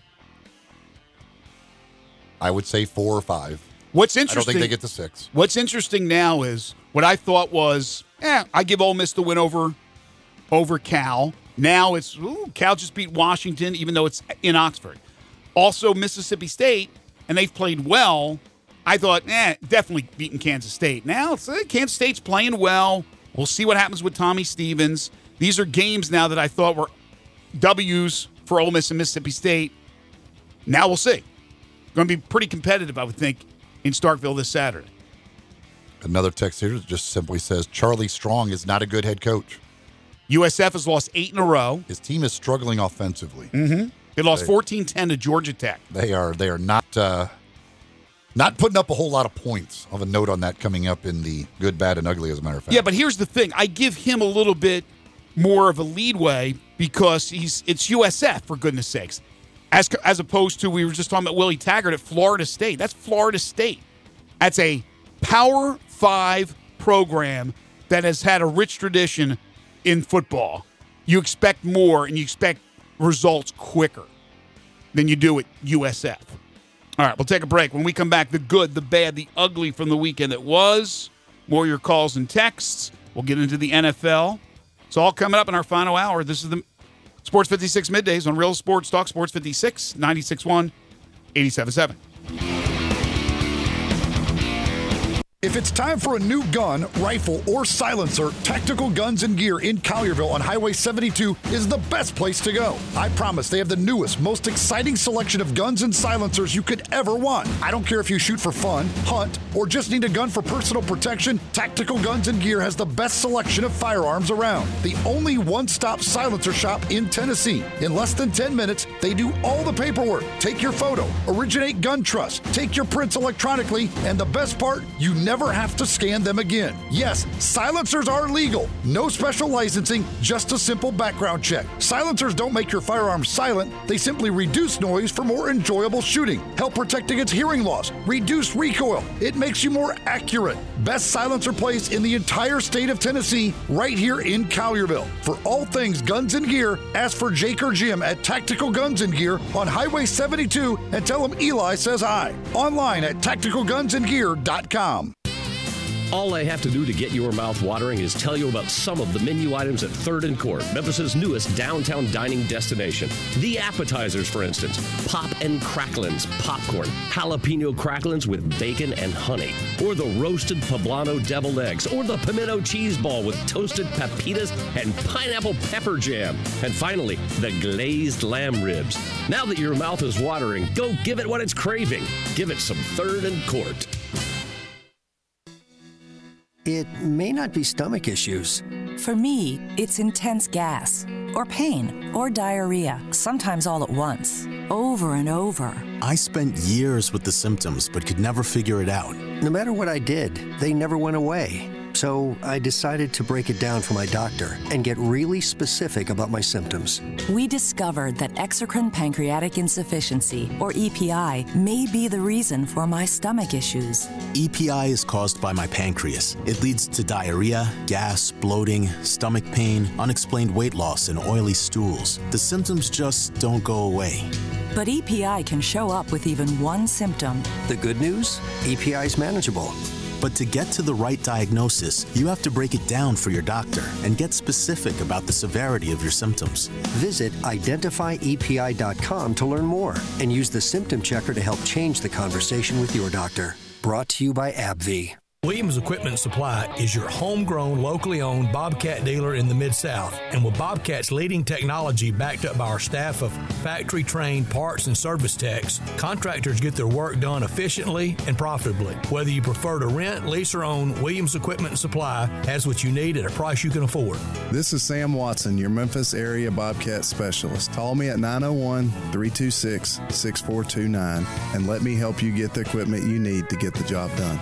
say 4 or 5. What's interesting? I don't think they get to 6. What's interesting now is what I thought was, I give Ole Miss the win over Cal. Now it's Cal just beat Washington, even though it's in Oxford. Also Mississippi State, and they've played well. I thought, definitely beating Kansas State. Now it's Kansas State's playing well. We'll see what happens with Tommy Stevens. These are games now that I thought were W's for Ole Miss and Mississippi State. Now we'll see. Going to be pretty competitive, I would think, in Starkville this Saturday. Another text here just simply says, Charlie Strong is not a good head coach. USF has lost 8 in a row. His team is struggling offensively. Mm-hmm. They lost 14-10 to Georgia Tech. They are not putting up a whole lot of points. I'll have a note on that coming up in the good, bad, and ugly, as a matter of fact. Yeah, but here's the thing. I give him a little bit more of a leadway because it's USF, for goodness sakes. As opposed to, we were just talking about Willie Taggart at Florida State. That's Florida State. That's a Power 5 program that has had a rich tradition in football. You expect more, and you expect results quicker than you do at USF. All right, we'll take a break. When we come back, the good, the bad, the ugly from the weekend that was. More your calls and texts. We'll get into the NFL. It's all coming up in our final hour. This is the Sports 56 Middays on Real Sports Talk, Sports 56, 96.1, 87.7. If it's time for a new gun, rifle, or silencer, Tactical Guns and Gear in Collierville on Highway 72 is the best place to go. I promise they have the newest, most exciting selection of guns and silencers you could ever want. I don't care if you shoot for fun, hunt, or just need a gun for personal protection, Tactical Guns and Gear has the best selection of firearms around. The only one-stop silencer shop in Tennessee. In less than 10 minutes, they do all the paperwork. Take your photo, originate gun trust, take your prints electronically, and the best part, you never have to scan them again. Yes, silencers are legal. No special licensing, just a simple background check. Silencers don't make your firearms silent. They simply reduce noise for more enjoyable shooting, help protect against hearing loss, reduce recoil. It makes you more accurate. Best silencer place in the entire state of Tennessee, right here in Collierville. For all things guns and gear, ask for Jake or Jim at Tactical Guns and Gear on Highway 72 and tell them Eli says hi. Online at tacticalgunsandgear.com. All I have to do to get your mouth watering is tell you about some of the menu items at 3rd and Court, Memphis's newest downtown dining destination. The appetizers, for instance, Pop and Cracklins popcorn, jalapeno cracklins with bacon and honey, or the roasted poblano deviled eggs, or the pimento cheese ball with toasted pepitas and pineapple pepper jam, and finally, the glazed lamb ribs. Now that your mouth is watering, go give it what it's craving. Give it some 3rd and Court. It may not be stomach issues. For me, it's intense gas, or pain, or diarrhea, sometimes all at once, over and over. I spent years with the symptoms, but could never figure it out. No matter what I did, they never went away. So I decided to break it down for my doctor and get really specific about my symptoms. We discovered that exocrine pancreatic insufficiency, or EPI, may be the reason for my stomach issues. EPI is caused by my pancreas. It leads to diarrhea, gas, bloating, stomach pain, unexplained weight loss, and oily stools. The symptoms just don't go away. But EPI can show up with even one symptom. The good news? EPI is manageable. But to get to the right diagnosis, you have to break it down for your doctor and get specific about the severity of your symptoms. Visit identifyepi.com to learn more and use the symptom checker to help change the conversation with your doctor. Brought to you by AbbVie. Williams Equipment Supply is your homegrown, locally owned Bobcat dealer in the Mid-South. And with Bobcat's leading technology backed up by our staff of factory-trained parts and service techs, contractors get their work done efficiently and profitably. Whether you prefer to rent, lease, or own, Williams Equipment Supply has what you need at a price you can afford. This is Sam Watson, your Memphis area Bobcat specialist. Call me at 901-326-6429 and let me help you get the equipment you need to get the job done.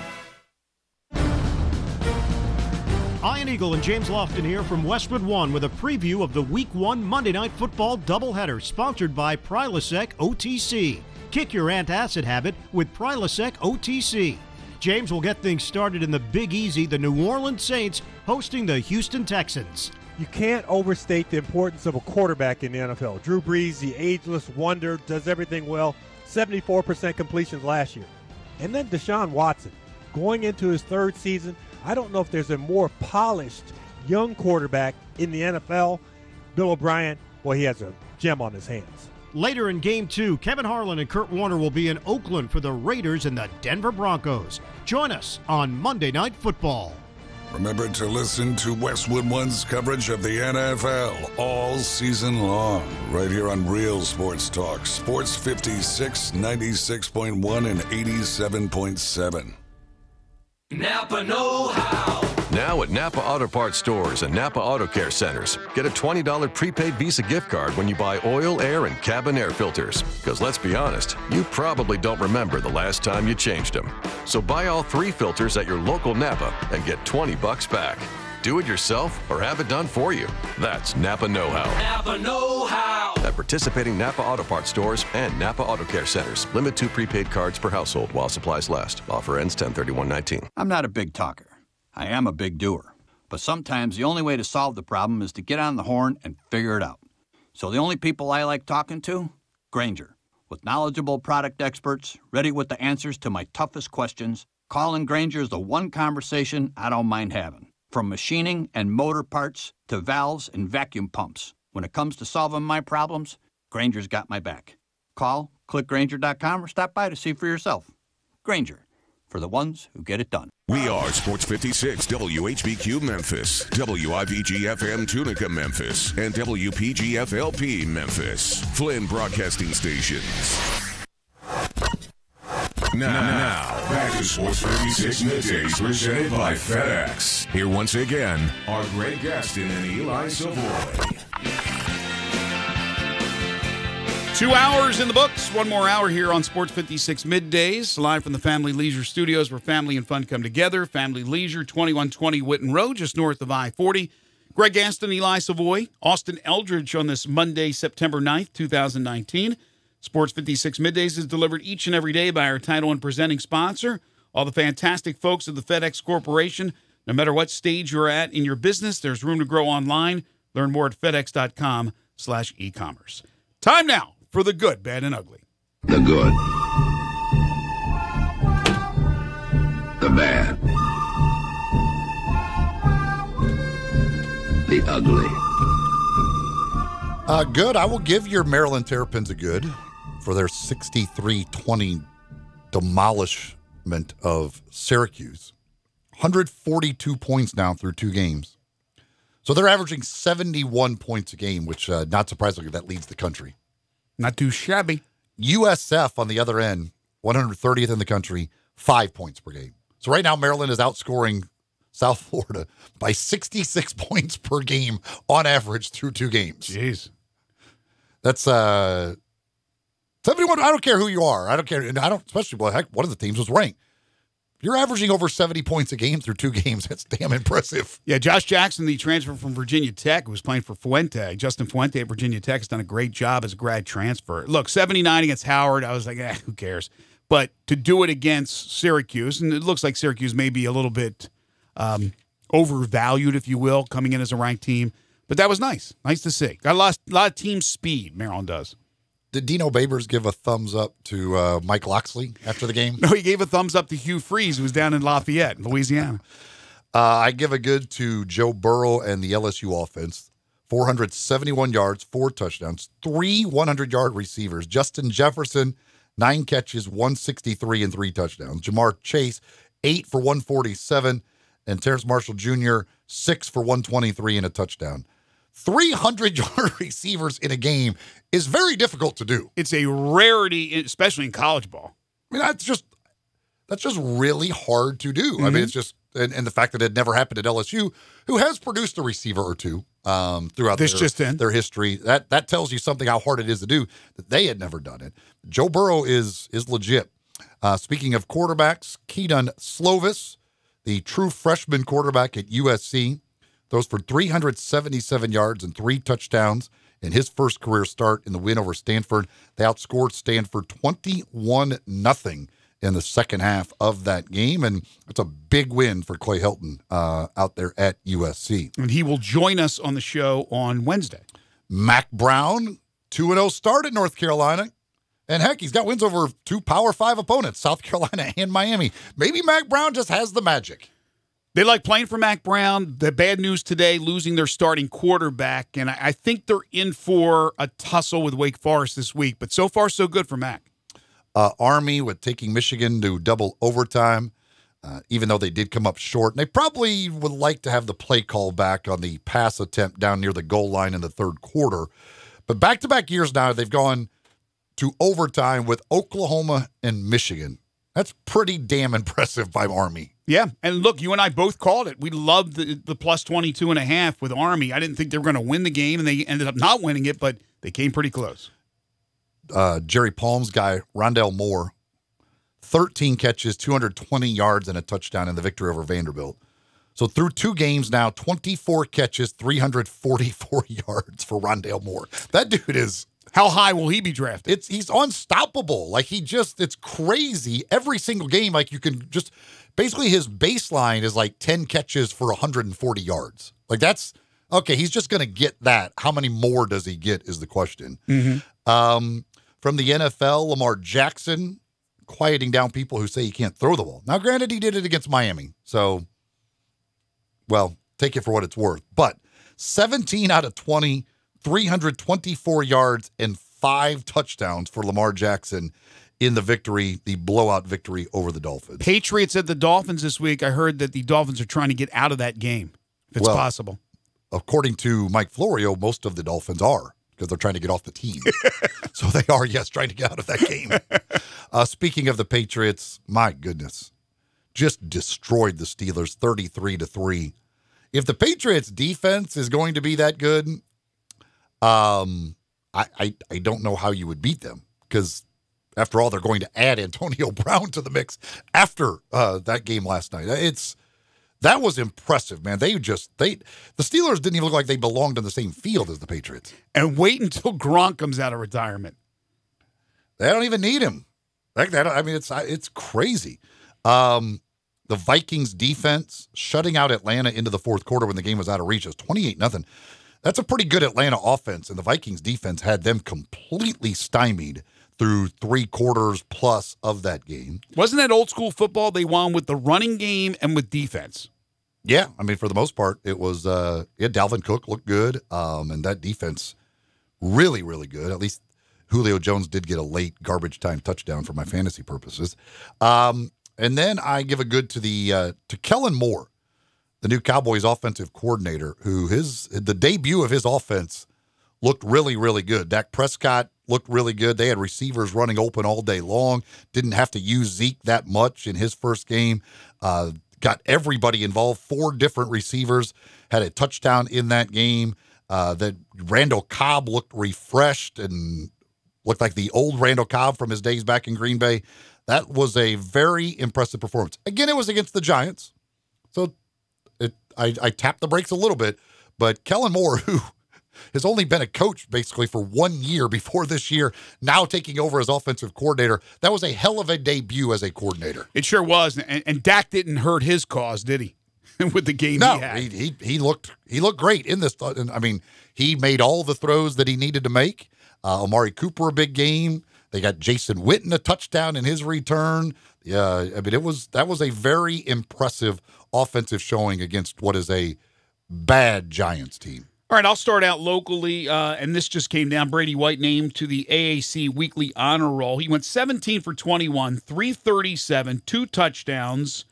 Ian Eagle and James Lofton here from Westwood One with a preview of the Week 1 Monday Night Football doubleheader sponsored by Prilosec OTC. Kick your antacid habit with Prilosec OTC. James will get things started in the Big Easy, the New Orleans Saints hosting the Houston Texans. You can't overstate the importance of a quarterback in the NFL. Drew Brees, the ageless wonder, does everything well, 74% completions last year. And then Deshaun Watson, going into his third season, I don't know if there's a more polished young quarterback in the NFL. Bill O'Brien, well, he has a gem on his hands. Later in Game 2, Kevin Harlan and Kurt Warner will be in Oakland for the Raiders and the Denver Broncos. Join us on Monday Night Football. Remember to listen to Westwood One's coverage of the NFL all season long, right here on Real Sports Talk, Sports 56, 96.1, and 87.7. Napa know-how. Now at Napa Auto Parts stores and Napa Auto Care centers, get a $20 prepaid Visa gift card when you buy oil, air, and cabin air filters. Because let's be honest, you probably don't remember the last time you changed them. So buy all 3 filters at your local Napa and get $20 back. do it yourself, or have it done for you. That's Napa Know-How. Napa know-how. At participating Napa Auto Parts stores and Napa Auto Care centers. Limit 2 prepaid cards per household while supplies last. Offer ends 10/31/19. I'm not a big talker. I am a big doer. But sometimes the only way to solve the problem is to get on the horn and figure it out. So the only people I like talking to? Grainger. With knowledgeable product experts, ready with the answers to my toughest questions, calling Grainger is the one conversation I don't mind having. From machining and motor parts to valves and vacuum pumps. When it comes to solving my problems, Grainger's got my back. Call, click Grainger.com, or stop by to see for yourself. Grainger, for the ones who get it done. We are Sports 56 WHBQ Memphis, WIVG-FM Tunica Memphis, and WPG-FLP Memphis. Flynn Broadcasting Stations. Now, back to Sports 56 Middays presented by FedEx. Here once again are Greg Gaston and Eli Savoie. 2 hours in the books. One more hour here on Sports 56 Middays, live from the Family Leisure Studios where family and fun come together. Family Leisure, 2120 Whitten Road, just north of I-40. Greg Gaston, Eli Savoie, Austin Eldridge on this Monday, September 9th, 2019. Sports 56 Middays is delivered each and every day by our title and presenting sponsor, all the fantastic folks of the FedEx Corporation. No matter what stage you're at in your business, there's room to grow online. Learn more at fedex.com/e-commerce. Time now for the good, bad, and ugly. The good. The bad. The ugly. Good. I will give your Maryland Terrapins a good for their 63-20 demolishment of Syracuse. 142 points now through 2 games. So they're averaging 71 points a game, which, not surprisingly, that leads the country. Not too shabby. USF, on the other end, 130th in the country, 5 points per game. So right now, Maryland is outscoring South Florida by 66 points per game on average through 2 games. Jeez. That's 71. I don't care who you are. I don't care. And I don't, especially, well, heck, one of the teams was ranked. If you're averaging over 70 points a game through 2 games, that's damn impressive. Yeah, Josh Jackson, the transfer from Virginia Tech, who was playing for Fuente. Justin Fuente at Virginia Tech has done a great job as a grad transfer. Look, 79 against Howard, I was like, who cares? But to do it against Syracuse, and it looks like Syracuse may be a little bit overvalued, if you will, coming in as a ranked team. But that was nice. Nice to see. Got a lot of team speed, Maryland does. Did Dino Babers give a thumbs up to Mike Loxley after the game? No, he gave a thumbs up to Hugh Freeze, who was down in Lafayette, Louisiana. I give a good to Joe Burrow and the LSU offense. 471 yards, 4 touchdowns, 3 100-yard receivers. Justin Jefferson, 9 catches, 163, and 3 touchdowns. Jamar Chase, 8 for 147. And Terrence Marshall Jr., 6 for 123 and a touchdown. 300-yard receivers in a game is very difficult to do. It's a rarity, especially in college ball. I mean, that's just really hard to do. Mm-hmm. I mean, it's just, and the fact that it never happened at LSU, who has produced a receiver or two throughout their history, that tells you something how hard it is to do, that they had never done it. Joe Burrow is legit. Speaking of quarterbacks, Keaton Slovis, the true freshman quarterback at USC, throws for 377 yards and 3 touchdowns in his first career start in the win over Stanford. They outscored Stanford 21-0 in the second half of that game, and it's a big win for Clay Helton out there at USC. And he will join us on the show on Wednesday. Mac Brown, 2-0 start at North Carolina. And heck, he's got wins over 2 Power 5 opponents, South Carolina and Miami. Maybe Mac Brown just has the magic. They like playing for Mac Brown. The bad news today, losing their starting quarterback. And I think they're in for a tussle with Wake Forest this week. But so far, so good for Mac. Army with taking Michigan to double overtime, even though they did come up short. And they probably would like to have the play call back on the pass attempt down near the goal line in the third quarter. But back-to-back years now, they've gone to overtime with Oklahoma and Michigan. That's pretty damn impressive by Army. Yeah, and look, you and I both called it. We loved the plus 22.5 with Army. I didn't think they were going to win the game, and they ended up not winning it, but they came pretty close. Jerry Palm's guy, Rondell Moore, 13 catches, 220 yards, and a touchdown in the victory over Vanderbilt. So through 2 games now, 24 catches, 344 yards for Rondale Moore. That dude is... How high will he be drafted? He's unstoppable. Like, it's crazy. Every single game, like, you can just... Basically, his baseline is like 10 catches for 140 yards. Like, that's... Okay, he's just going to get that. How many more does he get is the question. Mm-hmm. From the NFL, Lamar Jackson quieting down people who say he can't throw the ball. Now, granted, he did it against Miami. So, well, take it for what it's worth. But 17 out of 20, 324 yards, and 5 touchdowns for Lamar Jackson in the victory, the blowout victory over the Dolphins. Patriots at the Dolphins this week. I heard that the Dolphins are trying to get out of that game, if it's possible. According to Mike Florio, most of the Dolphins are, because they're trying to get off the team. So they are, yes, trying to get out of that game. Speaking of the Patriots, my goodness, just destroyed the Steelers 33-3. If the Patriots defense is going to be that good, I don't know how you would beat them, because after all, they're going to add Antonio Brown to the mix after that game last night. That was impressive, man. The Steelers didn't even look like they belonged on the same field as the Patriots. And wait until Gronk comes out of retirement. They don't even need him. Like that, I mean, it's crazy. The Vikings defense shutting out Atlanta into the fourth quarter when the game was out of reach. It was 28-0. That's a pretty good Atlanta offense, and the Vikings defense had them completely stymied through 3 quarters plus of that game. Wasn't that old school football? They won with the running game and with defense. Yeah, I mean, for the most part, it was, Dalvin Cook looked good, and that defense really, really good. At least Julio Jones did get a late garbage time touchdown for my fantasy purposes. And then I give a good to Kellen Moore, the new Cowboys offensive coordinator, who the debut of his offense looked really, really good. Dak Prescott looked really good. They had receivers running open all day long. Didn't have to use Zeke that much in his first game. Got everybody involved. 4 different receivers had a touchdown in that game. That Randall Cobb looked refreshed and looked like the old Randall Cobb from his days back in Green Bay. That was a very impressive performance. Again, it was against the Giants. So I tapped the brakes a little bit. But Kellen Moore, who has only been a coach basically for 1 year before this year, now taking over as offensive coordinator. That was a hell of a debut as a coordinator. It sure was. And Dak didn't hurt his cause, did he? With the game he had. He looked great in this. I mean, he made all the throws that he needed to make. Amari Cooper, a big game. They got Jason Witten a touchdown in his return. Yeah, I mean, that was a very impressive offensive showing against what is a bad Giants team. All right, I'll start out locally, and this just came down. Brady White named to the AAC Weekly Honor Roll. He went 17 for 21, 337, 2 touchdowns,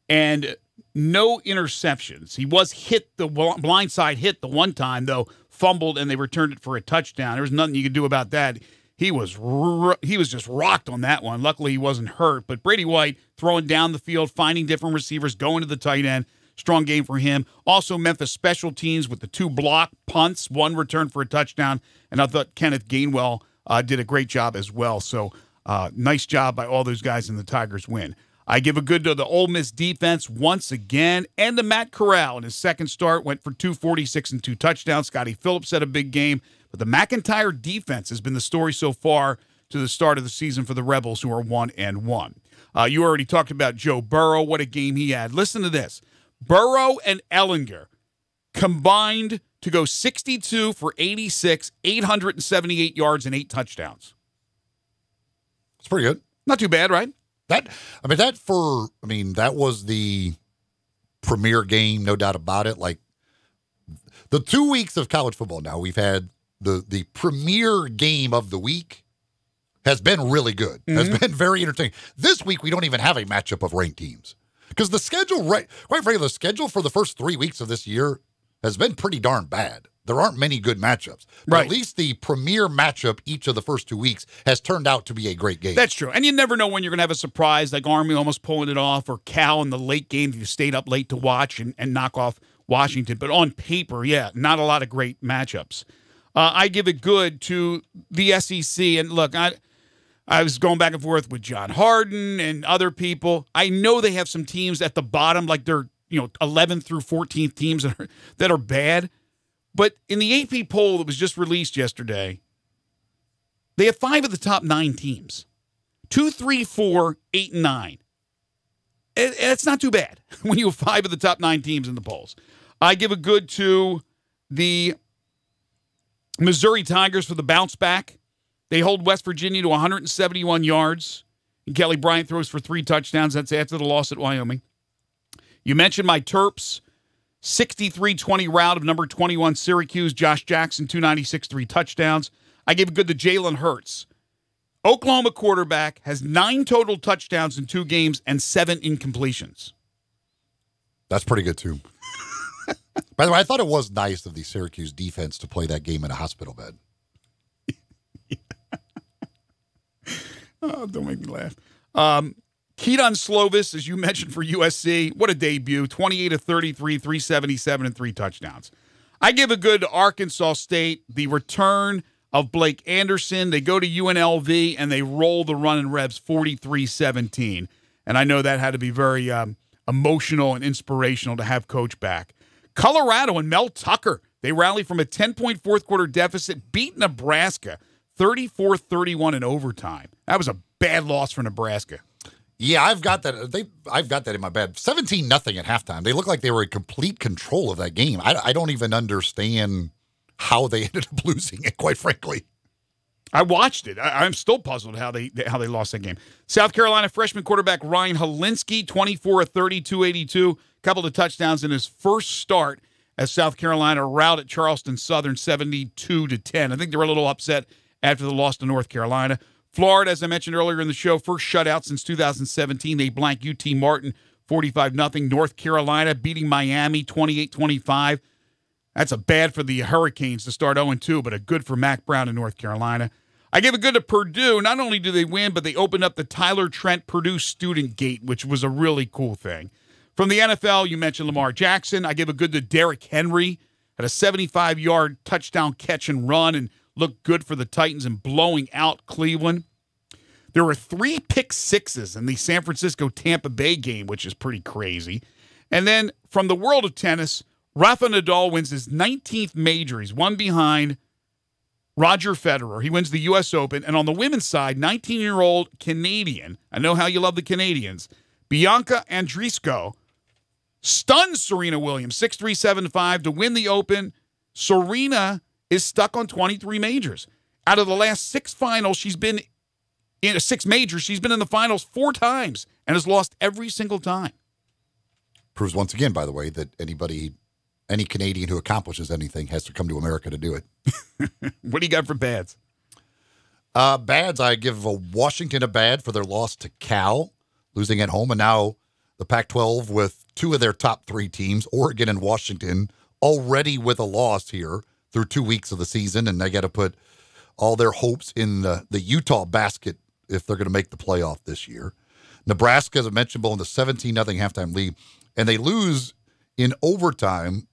and no interceptions. He was hit, the blindside hit the one time, though, fumbled, and they returned it for a touchdown. There was nothing you could do about that. He was just rocked on that one. Luckily, he wasn't hurt. But Brady White throwing down the field, finding different receivers, going to the tight end. Strong game for him. Also, Memphis special teams with the 2 block punts, 1 return for a touchdown. And I thought Kenneth Gainwell did a great job as well. So nice job by all those guys in the Tigers win. I give a good to the Ole Miss defense once again. And to Matt Corral in his second start, went for 246 and 2 touchdowns. Scotty Phillips had a big game. But the McIntyre defense has been the story so far to the start of the season for the Rebels, who are 1-1. You already talked about Joe Burrow. What a game he had. Listen to this. Burrow and Ellinger combined to go 62 for 86, 878 yards, and 8 touchdowns. It's pretty good. Not too bad, right? That was the premier game, no doubt about it. Like, the 2 weeks of college football now, we've had the premier game of the week has been really good, has been very entertaining. This week, we don't even have a matchup of ranked teams. Because the schedule, quite frankly, the schedule for the first 3 weeks of this year has been pretty darn bad. There aren't many good matchups. But at least the premier matchup each of the first 2 weeks has turned out to be a great game. That's true. And you never know when you're going to have a surprise, like Army almost pulling it off, or Cal in the late game that you stayed up late to watch and knock off Washington. But on paper, yeah, not a lot of great matchups. I give it good to the SEC. And look, I was going back and forth with John Harden and other people. I know they have some teams at the bottom, like they're 11th through 14th teams that are bad. But in the AP poll that was just released yesterday, they have 5 of the top 9 teams. 2, 3, 4, 8, and 9. It's not too bad when you have 5 of the top 9 teams in the polls. I give a good to the Missouri Tigers for the bounce back. They hold West Virginia to 171 yards. And Kelly Bryant throws for 3 touchdowns. That's after the loss at Wyoming. You mentioned my Terps. 63-20 rout of number 21 Syracuse. Josh Jackson, 296, 3 touchdowns. I give a good to Jalen Hurts. Oklahoma quarterback has 9 total touchdowns in 2 games and 7 incompletions. That's pretty good, too. By the way, I thought it was nice of the Syracuse defense to play that game in a hospital bed. Oh, don't make me laugh. Keaton Slovis, as you mentioned, for USC. What a debut. 28 of 33, 377, and 3 touchdowns. I give a good to Arkansas State. The return of Blake Anderson. They go to UNLV, and they roll the run and Rebs 43-17. And I know that had to be very emotional and inspirational to have Coach back. Colorado and Mel Tucker. They rally from a 10-point fourth-quarter deficit, beat Nebraska 34-31 in overtime. That was a bad loss for Nebraska. Yeah, I've got that. I've got that in my bed. 17-0 at halftime. They look like they were in complete control of that game. I don't even understand how they ended up losing it, quite frankly. I watched it. I'm still puzzled how they lost that game. South Carolina freshman quarterback Ryan Helinski, 24 of 30, 282, couple of touchdowns in his first start as South Carolina routed Charleston Southern 72-10. I think they were a little upset after the loss to North Carolina. Florida, as I mentioned earlier in the show, first shutout since 2017. They blank UT Martin 45-0. North Carolina beating Miami 28-25. That's a bad for the Hurricanes to start 0-2, but a good for Mac Brown in North Carolina. I give a good to Purdue. Not only do they win, but they opened up the Tyler Trent Purdue Student Gate, which was a really cool thing. From the NFL, you mentioned Lamar Jackson. I give a good to Derrick Henry. Had a 75-yard touchdown catch and run and looked good for the Titans in blowing out Cleveland. There were 3 pick sixes in the San Francisco-Tampa Bay game, which is pretty crazy. And then from the world of tennis, Rafa Nadal wins his 19th major. He's one behind Roger Federer. He wins the U.S. Open. And on the women's side, 19-year-old Canadian, I know how you love the Canadians, Bianca Andreescu stuns Serena Williams 6-3, 7-5 to win the Open. Serena is stuck on 23 majors. Out of the last 6 finals, she's been in 6 majors. She's been in the finals 4 times and has lost every single time. Proves once again, by the way, that any Canadian who accomplishes anything has to come to America to do it. What do you got for bads? Bads, I give Washington a bad for their loss to Cal, losing at home. And now the Pac-12 with 2 of their top 3 teams, Oregon and Washington, already with a loss here through 2 weeks of the season. And they got to put all their hopes in the Utah basket if they're going to make the playoff this year. Nebraska, as I mentioned, in the 17-0 halftime lead. And they lose in overtime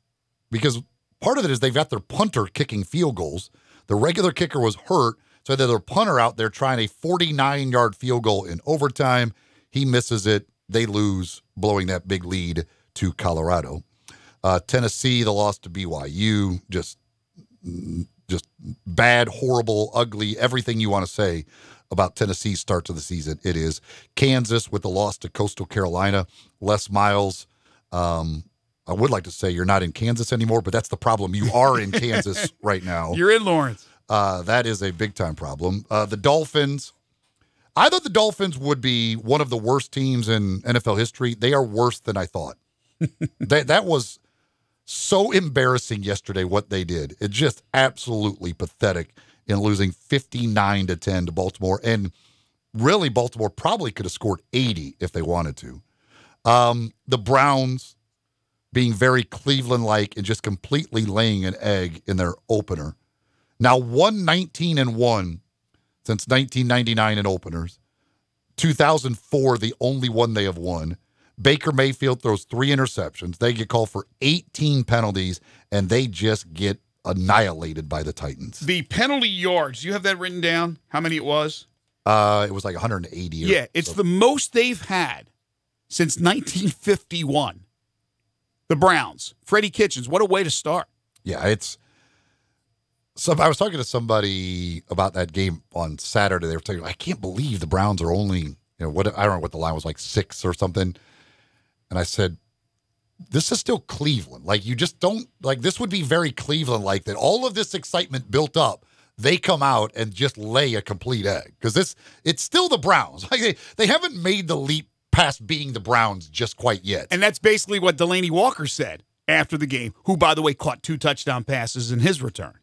because part of it is they've got their punter kicking field goals. The regular kicker was hurt, so they had their punter out there trying a 49-yard field goal in overtime. He misses it. They lose, blowing that big lead to Colorado. Tennessee, the loss to BYU, just bad, horrible, ugly, everything you want to say about Tennessee's start to the season. It is. Kansas with the loss to Coastal Carolina. Les Miles, I would like to say you're not in Kansas anymore, but that's the problem. You are in Kansas right now. You're in Lawrence. That is a big-time problem. The Dolphins, I thought the Dolphins would be one of the worst teams in NFL history. They are worse than I thought. That was so embarrassing yesterday what they did. It's just absolutely pathetic in losing 59-10 to Baltimore. And really, Baltimore probably could have scored 80 if they wanted to. The Browns being very Cleveland-like and just completely laying an egg in their opener. Now 1-19-1 since 1999 in openers. 2004, the only one they have won. Baker Mayfield throws 3 interceptions. They get called for 18 penalties, and they just get annihilated by the Titans. The penalty yards, do you have that written down? How many it was? It was like 180. Yeah, it's the most they've had since 1951. the Browns. Freddie Kitchens, what a way to start. Yeah, it's. I was talking to somebody about that game on Saturday. They were telling me, I can't believe the Browns are only, I don't know what the line was, like 6 or something. And I said, this is still Cleveland. Like, you just don't, like, this would be very Cleveland-like, that all of this excitement built up, they come out and just lay a complete egg. Because it's still the Browns. Like, they haven't made the leap past being the Browns just quite yet. And that's basically what Delaney Walker said after the game, who, by the way, caught 2 touchdown passes in his return.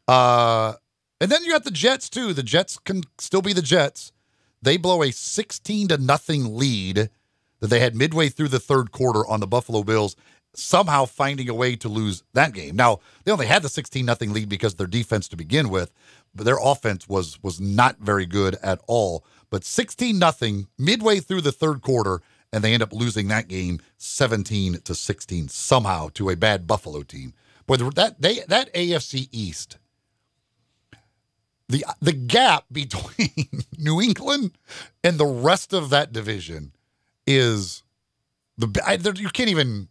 And then you got the Jets, too. The Jets can still be the Jets. They blow a 16-0 lead that they had midway through the third quarter on the Buffalo Bills, somehow finding a way to lose that game. Now, they only had the 16-0 lead because of their defense to begin with, but their offense was not very good at all. But 16-0 midway through the third quarter, and they end up losing that game 17-16 somehow to a bad Buffalo team. Boy, that AFC East, the gap between New England and the rest of that division is you can't even.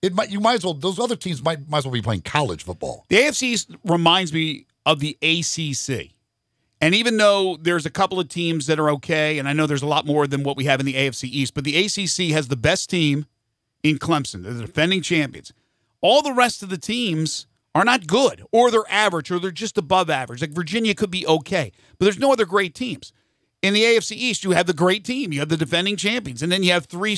You might as well. Those other teams might as well be playing college football. The AFC East reminds me of the ACC, and even though there's a couple of teams that are okay, and I know there's a lot more than what we have in the AFC East, but the ACC has the best team in Clemson. They're the defending champions. All the rest of the teams are not good, or they're average, or they're just above average. Like Virginia could be okay, but there's no other great teams. In the AFC East, you have the great team. You have the defending champions, and then you have 3,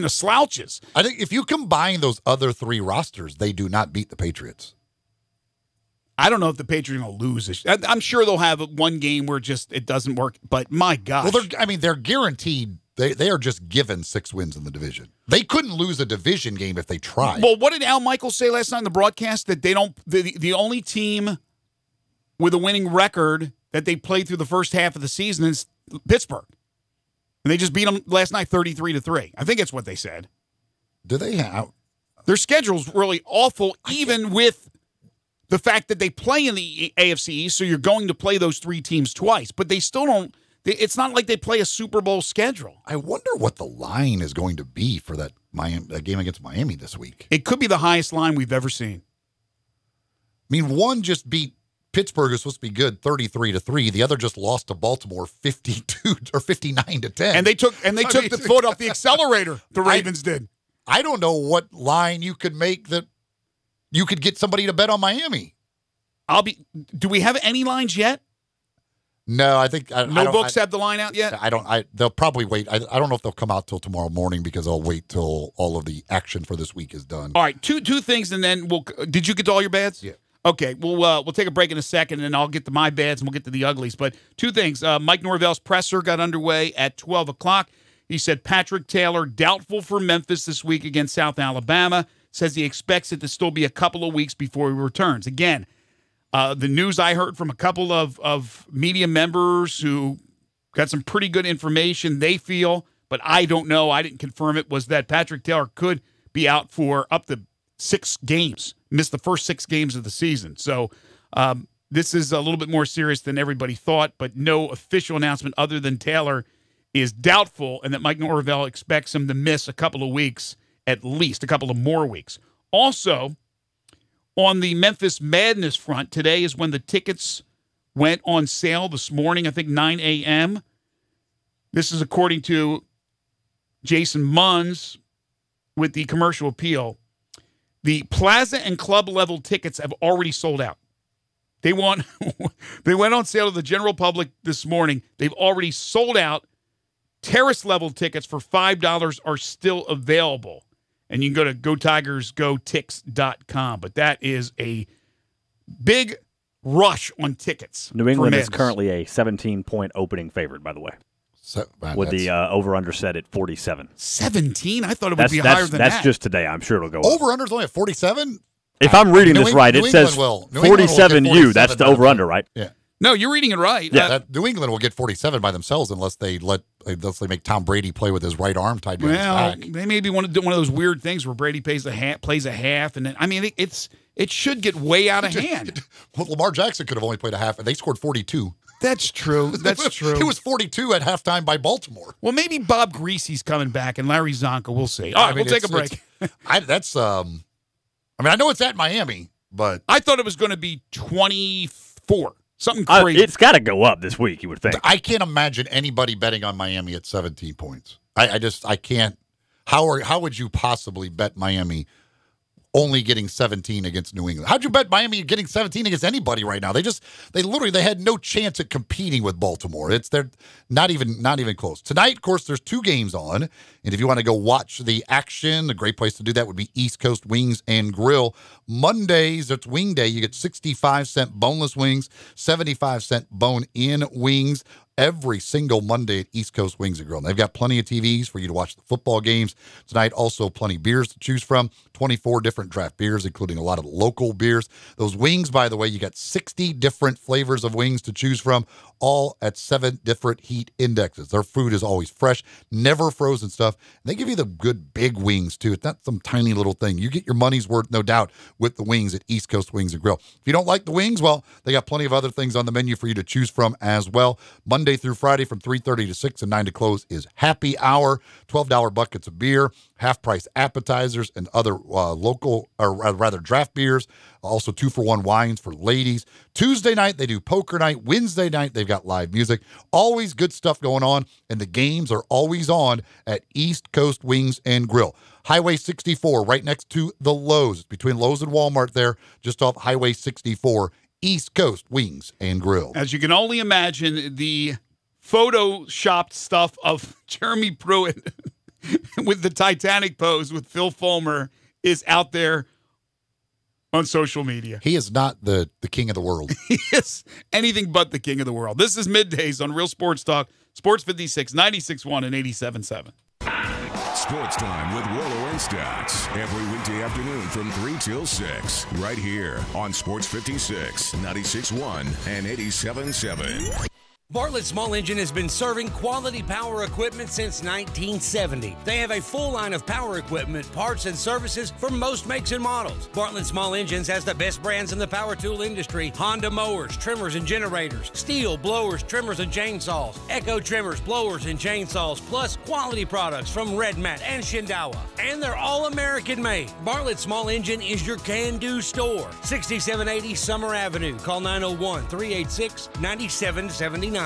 slouches. I think if you combine those other 3 rosters, they do not beat the Patriots. I don't know if the Patriots are going to lose. I'm sure they'll have one game where it doesn't work, but my gosh. Well, they're guaranteed. They are just given 6 wins in the division. They couldn't lose a division game if they tried. Well, what did Al Michaels say last night in the broadcast? That they don't. The only team with a winning record that they played through the first half of the season is Pittsburgh, and they just beat them last night 33-3. I think that's what they said. Do they have their schedule's really awful, even with the fact that they play in the AFC East, so you're going to play those 3 teams twice, but they still don't. It's not like they play a Super Bowl schedule. I wonder what the line is going to be for that game against Miami this week. It could be the highest line we've ever seen. I mean, one just beat Pittsburgh, is supposed to be good, 33-3. The other just lost to Baltimore 52 or 59-10. And they took the foot off the accelerator. The Ravens did. I don't know what line you could make that you could get somebody to bet on Miami. Do we have any lines yet? No, I think no books have the line out yet. They'll probably wait. I don't know if they'll come out till tomorrow morning because they'll wait till all of the action for this week is done. All right, two things, and then did you get to all your bads? Yeah. Okay, we'll take a break in a second, and then I'll get to my bads, and we'll get to the uglies. But 2 things. Mike Norvell's presser got underway at 12 o'clock. He said Patrick Taylor doubtful for Memphis this week against South Alabama. Says he expects it to still be a couple of weeks before he returns. Again, the news I heard from a couple of media members who got some pretty good information, they feel, but I don't know, I didn't confirm it, was that Patrick Taylor could be out for up to 6 games, miss the first 6 games of the season. So this is a little bit more serious than everybody thought, but no official announcement other than Taylor is doubtful and that Mike Norvell expects him to miss a couple of weeks, at least a couple of more weeks. Also, on the Memphis Madness front, today is when the tickets went on sale this morning, I think 9 a.m. This is according to Jason Munns with the Commercial Appeal. The plaza and club level tickets have already sold out. They went on sale to the general public this morning. They've already sold out. Terrace level tickets for $5 are still available. And you can go to GoTigersGoTix.com. But that is a big rush on tickets. New England is currently a 17-point opening favorite, by the way. With the over-under set at 47. 17? I thought it would be higher than that. That's just today. I'm sure it'll go up. Over-under's only at 47? If I'm reading this right, it says 47U. That's the over-under, right? Yeah. No, you're reading it right. Yeah, New England will get 47 by themselves unless they make Tom Brady play with his right arm tied behind his back. They maybe want to do one of those weird things where Brady plays a half, and then it should get way out of hand. Well, Lamar Jackson could have only played a half, and they scored 42. That's true. That's true. It was 42 at halftime by Baltimore. Well, maybe Bob Greasy's coming back and Larry Zonka. We'll see. All right, we'll take a break. I know it's at Miami, but I thought it was going to be 24. Something crazy. It's got to go up this week, you would think. I can't imagine anybody betting on Miami at 17 points. I can't. How would you possibly bet Miami only getting 17 against New England? How'd you bet Miami getting 17 against anybody right now? They had no chance at competing with Baltimore. They're not even close. Tonight, of course, there's 2 games on, and if you want to go watch the action, a great place to do that would be East Coast Wings and Grill. Mondays, it's Wing Day. You get 65-cent boneless wings, 75-cent bone-in wings every single Monday at East Coast Wings and Grill. And they've got plenty of TVs for you to watch the football games tonight. Also, plenty of beers to choose from. 24 different draft beers, including a lot of local beers. Those wings, by the way, you got 60 different flavors of wings to choose from, all at 7 different heat indexes. Their food is always fresh, never frozen stuff. And they give you the good big wings, too. It's not some tiny little thing. You get your money's worth, no doubt, with the wings at East Coast Wings and Grill. If you don't like the wings, well, they got plenty of other things on the menu for you to choose from as well. Monday through Friday from 3:30 to 6 and 9 to close is happy hour. $12 buckets of beer, half-price appetizers, and other local, or rather draft beers. Also 2-for-1 wines for ladies. Tuesday night, they do poker night. Wednesday night, they've got live music. Always good stuff going on, and the games are always on at East Coast Wings and Grill. Highway 64, right next to the Lowe's. It's between Lowe's and Walmart there, just off Highway 64, East Coast Wings and Grill. As you can only imagine, the photoshopped stuff of Jeremy Pruitt with the Titanic pose with Phil Fulmer is out there on social media. He is not the king of the world. He is anything but the king of the world. This is Middays on Real Sports Talk, Sports 56, 96.1 and 87.7. Sports Time with Rollo and Stats. Every weekday afternoon from 3 till 6. Right here on Sports 56, 96.1 and 87.7. Bartlett Small Engine has been serving quality power equipment since 1970. They have a full line of power equipment, parts, and services for most makes and models. Bartlett Small Engines has the best brands in the power tool industry: Honda mowers, trimmers, and generators, Steel blowers, trimmers, and chainsaws, Echo trimmers, blowers, and chainsaws, plus quality products from Red Mat and Shindawa. And they're all American made. Bartlett Small Engine is your can-do store. 6780 Summer Avenue. Call 901-386-9779.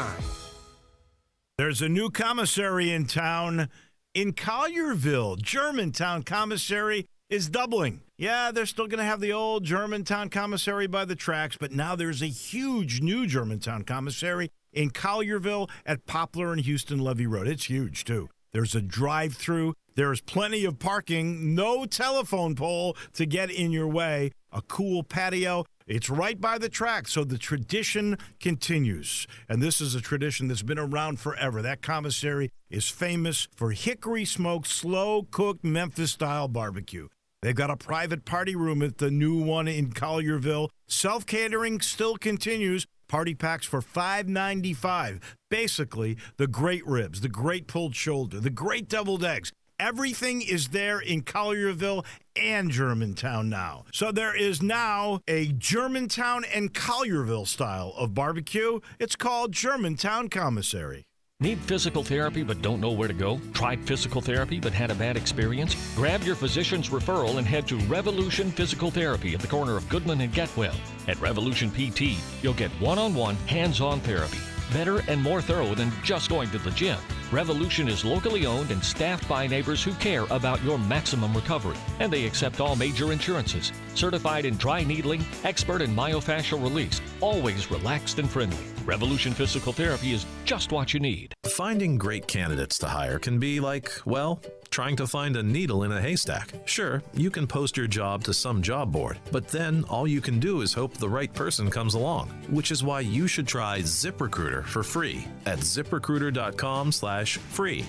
There's a new commissary in town in Collierville. Germantown Commissary is doubling. Yeah, they're still going to have the old Germantown Commissary by the tracks, but now there's a huge new Germantown Commissary in Collierville at Poplar and Houston Levee Road. It's huge, too. There's a drive-through. There's plenty of parking. No telephone pole to get in your way. A cool patio. It's right by the track, so the tradition continues. And this is a tradition that's been around forever. That commissary is famous for hickory-smoked, slow-cooked Memphis-style barbecue. They've got a private party room at the new one in Collierville. Self-catering still continues. Party packs for $5.95. Basically, the great ribs, the great pulled shoulder, the great deviled eggs. Everything is there in Collierville and Germantown now. So there is now a Germantown and Collierville style of barbecue. It's called Germantown Commissary. Need physical therapy but don't know where to go? Tried physical therapy but had a bad experience? Grab your physician's referral and head to Revolution Physical Therapy at the corner of Goodman and Getwell. At Revolution PT, you'll get one-on-one, hands-on therapy. Better and more thorough than just going to the gym. Revolution is locally owned and staffed by neighbors who care about your maximum recovery. And they accept all major insurances. Certified in dry needling, expert in myofascial release. Always relaxed and friendly. Revolution Physical Therapy is just what you need. Finding great candidates to hire can be like, well, trying to find a needle in a haystack. Sure, you can post your job to some job board, but then all you can do is hope the right person comes along, which is why you should try ZipRecruiter for free at ZipRecruiter.com/free.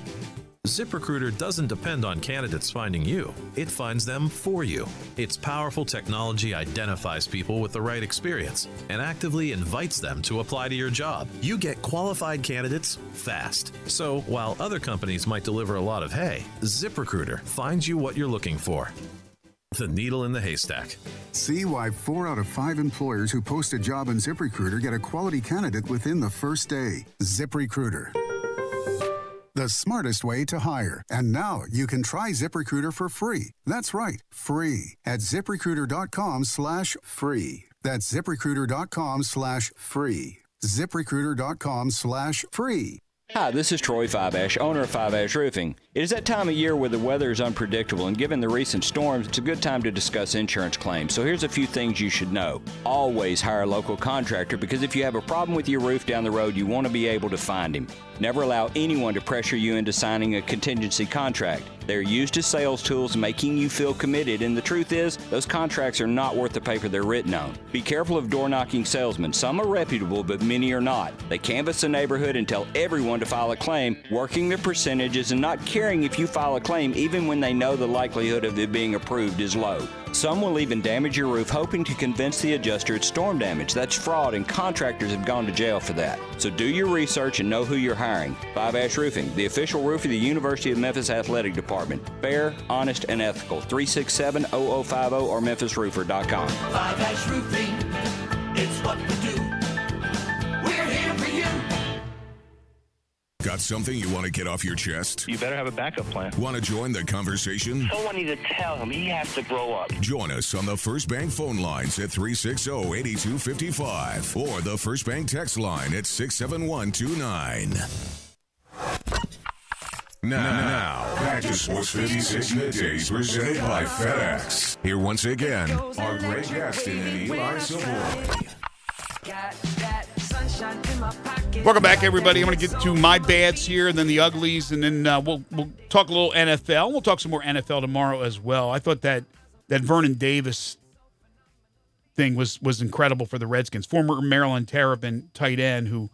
ZipRecruiter doesn't depend on candidates finding you. It finds them for you. Its powerful technology identifies people with the right experience and actively invites them to apply to your job. You get qualified candidates fast. So while other companies might deliver a lot of hay, ZipRecruiter finds you what you're looking for. The needle in the haystack. See why 4 out of 5 employers who post a job on ZipRecruiter get a quality candidate within the first day. ZipRecruiter, the smartest way to hire. And now you can try ZipRecruiter for free. That's right, free at ZipRecruiter.com/free. That's ZipRecruiter.com/free. ZipRecruiter.com/free. Hi, this is Troy Fiveash, owner of Fiveash Roofing. It is that time of year where the weather is unpredictable, and given the recent storms, it's a good time to discuss insurance claims. So here's a few things you should know. Always hire a local contractor, because if you have a problem with your roof down the road, you want to be able to find him. Never allow anyone to pressure you into signing a contingency contract. They're used as sales tools, making you feel committed, and the truth is, those contracts are not worth the paper they're written on. Be careful of door-knocking salesmen. Some are reputable, but many are not. They canvass the neighborhood and tell everyone to file a claim, working the percentages and not caring if you file a claim even when they know the likelihood of it being approved is low. Some will even damage your roof, hoping to convince the adjuster it's storm damage. That's fraud, and contractors have gone to jail for that. So do your research and know who you're hiring. Fiveash Roofing, the official roof of the University of Memphis Athletic Department. Fair, honest, and ethical. 367-0050 or memphisroofer.com. Fiveash Roofing, it's what we do. We're here for you. Got something you want to get off your chest? You better have a backup plan. Want to join the conversation? Someone needs to tell him he has to grow up. Join us on the First Bank phone lines at 360-8255 or the First Bank text line at 67129. Now, back to Sports 56 Middays presented by FedEx. Here once again are Greg Gaston and Eli Savoie. Welcome back, everybody. I'm going to get to my bads here, and then the uglies, and then we'll talk a little NFL. We'll talk some more NFL tomorrow as well. I thought that Vernon Davis thing was incredible for the Redskins. Former Maryland Terrapin tight end who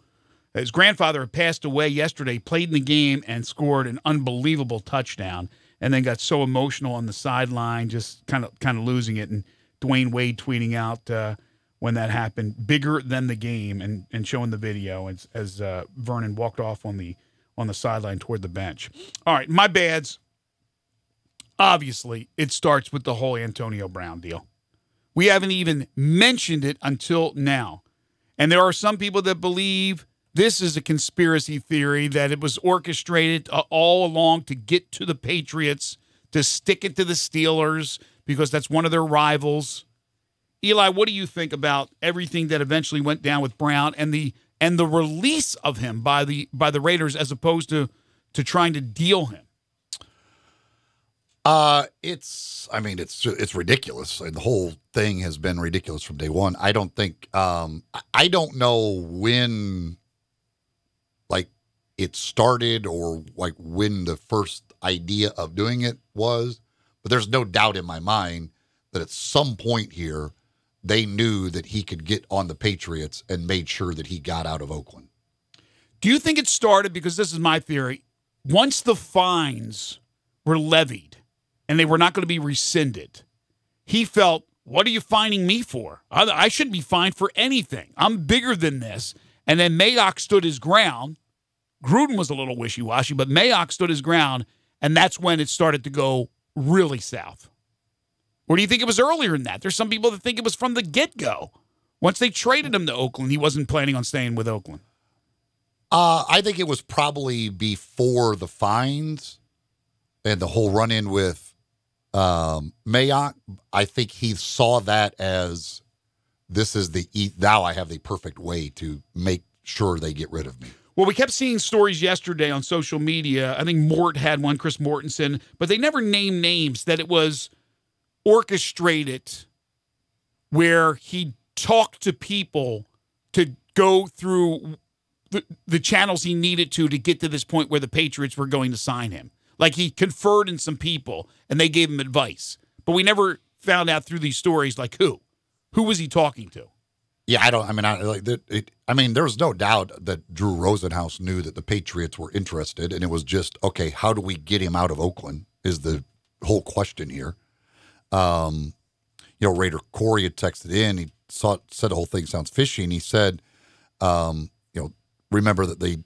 his grandfather had passed away yesterday, played in the game, and scored an unbelievable touchdown, and then got so emotional on the sideline, just kind of losing it. And Dwayne Wade tweeting out when that happened, bigger than the game, and showing the video as Vernon walked off on the sideline toward the bench. All right, my bads. Obviously, it starts with the whole Antonio Brown deal. We haven't even mentioned it until now. And there are some people that believe this is a conspiracy theory, that it was orchestrated all along to get to the Patriots, to stick it to the Steelers, because that's one of their rivals. Eli, what do you think about everything that eventually went down with Brown and the release of him by the Raiders, as opposed to trying to deal him? It's ridiculous. The whole thing has been ridiculous from day one. I don't think I don't know when it started or when the first idea of doing it was, but there's no doubt in my mind that at some point here they knew that he could get on the Patriots and made sure that he got out of Oakland. Do you think it started, because this is my theory, once the fines were levied and they were not going to be rescinded, he felt, what are you fining me for? I shouldn't be fined for anything. I'm bigger than this. And then Mayock stood his ground. Gruden was a little wishy-washy, but Mayock stood his ground, and that's when it started to go really south. Or do you think it was earlier than that? There's some people that think it was from the get-go. Once they traded him to Oakland, he wasn't planning on staying with Oakland. I think it was probably before the fines and the whole run-in with Mayock. I think he saw that as, this is now I have the perfect way to make sure they get rid of me. Well, we kept seeing stories yesterday on social media. I think Mort had one, Chris Mortensen, but they never named names, that it was orchestrated, where he talked to people to go through the channels he needed to get to this point where the Patriots were going to sign him. Like, he conferred in some people and they gave him advice, but we never found out through these stories, like who was he talking to? Yeah, there's no doubt that Drew Rosenhaus knew that the Patriots were interested, and it was just, okay, how do we get him out of Oakland is the whole question here. Raider Corey had texted in. He said the whole thing sounds fishy, and he said, remember that the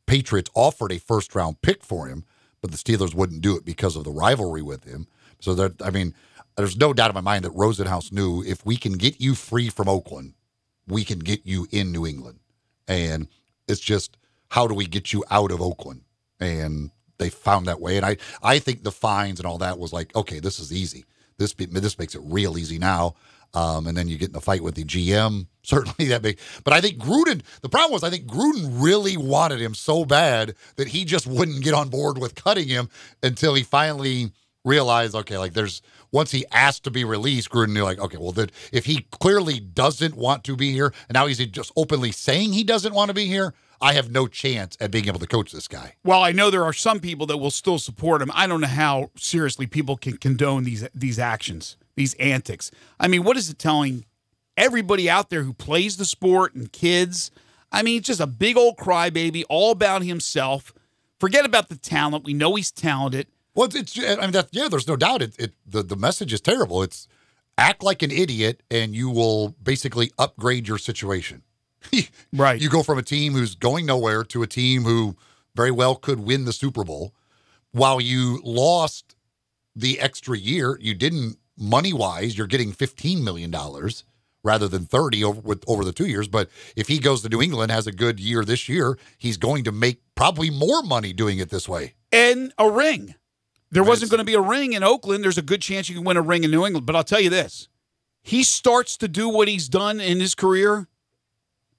Patriots offered a first-round pick for him, but the Steelers wouldn't do it because of the rivalry with him. So there's no doubt in my mind that Rosenhaus knew if we can get you free from Oakland, we can get you in New England. And it's just, how do we get you out of Oakland? And they found that way. And I think the fines and all that was like, okay, this is easy. This makes it real easy now. And then you get in a fight with the GM. Certainly that big. But I think the problem was I think Gruden really wanted him so bad that he just wouldn't get on board with cutting him until he finally realized, okay, like once he asked to be released, Gruden knew, like, okay, well, then if he clearly doesn't want to be here, and now he's just openly saying he doesn't want to be here, I have no chance at being able to coach this guy. Well, I know there are some people that will still support him. I don't know how seriously people can condone these actions, these antics. I mean, what is it telling everybody out there who plays the sport and kids? I mean, it's just a big old crybaby, all about himself. Forget about the talent. We know he's talented. Well, there's no doubt. The message is terrible. It's act like an idiot, and you will basically upgrade your situation. Right. You go from a team who's going nowhere to a team who very well could win the Super Bowl. While you lost the extra year, you didn't money-wise. You're getting $15 million rather than 30 over the 2 years. But if he goes to New England, has a good year this year, he's going to make probably more money doing it this way. And a ring. There wasn't going to be a ring in Oakland. There's a good chance you can win a ring in New England. But I'll tell you this. He starts to do what he's done in his career,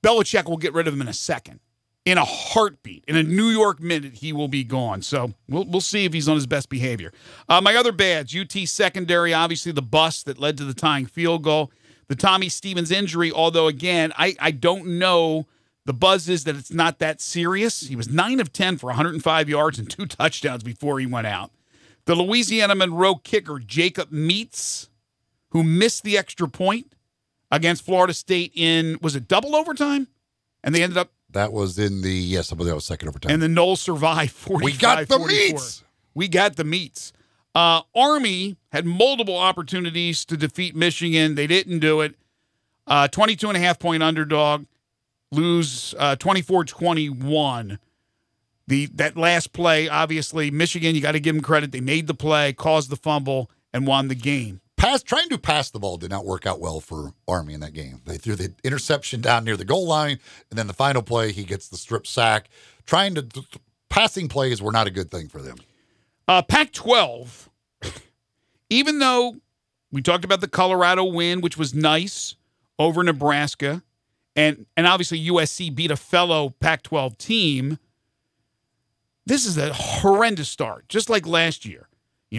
Belichick will get rid of him in a second. In a heartbeat. In a New York minute, he will be gone. So we'll see if he's on his best behavior. My other bads, UT secondary, obviously the bust that led to the tying field goal. The Tommy Stevens injury, although, again, I don't know. The buzz is that it's not that serious. He was 9 of 10 for 105 yards and 2 touchdowns before he went out. The Louisiana Monroe kicker, Jacob Meats, who missed the extra point against Florida State in, was it double overtime? And they ended up. That was in I believe that was second overtime. And the Knowles survived 45-44. We got the meats. We got the meats. Army had multiple opportunities to defeat Michigan. They didn't do it. 22.5-point underdog. Lose 24-21. That last play, obviously, Michigan, you got to give them credit. They made the play, caused the fumble, and won the game. Trying to pass the ball did not work out well for Army in that game. They threw the interception down near the goal line, and then the final play, he gets the strip sack. Passing plays were not a good thing for them. Pac-12, even though we talked about the Colorado win, which was nice over Nebraska, and obviously USC beat a fellow Pac-12 team, this is a horrendous start, just like last year.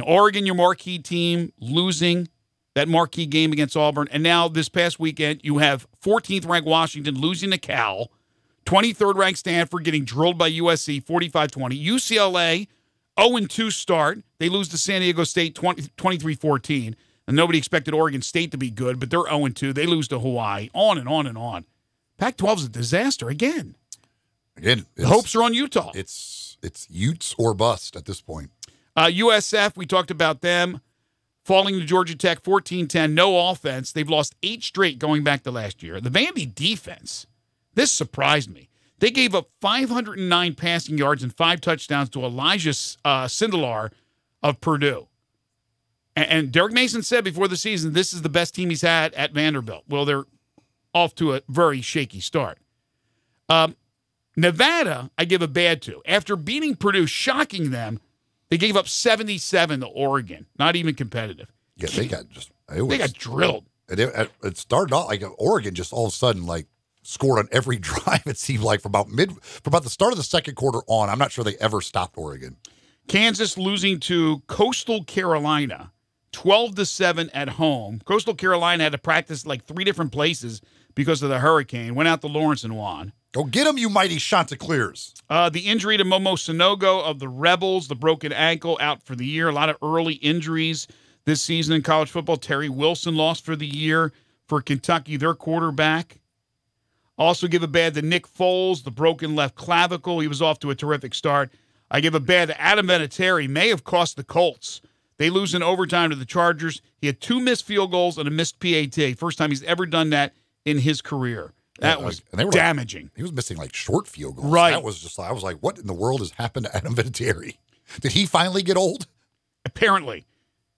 Oregon, your marquee team, losing that marquee game against Auburn. And now this past weekend, you have 14th-ranked Washington losing to Cal, 23rd-ranked Stanford getting drilled by USC 45-20. UCLA, 0-2 start. They lose to San Diego State 23-14. And nobody expected Oregon State to be good, but they're 0-2. They lose to Hawaii. On and on and on. Pac-12 is a disaster again. Again, the hopes are on Utah. It's Utes or bust at this point. USF, we talked about them falling to Georgia Tech 14-10, no offense. They've lost 8 straight going back to last year. The Vandy defense, this surprised me. They gave up 509 passing yards and 5 touchdowns to Elijah Sindelar of Purdue. And Derek Mason said before the season, this is the best team he's had at Vanderbilt. Well, they're off to a very shaky start. Nevada, I give a bad to. After beating Purdue, shocking them, they gave up 77 to Oregon. Not even competitive. Yeah, they got drilled. It started off like Oregon just all of a sudden scored on every drive. It seemed like from about the start of the second quarter on. I'm not sure they ever stopped Oregon. Kansas losing to Coastal Carolina, 12-7 at home. Coastal Carolina had to practice 3 different places because of the hurricane. Went out to Lawrence and won. Go get them, you mighty Chanticleers. The injury to Momo Sonogo of the Rebels, the broken ankle, out for the year. A lot of early injuries this season in college football. Terry Wilson lost for the year for Kentucky, their quarterback. Also give a bad to Nick Foles, the broken left clavicle. He was off to a terrific start. I give a bad to Adam Vinatieri. May have cost the Colts. They lose in overtime to the Chargers. He had 2 missed field goals and a missed PAT. First time he's ever done that in his career. That was damaging. He was missing short field goals. Right. That was just, I was like, what in the world has happened to Adam Vinatieri? Did he finally get old? Apparently.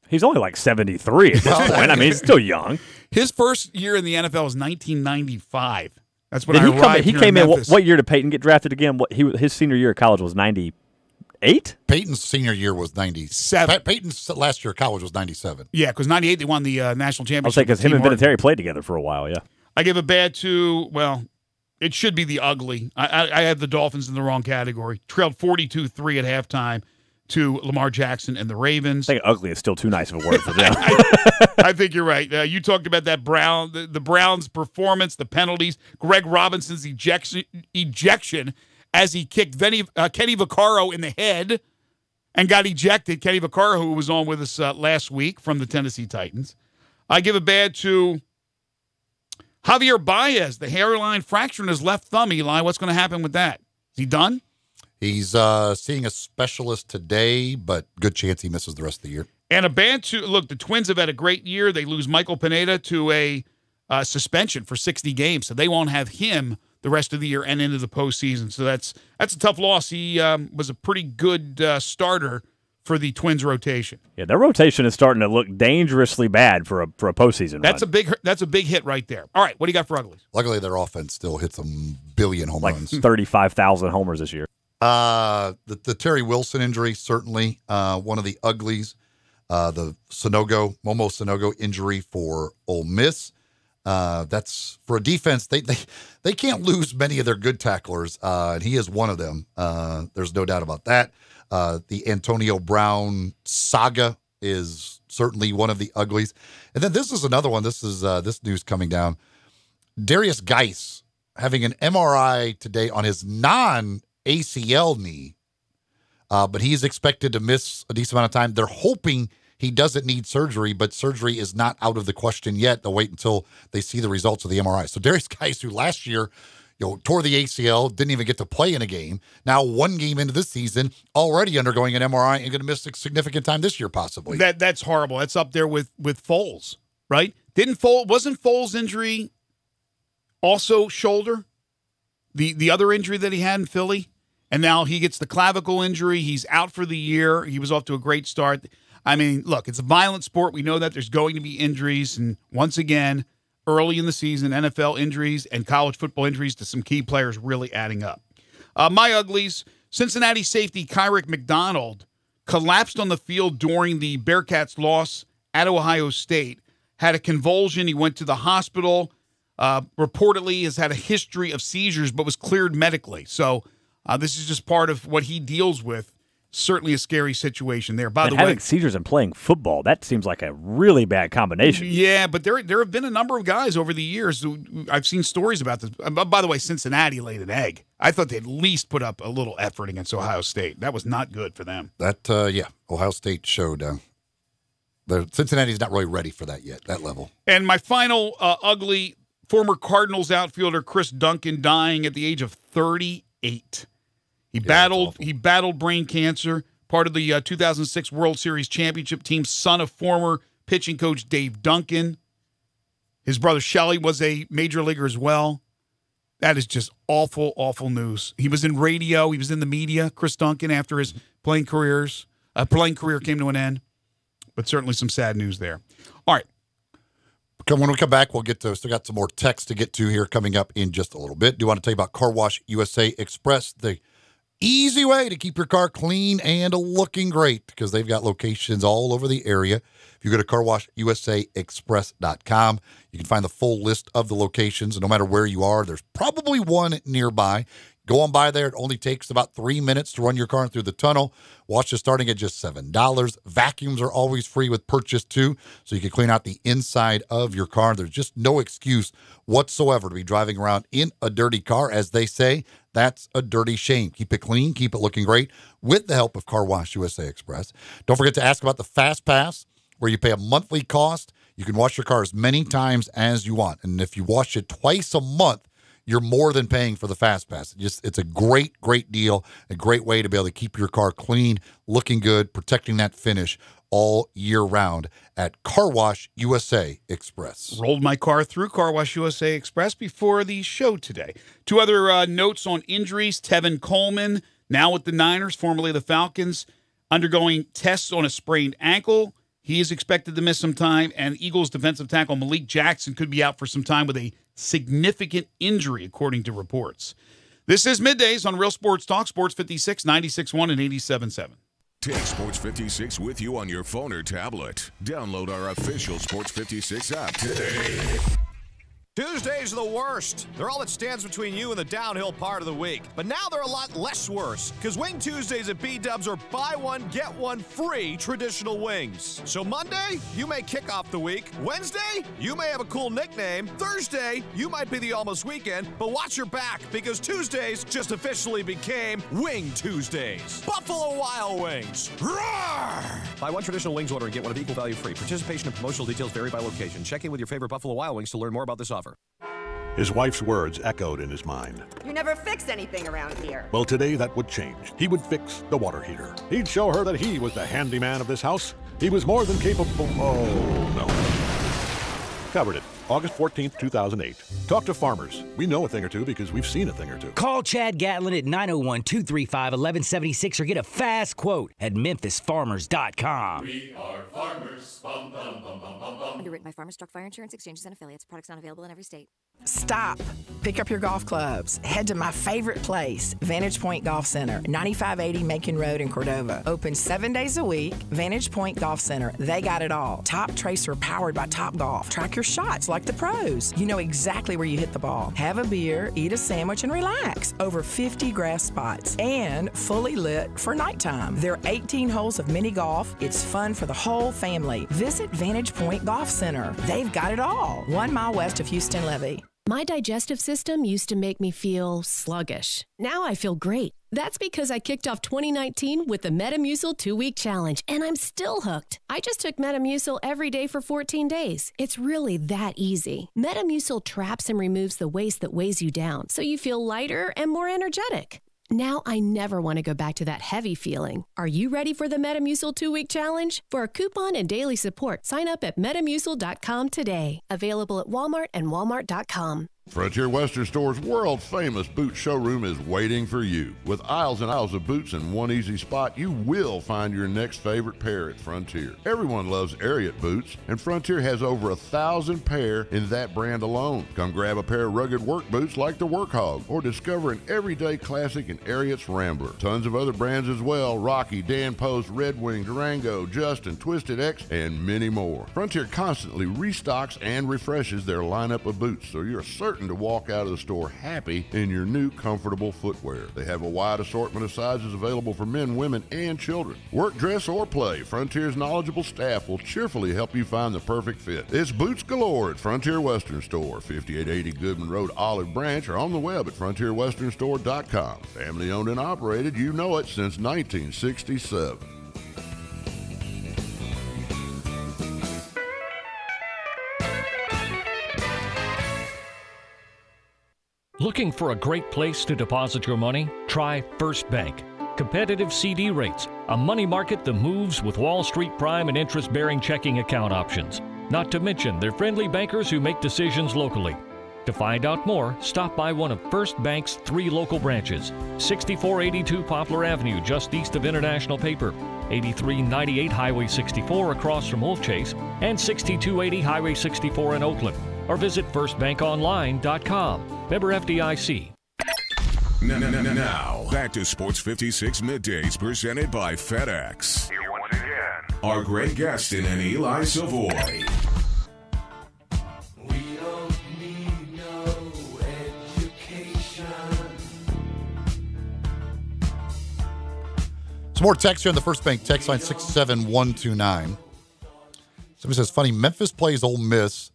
He's only like 73 at this point. I mean, he's still young. His first year in the NFL was 1995. That's when he came in. What year did Peyton get drafted again? His senior year of college was 98. Peyton's senior year was 97. Peyton's last year of college was 97. Yeah, because 98 they won the national championship. I'll say because him and Vinatieri played together for a while. Yeah. I give a bad to, well, it should be the ugly. I had the Dolphins in the wrong category. Trailed 42-3 at halftime to Lamar Jackson and the Ravens. I think ugly is still too nice of a word for them. I think you're right. You talked about that the Browns' performance, the penalties, Greg Robinson's ejection as he kicked Kenny Vaccaro in the head and got ejected. Kenny Vaccaro, who was on with us last week from the Tennessee Titans. I give a bad to Javier Baez, the hairline fracture in his left thumb, Eli. What's going to happen with that? Is he done? He's seeing a specialist today, but good chance he misses the rest of the year. And a bad to look, the Twins have had a great year. They lose Michael Pineda to a suspension for 60 games, so they won't have him the rest of the year and into the postseason. So that's a tough loss. He was a pretty good starter for the Twins rotation. Yeah, their rotation is starting to look dangerously bad for a postseason run. That's a big hit right there. All right, what do you got for uglies? Luckily, their offense still hits a billion home runs. 35,000 homers this year. The Terry Wilson injury, certainly one of the uglies. The Momo Sonogo injury for Ole Miss. That's for a defense. They can't lose many of their good tacklers, and he is one of them. There's no doubt about that. The Antonio Brown saga is certainly one of the uglies. And then this is another one. This is this news coming down. Darius Geis having an MRI today on his non-ACL knee, but he's expected to miss a decent amount of time. They're hoping he doesn't need surgery, but surgery is not out of the question yet. They'll wait until they see the results of the MRI. So Darius Geis, who last year tore the ACL, didn't even get to play in a game, now one game into this season, already undergoing an MRI and going to miss a significant time this year possibly. That's horrible. That's up there with Foles, right? Wasn't Foles' injury also shoulder? The other injury that he had in Philly? And now he gets the clavicle injury. He's out for the year. He was off to a great start. I mean, look, it's a violent sport. We know that there's going to be injuries. And once again, early in the season, NFL injuries and college football injuries to some key players really adding up. My uglies, Cincinnati safety Kyrick McDonald collapsed on the field during the Bearcats' loss at Ohio State, had a convulsion. He went to the hospital, reportedly has had a history of seizures, but was cleared medically. So this is just part of what he deals with. Certainly a scary situation there. By the way, having seizures and playing football, that seems like a really bad combination. Yeah, but there have been a number of guys over the years who I've seen stories about this. By the way, Cincinnati laid an egg. I thought they'd at least put up a little effort against Ohio State. That was not good for them. Ohio State showed Cincinnati's not really ready for that yet, that level. And my final ugly, former Cardinals outfielder Chris Duncan dying at the age of 38. He battled brain cancer, part of the 2006 World Series championship team, son of former pitching coach Dave Duncan. His brother Shelly was a major leaguer as well. That is just awful, awful news. He was in radio. He was in the media, Chris Duncan, after his playing career came to an end. But certainly some sad news there. All right. When we come back, we'll get to, still got some more text to get to here coming up in just a little bit. Do want to tell you about Car Wash USA Express, the easy way to keep your car clean and looking great, because they've got locations all over the area. If you go to carwashusaexpress.com, you can find the full list of the locations. And no matter where you are, there's probably one nearby. Go on by there. It only takes about 3 minutes to run your car through the tunnel. Wash is starting at just $7. Vacuums are always free with purchase, too, so you can clean out the inside of your car. There's just no excuse whatsoever to be driving around in a dirty car. As they say, that's a dirty shame. Keep it clean, keep it looking great with the help of Car Wash USA Express. Don't forget to ask about the Fast Pass, where you pay a monthly cost. You can wash your car as many times as you want. And if you wash it twice a month, you're more than paying for the Fast Pass. It's a great, great deal, a great way to be able to keep your car clean, looking good, protecting that finish all year round at Car Wash USA Express. Rolled my car through Car Wash USA Express before the show today. Two other notes on injuries. Tevin Coleman, now with the Niners, formerly the Falcons, undergoing tests on a sprained ankle. He is expected to miss some time, and Eagles defensive tackle Malik Jackson could be out for some time with a significant injury, according to reports. This is Middays on Real Sports Talk, Sports 56, 96.1 and 87.7. Take Sports 56 with you on your phone or tablet. Download our official Sports 56 app today. Tuesdays are the worst. They're all that stands between you and the downhill part of the week. But now they're a lot less worse, because Wing Tuesdays at B-Dubs are buy one, get one free traditional wings. So Monday, you may kick off the week. Wednesday, you may have a cool nickname. Thursday, you might be the almost weekend. But watch your back, because Tuesdays just officially became Wing Tuesdays. Buffalo Wild Wings. Roar! Buy one traditional wings order and get one of equal value free. Participation and promotional details vary by location. Check in with your favorite Buffalo Wild Wings to learn more about this offer. His wife's words echoed in his mind. You never fix anything around here. Well, today that would change. He would fix the water heater. He'd show her that he was the handyman of this house. He was more than capable. Oh, no. Covered it. August 14th, 2008. Talk to farmers. We know a thing or two because we've seen a thing or two. Call Chad Gatlin at 901-235-1176 or get a fast quote at memphisfarmers.com. We are farmers. Bum, bum, bum, bum, bum, bum. Underwritten by Farmers Truck Fire Insurance Exchanges and Affiliates. Products not available in every state. Stop. Pick up your golf clubs. Head to my favorite place, Vantage Point Golf Center, 9580 Macon Road in Cordova. Open 7 days a week. Vantage Point Golf Center. They got it all. Top Tracer powered by Top Golf. Track your shots like the pros. You know exactly where you hit the ball. Have a beer, eat a sandwich, and relax. Over 50 grass spots and fully lit for nighttime. There are 18 holes of mini golf. It's fun for the whole family. Visit Vantage Point Golf Center. They've got it all. 1 mile west of Houston Levee. My digestive system used to make me feel sluggish. Now I feel great. That's because I kicked off 2019 with the Metamucil 2-week challenge, and I'm still hooked. I just took Metamucil every day for 14 days. It's really that easy. Metamucil traps and removes the waste that weighs you down, so you feel lighter and more energetic. Now I never want to go back to that heavy feeling. Are you ready for the Metamucil 2-week challenge? For a coupon and daily support, sign up at metamucil.com today. Available at Walmart and walmart.com. Frontier Western Store's world-famous boot showroom is waiting for you. With aisles and aisles of boots in one easy spot, you will find your next favorite pair at Frontier. Everyone loves Ariat boots, and Frontier has over 1,000 pair in that brand alone. Come grab a pair of rugged work boots like the Work Hog, or discover an everyday classic in Ariat's Rambler. Tons of other brands as well: Rocky, Dan Post, Red Wing, Durango, Justin, Twisted X, and many more. Frontier constantly restocks and refreshes their lineup of boots, so you're certain to walk out of the store happy in your new comfortable footwear. They have a wide assortment of sizes available for men, women, and children. Work, dress, or play, Frontier's knowledgeable staff will cheerfully help you find the perfect fit. It's boots galore at Frontier Western Store, 5880 Goodman Road, Olive Branch, or on the web at frontierwesternstore.com. Family owned and operated, you know it, since 1967. Looking for a great place to deposit your money? Try First Bank. Competitive CD rates, a money market that moves with Wall Street prime and interest-bearing checking account options. Not to mention their friendly bankers who make decisions locally. To find out more, stop by one of First Bank's 3 local branches: 6482 Poplar Avenue, just east of International Paper, 8398 Highway 64 across from Wolf Chase, and 6280 Highway 64 in Oakland. Or visit firstbankonline.com. Member FDIC. Now, back to Sports 56 Middays, presented by FedEx. Here once again are Greg Gaston and Eli Savoie. We don't need no education. Some more text here on the First Bank text line 67129. Somebody says, funny, Memphis plays Ole Miss.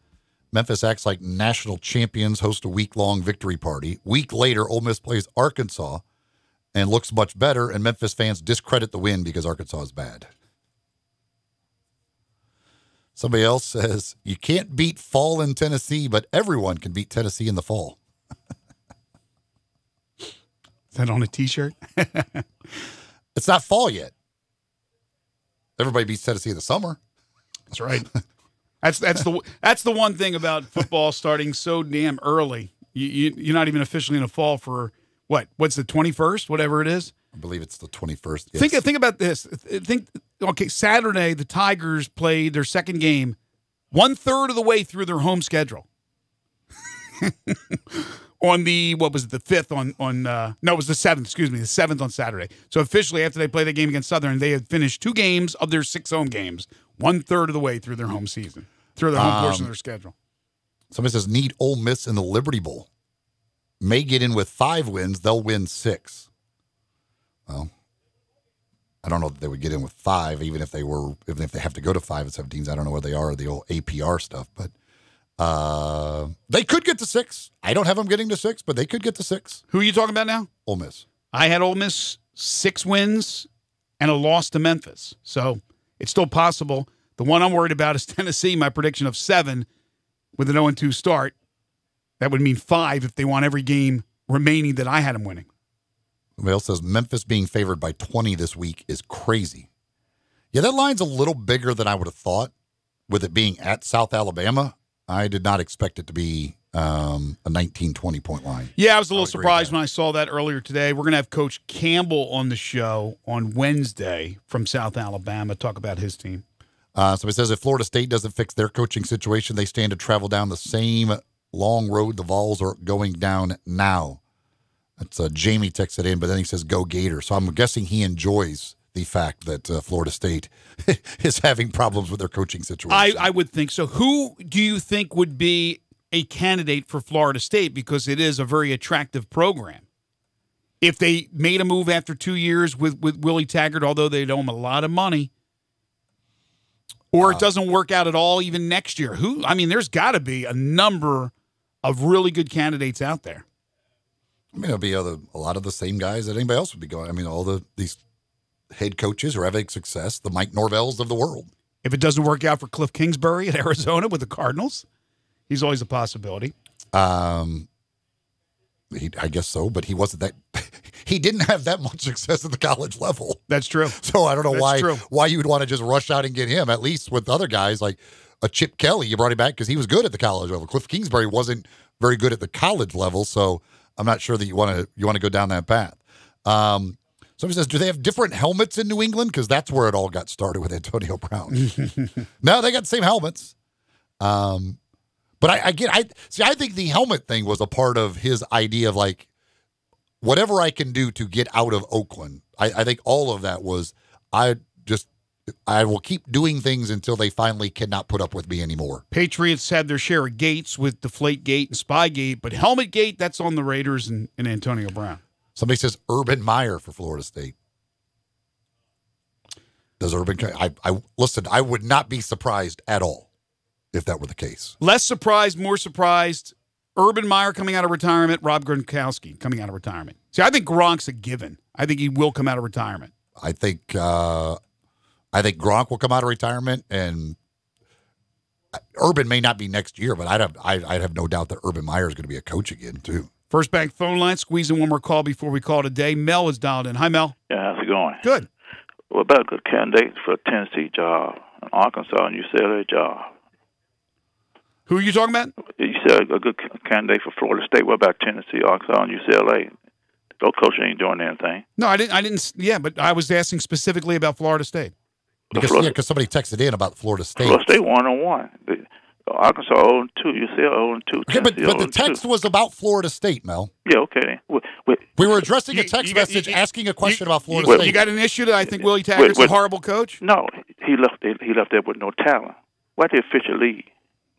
Memphis acts like national champions, host a week-long victory party. Week later, Ole Miss plays Arkansas and looks much better, and Memphis fans discredit the win because Arkansas is bad. Somebody else says, you can't beat fall in Tennessee, but everyone can beat Tennessee in the fall. Is that on a T-shirt? It's not fall yet. Everybody beats Tennessee in the summer. That's right. That's the one thing about football starting so damn early. You're not even officially in the fall for what's the 21st, whatever it is. I believe it's the 21st. Yes. Think about this. Think okay, Saturday, the Tigers played their second game 1/3 of the way through their home schedule. On the, what was it, the 5th no, it was the 7th, excuse me, the 7th on Saturday. So officially, after they played the game against Southern, they had finished 2 games of their 6 home games, 1/3 of the way through their home season, through their home portion of their schedule. Somebody says, need Ole Miss in the Liberty Bowl. May get in with 5 wins, they'll win 6. Well, I don't know that they would get in with 5, even if they have to go to 5 and 17s. I don't know where they are, the old APR stuff, but they could get to 6. I don't have them getting to 6, but they could get to 6. Who are you talking about now? Ole Miss. I had Ole Miss 6 wins and a loss to Memphis. So it's still possible. The one I'm worried about is Tennessee, my prediction of 7 with an 0-2 start. That would mean 5 if they won every game remaining that I had them winning. Somebody else says Memphis being favored by 20 this week is crazy. Yeah, that line's a little bigger than I would have thought with it being at South Alabama. I did not expect it to be a 19, 20-point line. Yeah, I was a little surprised when I saw that earlier today. We're going to have Coach Campbell on the show on Wednesday from South Alabama, talk about his team. Somebody says if Florida State doesn't fix their coaching situation, they stand to travel down the same long road the Vols are going down now. That's Jamie texted in, but then he says, go Gators. So I'm guessing he enjoys the fact that Florida State is having problems with their coaching situation. I would think so. Who do you think would be a candidate for Florida State? Because it is a very attractive program. If they made a move after 2 years with Willie Taggart, although they'd owe him a lot of money, or it doesn't work out at all even next year. There's got to be a number of really good candidates out there. It'll be a lot of the same guys that anybody else would be going. All these head coaches are having success, the Mike Norvells of the world. If it doesn't work out for Cliff Kingsbury at Arizona with the Cardinals, he's always a possibility. I guess so, but he wasn't that. He didn't have that much success at the college level. That's true. So I don't know why you would want to just rush out and get him. At least with other guys like a Chip Kelly, you brought him back because he was good at the college level. Cliff Kingsbury wasn't very good at the college level, so I'm not sure that you want to go down that path. Somebody says, do they have different helmets in New England? Because that's where it all got started with Antonio Brown. No, they got the same helmets. But I think the helmet thing was a part of his idea of like, whatever I can do to get out of Oakland. I think all of that was, I will keep doing things until they finally cannot put up with me anymore. Patriots had their share of gates with Deflategate and Spygate, but Helmet Gate, that's on the Raiders and Antonio Brown. Somebody says Urban Meyer for Florida State. Does Urban? Listen, I would not be surprised at all if that were the case. Less surprised, more surprised. Urban Meyer coming out of retirement, Rob Gronkowski coming out of retirement. See, I think Gronk's a given. I think he will come out of retirement. I think Gronk will come out of retirement, and Urban may not be next year, but I'd have no doubt that Urban Meyer is going to be a coach again too. First Bank phone line, squeezing one more call before we call today. Mel is dialed in. Hi, Mel. Yeah, how's it going? Good. What about a good candidate for a Tennessee job, an Arkansas and UCLA job? Who are you talking about? You said a good candidate for Florida State. What about Tennessee, Arkansas, and UCLA? Those coaches ain't doing anything. No, I didn't. Yeah, but I was asking specifically about Florida State. Because somebody texted in about Florida State. Florida State 1-1. Arkansas 0-2. UCLA 0-2. Okay, but the text was about Florida State, Mel. Yeah, okay. We were addressing a text message asking a question about Florida State. You got an issue that I think Willie Taggart's a horrible coach? No, he left there with no talent. Why did he officially leave?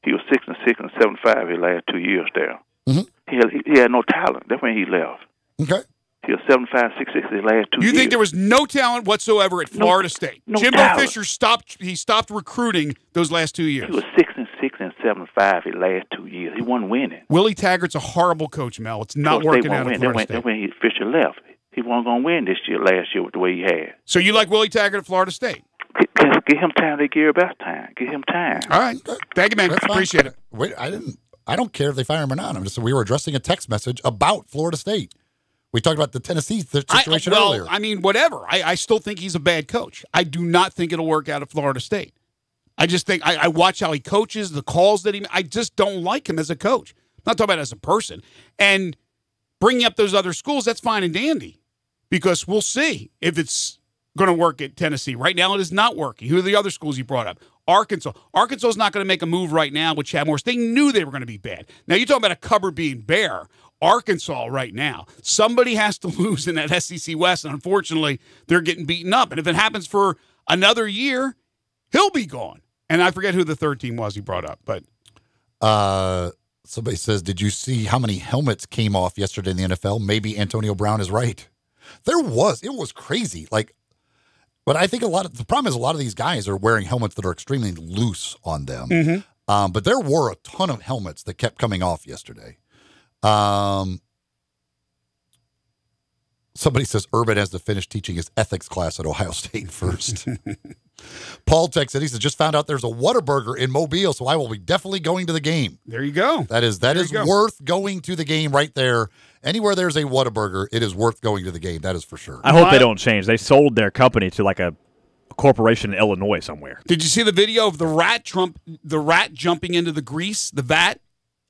He was 6-6 and 7-5 his last 2 years there. Mm-hmm. He had no talent. That's when he left. Okay. He was 7-5, 6-6 his last 2 years. You think there was no talent whatsoever at Florida State? No Jimbo talent. Fisher stopped recruiting those last 2 years. He was 6-6 and 7-5 his last 2 years. He wasn't winning. Willie Taggart's a horrible coach, Mel. It's not working out at Florida State. That's when Fisher left. He wasn't going to win last year with the way he had. So you like Willie Taggart at Florida State? Give him time to give best time. Give him time. All right. Thank you, man. Appreciate it. Wait, I don't care if they fire him or not. We were addressing a text message about Florida State. We talked about the Tennessee situation earlier. Whatever. I still think he's a bad coach. I do not think it'll work out at Florida State. I just think I watch how he coaches, the calls that I just don't like him as a coach. I'm not talking about as a person. And bringing up those other schools, that's fine and dandy because we'll see if it's going to work at Tennessee. Right now, it is not working. Who are the other schools you brought up? Arkansas. Arkansas is not going to make a move right now with Chad Morris. They knew they were going to be bad. Now, you're talking about a cupboard being bare. Arkansas right now. Somebody has to lose in that SEC West, and unfortunately, they're getting beaten up. And if it happens for another year, he'll be gone. And I forget who the third team was he brought up, but somebody says, did you see how many helmets came off yesterday in the NFL? Maybe Antonio Brown is right. It was crazy. But I think the problem is a lot of these guys are wearing helmets that are extremely loose on them. Mm-hmm. But there were a ton of helmets that kept coming off yesterday. Somebody says Urban has to finish teaching his ethics class at Ohio State first. Paul texted, he says, just found out there's a Whataburger in Mobile, so I will be definitely going to the game. There you go. That is worth going to the game right there. Anywhere there's a Whataburger, it is worth going to the game. That is for sure. I hope they don't change. They sold their company to like a corporation in Illinois somewhere. Did you see the video of the rat jumping into the grease, the vat,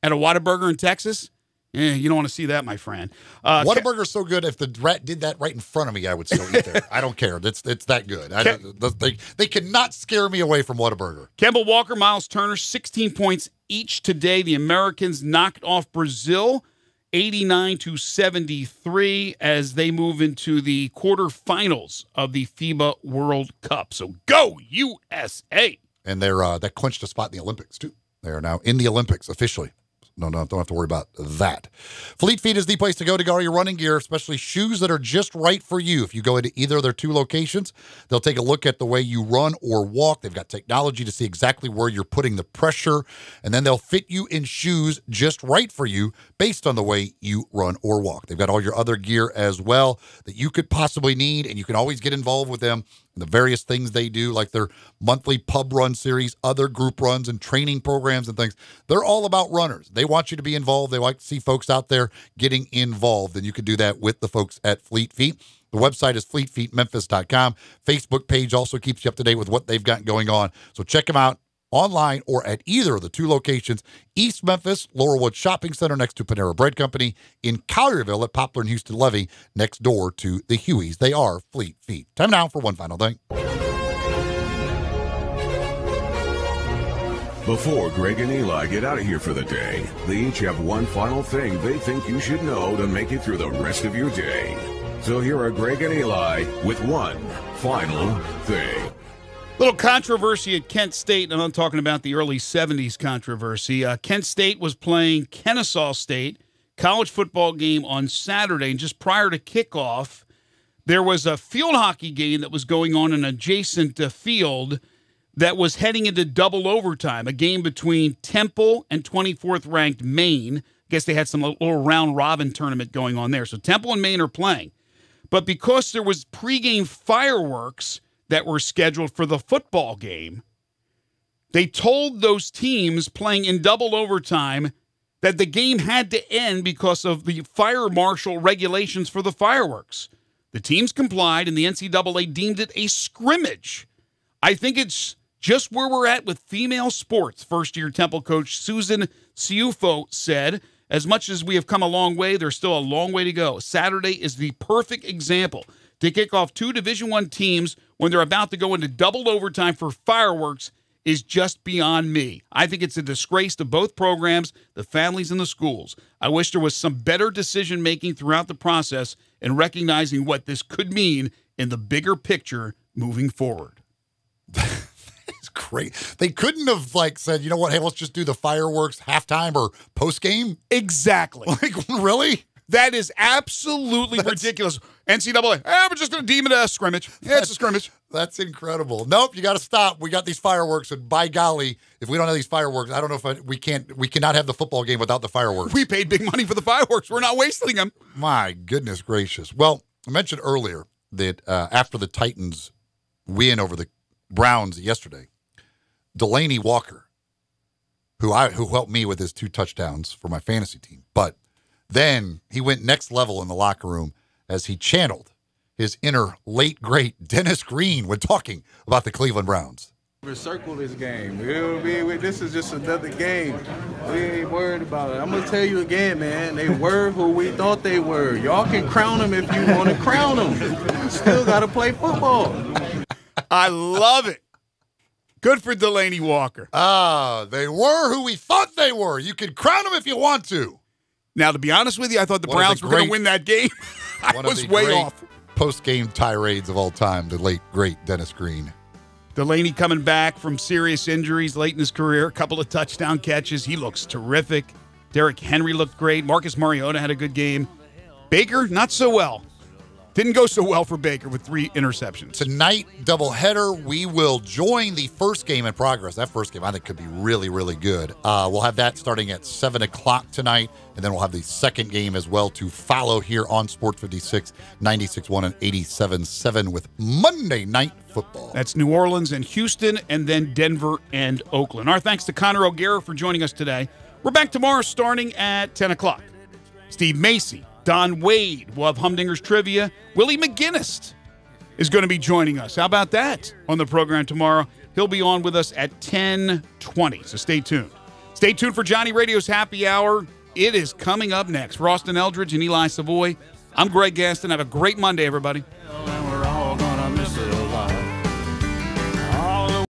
at a Whataburger in Texas? Yeah, you don't want to see that, my friend. Whataburger's so good. If the rat did that right in front of me, I would still eat there. I don't care. It's that good. They cannot scare me away from Whataburger. Kemba Walker, Miles Turner, 16 points each today. The Americans knocked off Brazil 89-73 as they move into the quarterfinals of the FIBA World Cup. So go USA! And that clinched a spot in the Olympics too. They are now in the Olympics officially. No, don't have to worry about that. Fleet Feet is the place to go to all your running gear, especially shoes that are just right for you. If you go into either of their two locations, they'll take a look at the way you run or walk. They've got technology to see exactly where you're putting the pressure, and then they'll fit you in shoes just right for you based on the way you run or walk. They've got all your other gear as well that you could possibly need, and you can always get involved with them and the various things they do, like their monthly pub run series, other group runs, and training programs and things. They're all about runners. They want you to be involved. They like to see folks out there getting involved, and you can do that with the folks at Fleet Feet. The website is fleetfeetmemphis.com. Facebook page also keeps you up to date with what they've got going on. So check them out online or at either of the two locations, East Memphis, Laurelwood Shopping Center next to Panera Bread Company, in Collierville at Poplar and Houston Levy next door to the Hueys. They are Fleet Feet. Time now for one final thing. Before Greg and Eli get out of here for the day, they each have one final thing they think you should know to make it through the rest of your day. So here are Greg and Eli with one final thing. Little controversy at Kent State, and I'm talking about the early 70s controversy. Kent State was playing Kennesaw State, college football game on Saturday, and just prior to kickoff, there was a field hockey game that was going on in an adjacent field that was heading into double overtime, a game between Temple and 24th-ranked Maine. I guess they had some little round-robin tournament going on there. So Temple and Maine are playing. But because there was pregame fireworks that were scheduled for the football game, they told those teams playing in double overtime that the game had to end because of the fire marshal regulations for the fireworks. The teams complied, and the NCAA deemed it a scrimmage. I think it's just where we're at with female sports. First-year Temple coach Susan Ciuffo said, as much as we have come a long way, there's still a long way to go. Saturday is the perfect example to kick off two Division I teams when they're about to go into double overtime for fireworks is just beyond me. I think it's a disgrace to both programs, the families, and the schools. I wish there was some better decision-making throughout the process and recognizing what this could mean in the bigger picture moving forward. It's great. They couldn't have said, you know what, hey, let's just do the fireworks halftime or postgame? Exactly. Really? That is absolutely ridiculous. NCAA, we're just going to deem it a scrimmage. Yeah, it's a scrimmage. That's incredible. Nope, you got to stop. We got these fireworks, and by golly, if we don't have these fireworks, I don't know if we cannot have the football game without the fireworks. We paid big money for the fireworks. We're not wasting them. My goodness gracious. Well, I mentioned earlier that after the Titans win over the Browns yesterday, Delaney Walker, who helped me with his 2 touchdowns for my fantasy team, but then he went next level in the locker room as he channeled his inner late, great Dennis Green when talking about the Cleveland Browns. Circle this game. This is just another game. We ain't worried about it. I'm going to tell you again, man. They were who we thought they were. Y'all can crown them if you want to crown them. Still got to play football. I love it. Good for Delaney Walker. They were who we thought they were. You can crown them if you want to. Now, to be honest with you, I thought the Browns were going to win that game. I was way off. Post-game tirades of all time, the late, great Dennis Green. Delaney coming back from serious injuries late in his career, a couple of touchdown catches. He looks terrific. Derrick Henry looked great. Marcus Mariota had a good game. Baker, not so well. Didn't go so well for Baker with 3 interceptions. Tonight, doubleheader, we will join the first game in progress. That first game, I think, could be really, really good. We'll have that starting at 7 o'clock tonight, and then we'll have the second game as well to follow here on Sport 56, 96.1 and 87.7 with Monday Night Football. That's New Orleans and Houston, and then Denver and Oakland. Our thanks to Connor O'Gara for joining us today. We're back tomorrow starting at 10 o'clock. Steve Macy, Don Wade. We'll have Humdinger's Trivia. Willie McGinnis is going to be joining us. How about that on the program tomorrow? He'll be on with us at 10:20, so stay tuned. Stay tuned for Johnny Radio's Happy Hour. It is coming up next. For Austin Eldridge and Eli Savoie, I'm Greg Gaston. Have a great Monday, everybody.